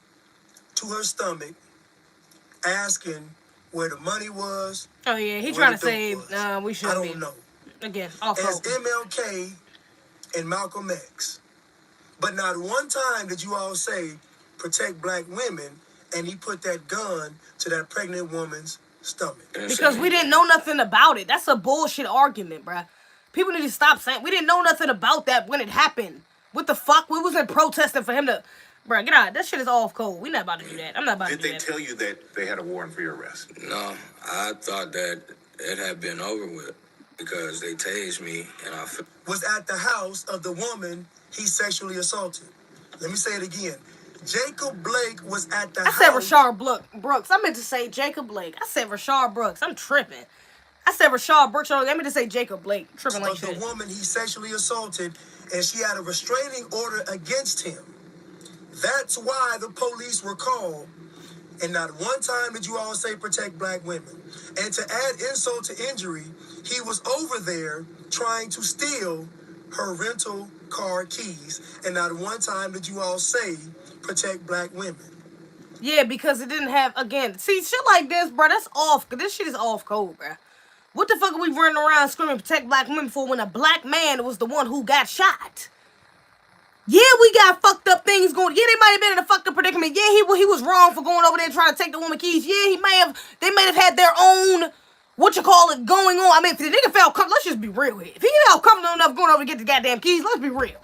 to her stomach, asking where the money was. Oh yeah, he trying to say we shouldn't. I don't know. Again, off as MLK and Malcolm X, but not one time did you all say protect Black women, and he put that gun to that pregnant woman's stomach. Because we didn't know nothing about it. That's a bullshit argument, bruh. People need to stop saying we didn't know nothing about that when it happened. What the fuck? We wasn't protesting for him to. Bruh, get out. That shit is off code. We not about to do that. I'm not about to do that. Did they tell you that they had a warrant for your arrest? No, I thought that it had been over with because they tased me and I was at the house of the woman he sexually assaulted. Let me say it again. Jacob Blake was at the house. I said Rashard Brooks. I meant to say Jacob Blake. I said Rashard Brooks. I'm tripping. I said Rashard Brooks. I meant to say Jacob Blake. Tripping like shit. The woman he sexually assaulted, and she had a restraining order against him. That's why the police were called. And not one time did you all say protect Black women. And to add insult to injury, he was over there trying to steal her rental car keys. And not one time did you all say protect Black women. Yeah, because it didn't have, again, see, shit like this, bro, that's off. This shit is off code, bro. What the fuck are we running around screaming protect Black women for when a Black man was the one who got shot? Yeah, we got fucked up things going. Yeah, they might have been in a fucked up predicament. Yeah, he was wrong for going over there trying to take the woman keys. Yeah, they may have had their own, going on. I mean, if the nigga felt comfortable, let's just be real here. If he felt comfortable enough going over to get the goddamn keys, let's be real.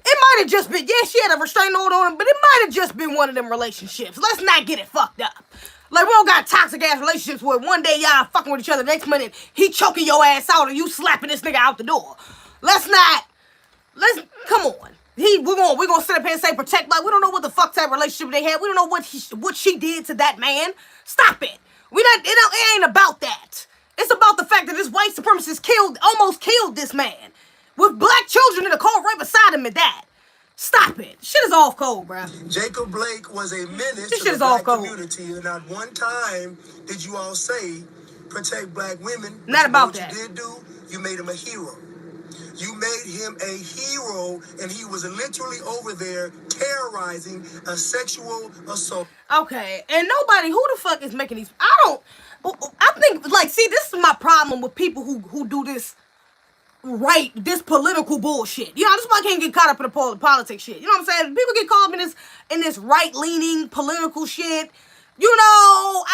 It might have just been, yeah, she had a restraining order on him, but it might have just been one of them relationships. Let's not get it fucked up. Like, we don't got toxic ass relationships where one day y'all fucking with each other, next minute he choking your ass out and you slapping this nigga out the door. Come on. We're gonna sit up here and say protect Black. We don't know what the fuck type of relationship they had. We don't know what she did to that man. Stop it. It ain't about that. It's about the fact that this white supremacist almost killed this man with Black children in the car right beside him at that. Stop it. Shit is off code, bro. Jacob Blake was a menace this to shit the is off Black code. community, and not one time did you all say protect Black women. Not about that. What you did do, you made him a hero. You made him a hero, and he was literally over there terrorizing a sexual assault. Okay, and who the fuck is making these? I think, like, see, this is my problem with people who do this this political bullshit. You know, this is why I can't get caught up in the politics shit. You know what I'm saying? People get caught up in this right-leaning political shit. You know,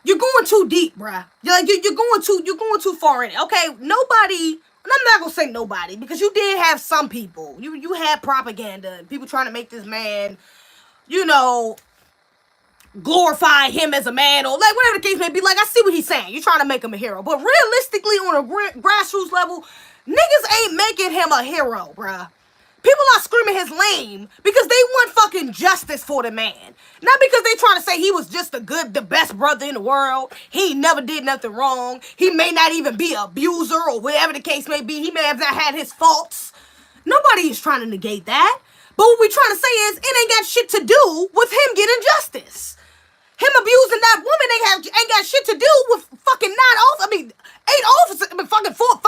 you're going too deep, bruh. You're going too far in it. Okay, nobody, and I'm not gonna say nobody, because you did have some people. You had propaganda and people trying to make this man, you know, glorify him as a man, or like whatever the case may be. Like, I see what he's saying. You're trying to make him a hero, but realistically, on a grassroots level, niggas ain't making him a hero, bruh. People are screaming his name because they want fucking justice for the man. Not because they trying to say he was just the best brother in the world. He never did nothing wrong. He may not even be an abuser or whatever the case may be. He may have not had his faults. Nobody is trying to negate that. But what we're trying to say is it ain't got shit to do with him getting justice. Him abusing that woman ain't got shit to do with fucking 8 officers, fucking 4 or 5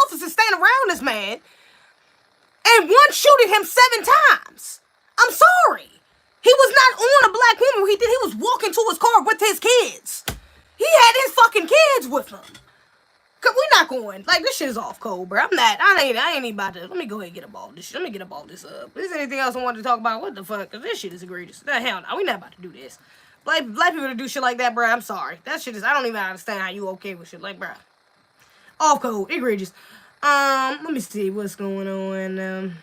officers standing around this man and one shooting him 7 times. I'm sorry. He was not on a black woman. He was walking to his car with his kids. He had his fucking kids with him. Cause we not going, like, this shit is off code, bro. I ain't even about to, let me go ahead and get up all this shit. Let me get up all this up. If there's anything else I wanted to talk about, what the fuck? Cause this shit is egregious. The hell no, we not about to do this. Black people to do shit like that, bro, I'm sorry. That shit is, I don't even understand how you okay with shit like, bro. Off code, egregious. Let me see what's going on.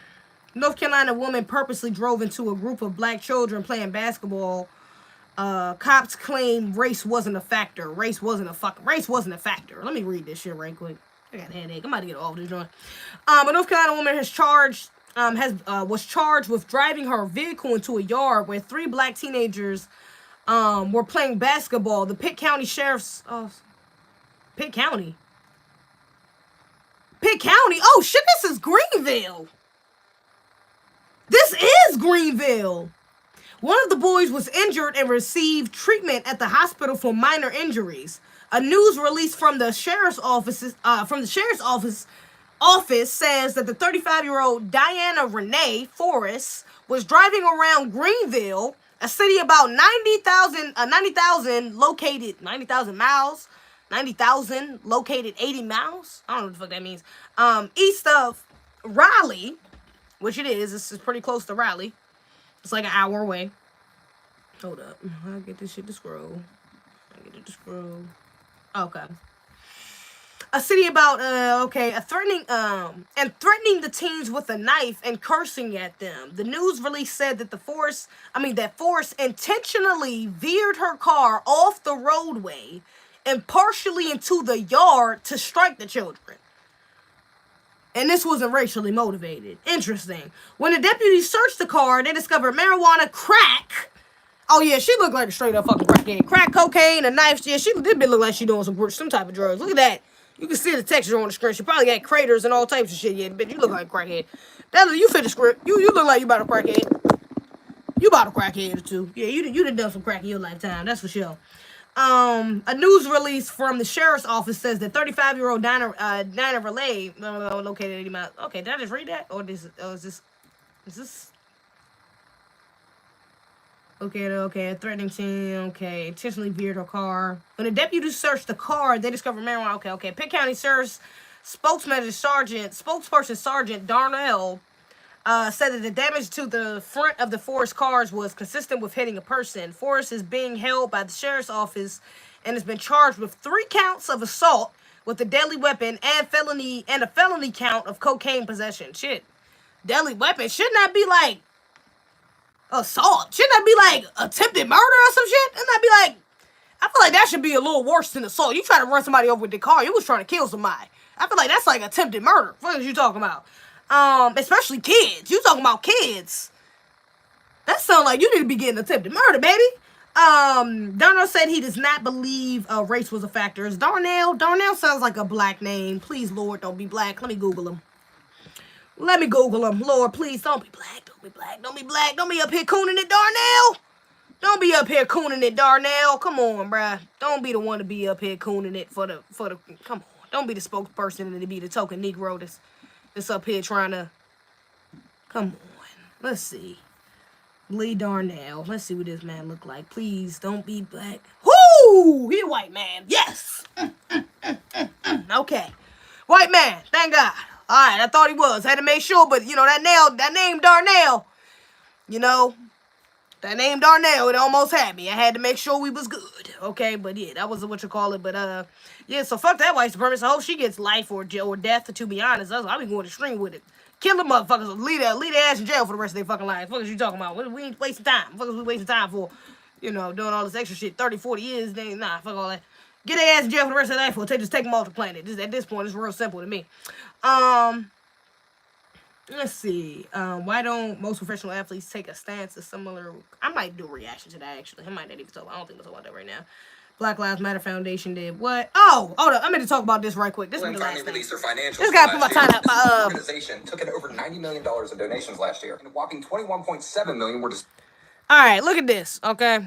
North Carolina woman purposely drove into a group of black children playing basketball. Cops claim race wasn't a factor. Race wasn't a factor. Let me read this shit right quick. I got a headache. I'm about to get off this joint. A North Carolina woman was charged with driving her vehicle into a yard where 3 black teenagers were playing basketball. The Pitt County Sheriff's Pitt County. Oh shit, this is Greenville. This is Greenville. One of the boys was injured and received treatment at the hospital for minor injuries. A news release from the sheriff's office says that the 35-year-old Diana Renee Forrest was driving around Greenville, a city about 90,000 located 80 miles. I don't know what the fuck that means. East of Raleigh, which it is. This is pretty close to Raleigh. It's like an hour away. Hold up. I'll get this shit to scroll. Okay. A city about, threatening the teens with a knife and cursing at them. The news release said that Forrest intentionally veered her car off the roadway and partially into the yard to strike the children. And this wasn't racially motivated. Interesting. When the deputies searched the car, they discovered marijuana, crack. Oh yeah, she looked like a straight up fucking crackhead. Crack, cocaine, a knife. Yeah, this bitch look like she doing some type of drugs. Look at that. You can see the texture on the screen. She probably got craters and all types of shit. Yeah, bitch, you look like a crackhead. You fit the script. You look like you about a crackhead. You about a crackhead or two. Yeah, you done some crack in your lifetime. That's for sure. A news release from the sheriff's office says that 35-year-old Diana Relay, located 80 miles. Okay, did I just read that? Or is this? Okay, a threatening teen, intentionally veered her car. When the deputies searched the car, they discovered marijuana. Okay. Pitt County Sheriff's spokesperson Sergeant Darnell said that the damage to the front of the Forrest cars was consistent with hitting a person. Forrest is being held by the sheriff's office and has been charged with 3 counts of assault with a deadly weapon and a felony count of cocaine possession. Shit, deadly weapon should not be like assault. Shouldn't that be like attempted murder or some shit? Shouldn't that be like? I feel like that should be a little worse than assault. You try to run somebody over with the car, you was trying to kill somebody. I feel like that's like attempted murder. What are you talking about? Especially kids. You talking about kids. That sounds like you need to be getting attempted murder, baby. Darnell said he does not believe race was a factor. Is Darnell? Darnell sounds like a black name. Please, Lord, don't be black. Let me Google him. Lord, please, don't be black. Don't be black. Don't be up here cooning it, Darnell. Don't be up here cooning it, Darnell. Come on, bruh. Don't be the one to be up here cooning it for the, come on. Don't be the spokesperson and to be the token Negro that's up here trying to, come on. Let's see. Lee Darnell. Let's see what this man look like. Please, don't be black. Whoo! He a white man. Yes. Okay. White man. Thank God. All right, I thought he was. Had to make sure, but, that name Darnell, that name Darnell, it almost had me. I had to make sure we was good, okay? But, yeah, that was what you call it. But, yeah, so fuck that white supremacist. I hope she gets life or death, to be honest. I'll be going extreme with it. Kill the motherfuckers. Leave their ass in jail for the rest of their fucking lives. What are you talking about? We ain't wasting time. What we wasting time for, doing all this extra shit. 30, 40 years, nah, fuck all that. Get their ass in jail for the rest of their life or just take them off the planet. At this point, it's real simple to me. Let's see. Why don't most professional athletes take a stance of similar? I might do a reaction to that, actually. I might not even talk. I don't think we'll talk about that right now. Black Lives Matter Foundation did what? Oh, hold up. I meant to talk about this right quick. This is the last thing. This guy put my time up. The organization took in over $90 million in donations last year, and a whopping $21.7 million were just. All right, look at this, okay?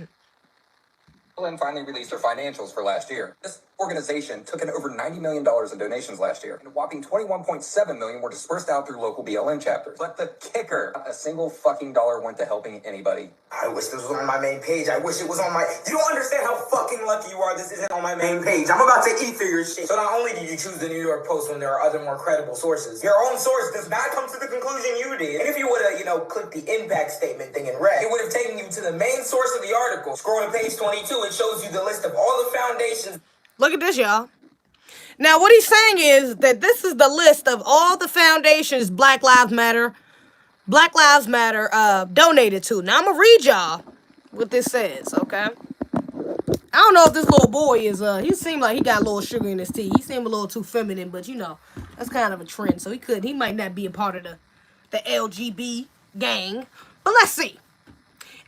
Wellin finally released their financials for last year. This organization took in over $90 million in donations last year, and a whopping $21.7 million were dispersed out through local BLM chapters. But the kicker, not a single fucking dollar went to helping anybody. I wish this was on my main page. I wish it was on my... You don't understand how fucking lucky you are this isn't on my main page. I'm about to eat through your shit. So not only did you choose the New York Post when there are other more credible sources, your own source does not come to the conclusion you did. And if you would have, clicked the impact statement thing and read, it would have taken you to the main source of the article. Scroll to page 22, it shows you the list of all the foundations. Look at this, y'all. Now, what he's saying is that this is the list of all the foundations Black Lives Matter donated to. Now, I'm going to read y'all what this says, okay? I don't know if this little boy is, he seemed like he got a little sugar in his tea. He seemed a little too feminine, but, that's kind of a trend. So he might not be a part of the LGB gang. But let's see.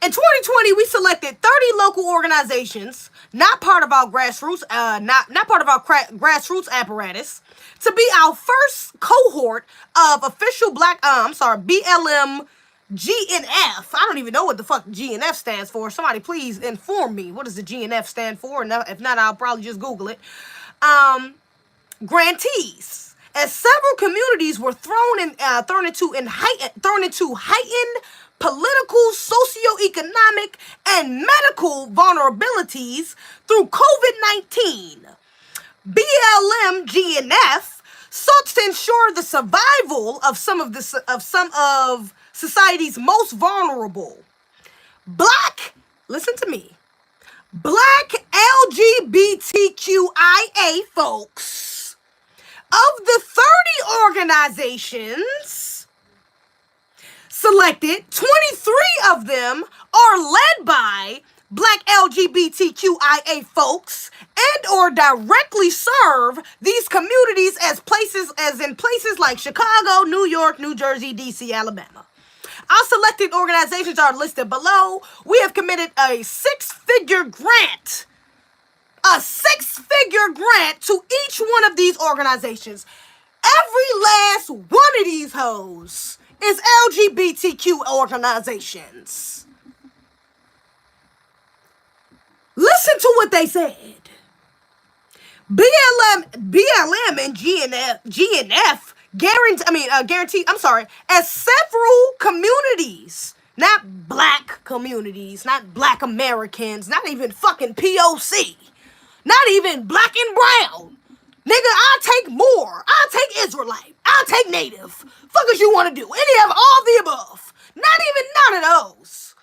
In 2020, we selected 30 local organizations, not part of our grassroots, not part of our grassroots apparatus, to be our first cohort of official BLM GNF. I don't even know what the fuck GNF stands for. Somebody please inform me. What does the GNF stand for? And if not, I'll probably just Google it. Grantees, as several communities were thrown into heightened political, socioeconomic, and medical vulnerabilities through COVID-19. BLM GNF sought to ensure the survival of some of society's most vulnerable listen to me, Black LGBTQIA folks. Of the 30 organizations selected, 23 of them are led by Black LGBTQIA folks and or directly serve these communities as in places like Chicago, New York, New Jersey, DC, Alabama. Our selected organizations are listed below. We have committed a six-figure grant to each one of these organizations. Every last one of these hoes is LGBTQ organizations. Listen to what they said. BLM and GNF guarantee, as several communities, not black communities, not black Americans, not even fucking POC, not even black and brown. Nigga, I'll take more. I'll take Israelite. I'll take native. Fuck as you want to do. Any of all the above. Not even none of those.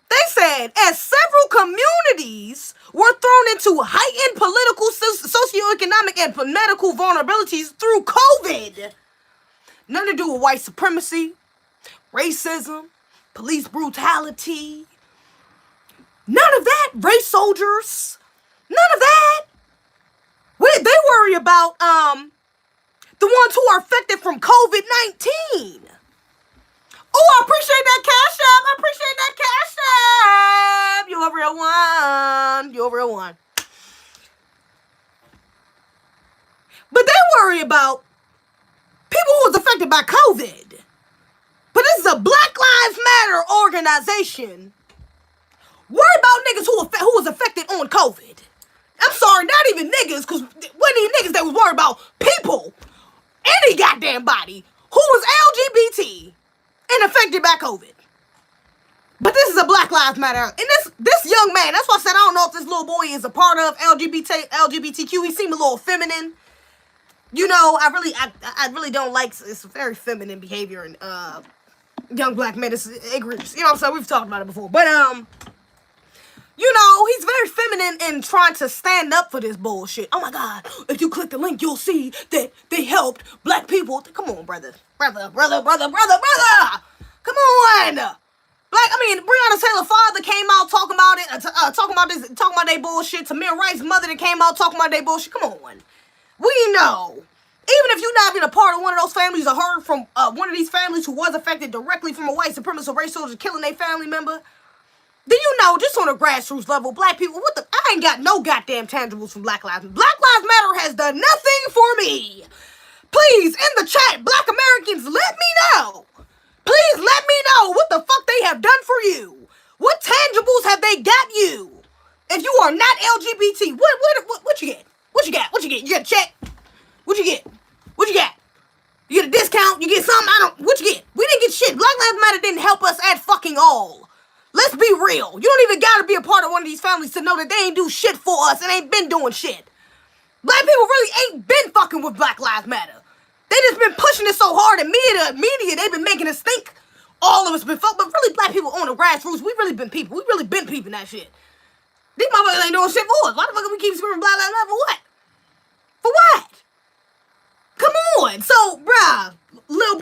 They said as several communities were thrown into heightened political, socioeconomic, and medical vulnerabilities through COVID. Nothing to do with white supremacy, racism, police brutality. None of that. Race soldiers. None of that. They worry about the ones who are affected from COVID-19. Oh, I appreciate that cash app. I appreciate that cash app. You're a real one. You're a real one. But they worry about people who was affected by COVID. But this is a Black Lives Matter organization. Worry about niggas who was affected on COVID. I'm sorry, not even niggas, because when these niggas that was worried about people, any goddamn body who was LGBT and affected by COVID. But this is a Black Lives Matter. And this young man, that's why I said I don't know if this little boy is a part of LGBTQ. He seemed a little feminine. I really don't like, it's very feminine behavior in young black men. It's ignorance. You know what I'm saying? We've talked about it before. But he's very feminine in trying to stand up for this bullshit. Oh my God, if you click the link, you'll see that they helped black people. Come on, brother. Come on. Breonna Taylor's father came out talking about it, talking about their bullshit. Tamir Rice's mother that came out talking about their bullshit. Come on. We know. Even if you're not even a part of one of those families or heard from one of these families who was affected directly from a white supremacist race soldier killing their family member, do you know, just on a grassroots level, black people, I ain't got no goddamn tangibles from Black Lives Matter. Black Lives Matter has done nothing for me. Please, in the chat, black Americans, let me know. Please let me know what the fuck they have done for you. What tangibles have they got you? If you are not LGBT, what you get? What you got? What you get? You get a check? What you get? What you got? You get a discount? You get something? What you get? We didn't get shit. Black Lives Matter didn't help us at fucking all. Let's be real. You don't even gotta be a part of one of these families to know that they ain't do shit for us and ain't been doing shit. Black people really ain't been fucking with Black Lives Matter. They just been pushing it so hard in media, they've been making us think all of us been fucked. But really, black people on the grassroots, we really been people. We really been peeping that shit. These motherfuckers ain't doing shit for us. Why the fuck do we keep screaming Black Lives Matter for what? For what? Come on. So, bruh, little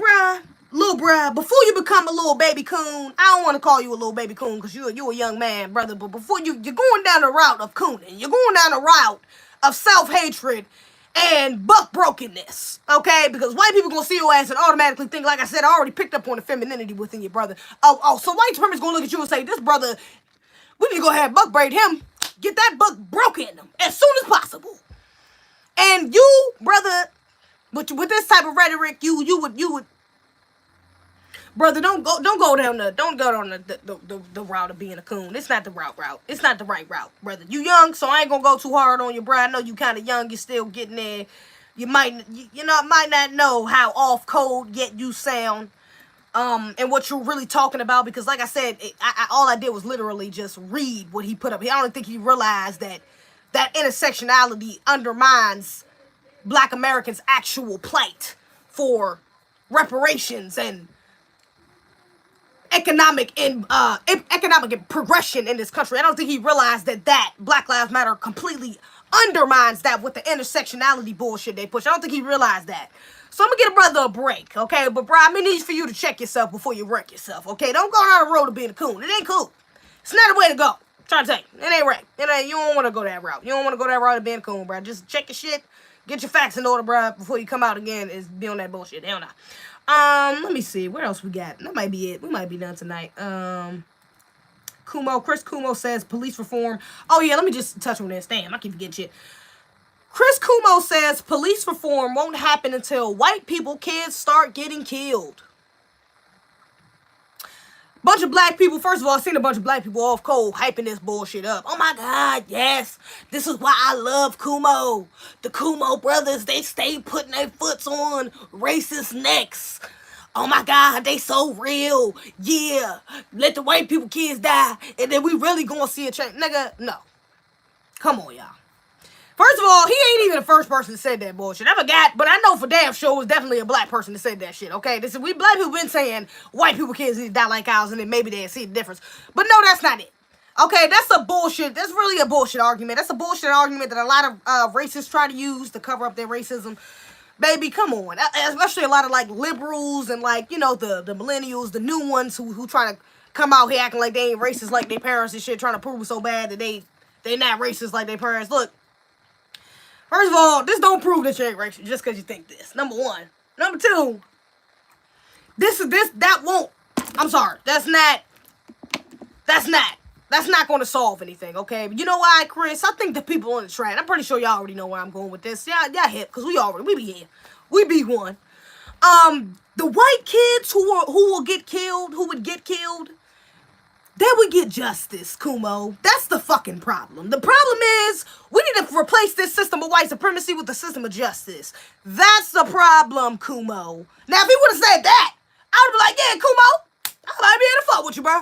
bruh, before you become a little baby coon, I don't want to call you a little baby coon because you a young man, brother, but before you're going down the route of cooning, you're going down the route of self-hatred and buck brokenness, okay? Because white people gonna see your ass and automatically think, like I said, I already picked up on the femininity within your brother. So white supremacists gonna look at you and say, this brother, we need to go ahead and buck braid him, get that buck broken as soon as possible. And you, brother, with this type of rhetoric, you would, brother, don't go down the route of being a coon. It's not the route. It's not the right route, brother. You young, so I ain't gonna go too hard on you, bro. I know you kind of young. You're still getting there. You might not know how off code yet you sound, and what you're really talking about. Because, like I said, all I did was literally just read what he put up. I don't think he realized that intersectionality undermines Black Americans' actual plight for reparations and economic progression in this country. I don't think he realized that Black Lives Matter completely undermines that with the intersectionality bullshit they push. I don't think he realized that. So I'm gonna get a brother a break, okay? But bro, I need for you to check yourself before you wreck yourself, okay? Don't go down the road of being a coon. It ain't cool. It's not the way to go. I'm trying to tell you, it ain't right. You don't want to go that route. You don't want to go that route of being a coon, bro. Just check your shit. Get your facts in order, bro, before you come out again and be on that bullshit. Hell nah. Let me see. What else we got? That might be it. We might be done tonight. Chris Kumo says police reform. Oh, yeah, let me just touch on this. Damn, I keep forgetting shit. Chris Kumo says police reform won't happen until white people, kids start getting killed. Bunch of black people, first of all, I seen a bunch of black people off cold hyping this bullshit up. Oh my God, yes. This is why I love Kumo. The Kumo brothers, they stay putting their foots on racist necks. Oh my God, they so real. Yeah. Let the white people kids die. And then we really gonna see a change. Nigga, no. Come on, y'all. First of all, he ain't even the first person that said that bullshit. I forgot, but I know for damn sure it was definitely a black person that said that shit, okay? We black people been saying white people kids need to die like ours and then maybe they'll see the difference. But no, that's not it. Okay, that's a bullshit. That's really a bullshit argument. That's a bullshit argument that a lot of racists try to use to cover up their racism. Baby, come on. Especially a lot of, like, liberals and, like, you know, the millennials, the new ones who try to come out here acting like they ain't racist like their parents and shit, trying to prove so bad that they not racist like their parents. Look. First of all, this don't prove that you ain't racist just because you think this. Number one. Number two, that won't. I'm sorry. That's not going to solve anything, okay? But you know why, Chris? I think the people on the train, I'm pretty sure y'all already know where I'm going with this. Y'all hip, because we be here. We be one. The white kids who would get killed, they would get justice, Kumo. That's the fucking problem. The problem is, we need to replace this system of white supremacy with the system of justice. That's the problem, Kumo. Now, if he would have said that, I would be like, yeah, Kumo, I might be able to fuck with you, bro.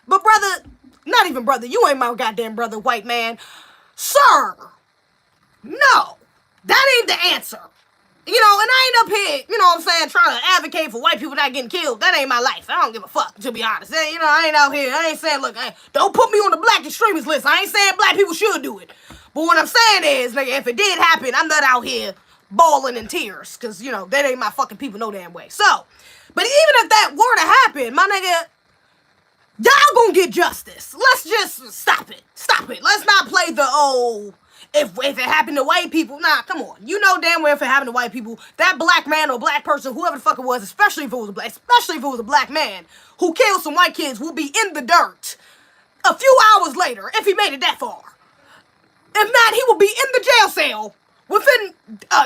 But brother, not even brother, you ain't my goddamn brother, white man. Sir, no, that ain't the answer. You know, and I ain't up here, you know what I'm saying, trying to advocate for white people not getting killed. That ain't my life. I don't give a fuck, to be honest. You know, I ain't out here, I ain't saying, look, don't put me on the black extremist list. I ain't saying black people should do it. But what I'm saying is, nigga, if it did happen, I'm not out here bawling in tears. Because, you know, that ain't my fucking people no damn way. So, but even if that were to happen, my nigga, y'all gonna get justice. Let's just stop it. Stop it. Let's not play the, if it happened to white people, nah, come on. You know damn well if it happened to white people, that black man or black person, whoever the fuck it was, especially if it was a black man who killed some white kids, will be in the dirt a few hours later, if he made it that far. If not, he will be in the jail cell within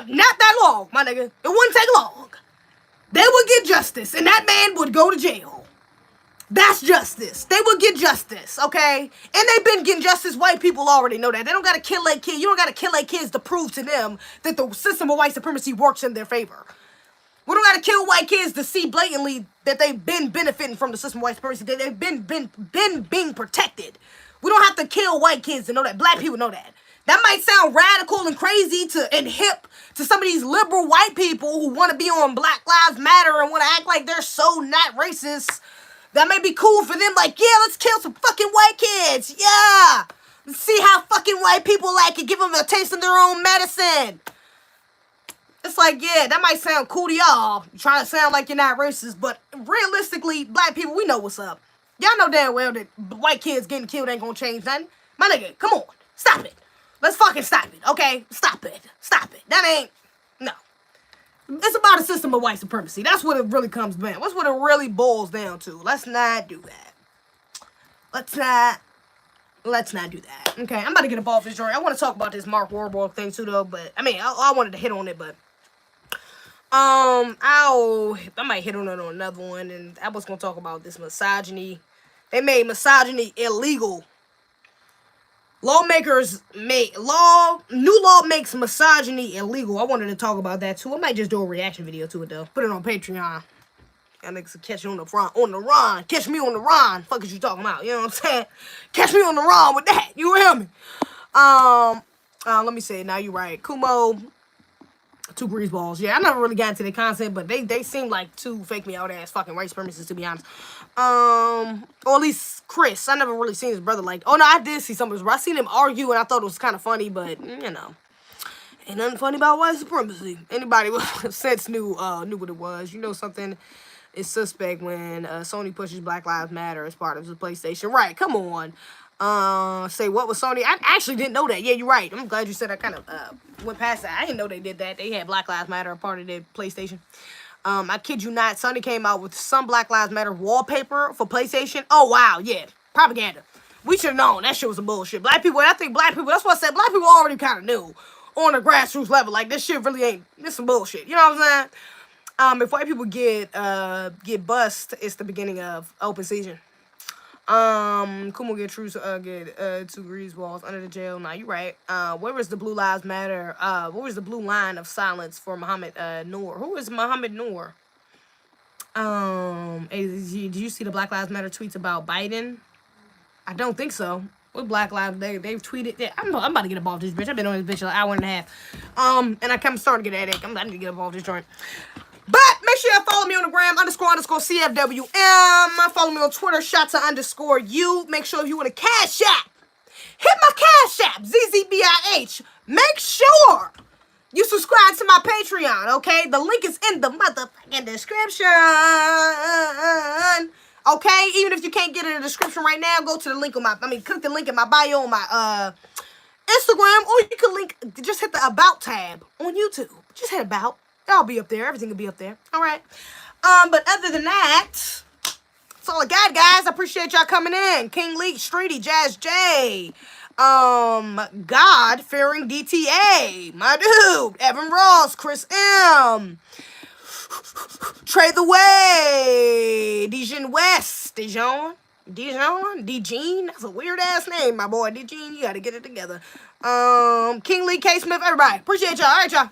not that long, my nigga. It wouldn't take long. They would get justice, and that man would go to jail. That's justice. They will get justice, okay? And they've been getting justice. White people already know that. They don't got to kill their kids. You don't got to kill their kids to prove to them that the system of white supremacy works in their favor. We don't got to kill white kids to see blatantly that they've been benefiting from the system of white supremacy, that they've been being protected. We don't have to kill white kids to know that. Black people know that. That might sound radical and crazy and hip to some of these liberal white people who want to be on Black Lives Matter and want to act like they're so not racist. That may be cool for them, like, yeah, let's kill some fucking white kids, yeah! Let's see how fucking white people like it, give them a taste of their own medicine. It's like, yeah, that might sound cool to y'all, trying to sound like you're not racist, but realistically, black people, we know what's up. Y'all know damn well that white kids getting killed ain't gonna change nothing. My nigga, come on, stop it. Let's fucking stop it, okay? Stop it. Stop it. That ain't, no. It's about a system of white supremacy. That's what it really comes down. That's what it really boils down to. Let's not do that. Let's not do that. Okay, I'm about to get up off this joint. I want to talk about this Mark Wahlberg thing too, though. But I mean, I wanted to hit on it, but I might hit on it on another one. And I was gonna talk about this misogyny. They made misogyny illegal. New law makes misogyny illegal. I wanted to talk about that too. I might just do a reaction video to it though. Put it on Patreon. Y'all niggas will catch you on the run. Catch me on the run. Fuck is you talking about? You know what I'm saying? Catch me on the run with that. You hear me? Let me say it now. You right. Kumo, 2 greaseballs. Yeah, I never really got into the concept, but they seem like 2 fake me out ass fucking white supremacists, to be honest. Or at least Chris. I never really seen his brother like. Oh no, I did see some of his. I seen him argue, and I thought it was kind of funny, but you know, ain't nothing funny about white supremacy. Anybody with sense knew what it was. You know something is suspect when Sony pushes Black Lives Matter as part of the PlayStation. Right? Come on. Say what was Sony? I actually didn't know that. Yeah, you're right. I'm glad you said. I kind of went past that. I didn't know they did that. They had Black Lives Matter a part of their PlayStation. I kid you not, Sony came out with some Black Lives Matter wallpaper for PlayStation. Oh wow, yeah, propaganda. We should have known that shit was some bullshit. Black people, and I think black people. That's what I said. Black people already kind of knew on a grassroots level. Like this shit really ain't. This some bullshit. You know what I'm saying? If white people get bust, it's the beginning of open season. Kumo get 2 greaseballs under the jail. Nah, you right. Where was the Blue Lives Matter? What was the blue line of silence for Muhammad Noor? Who is Muhammad Noor? Did you see the Black Lives Matter tweets about Biden? I don't think so. What Black Lives they've tweeted? Yeah, I'm about to get up off this bitch. I've been on this bitch an hour and a half. And I kind of started to get a headache. I need to get up off this joint. But make sure you follow me on the gram, _CFWM. Follow me on Twitter, _you. Make sure if you want to cash app, hit my cash app, zezebih. Make sure you subscribe to my Patreon, okay? The link is in the motherfucking description. Okay? Even if you can't get it in the description right now, go to the link on click the link in my bio on my Instagram, or you can just hit the About tab on YouTube. Just hit About. I'll be up there. Everything will be up there. All right. But other than that, that's all I got, guys. I appreciate y'all coming in. King Leak, Streety, Jazz J, God-fearing DTA, my dude, Evan Ross, Chris M, Trey the Way, Dijon West, Dijon, that's a weird ass name, my boy. Dijon, you gotta get it together. King Leak, K Smith, everybody. Appreciate y'all. All right, y'all.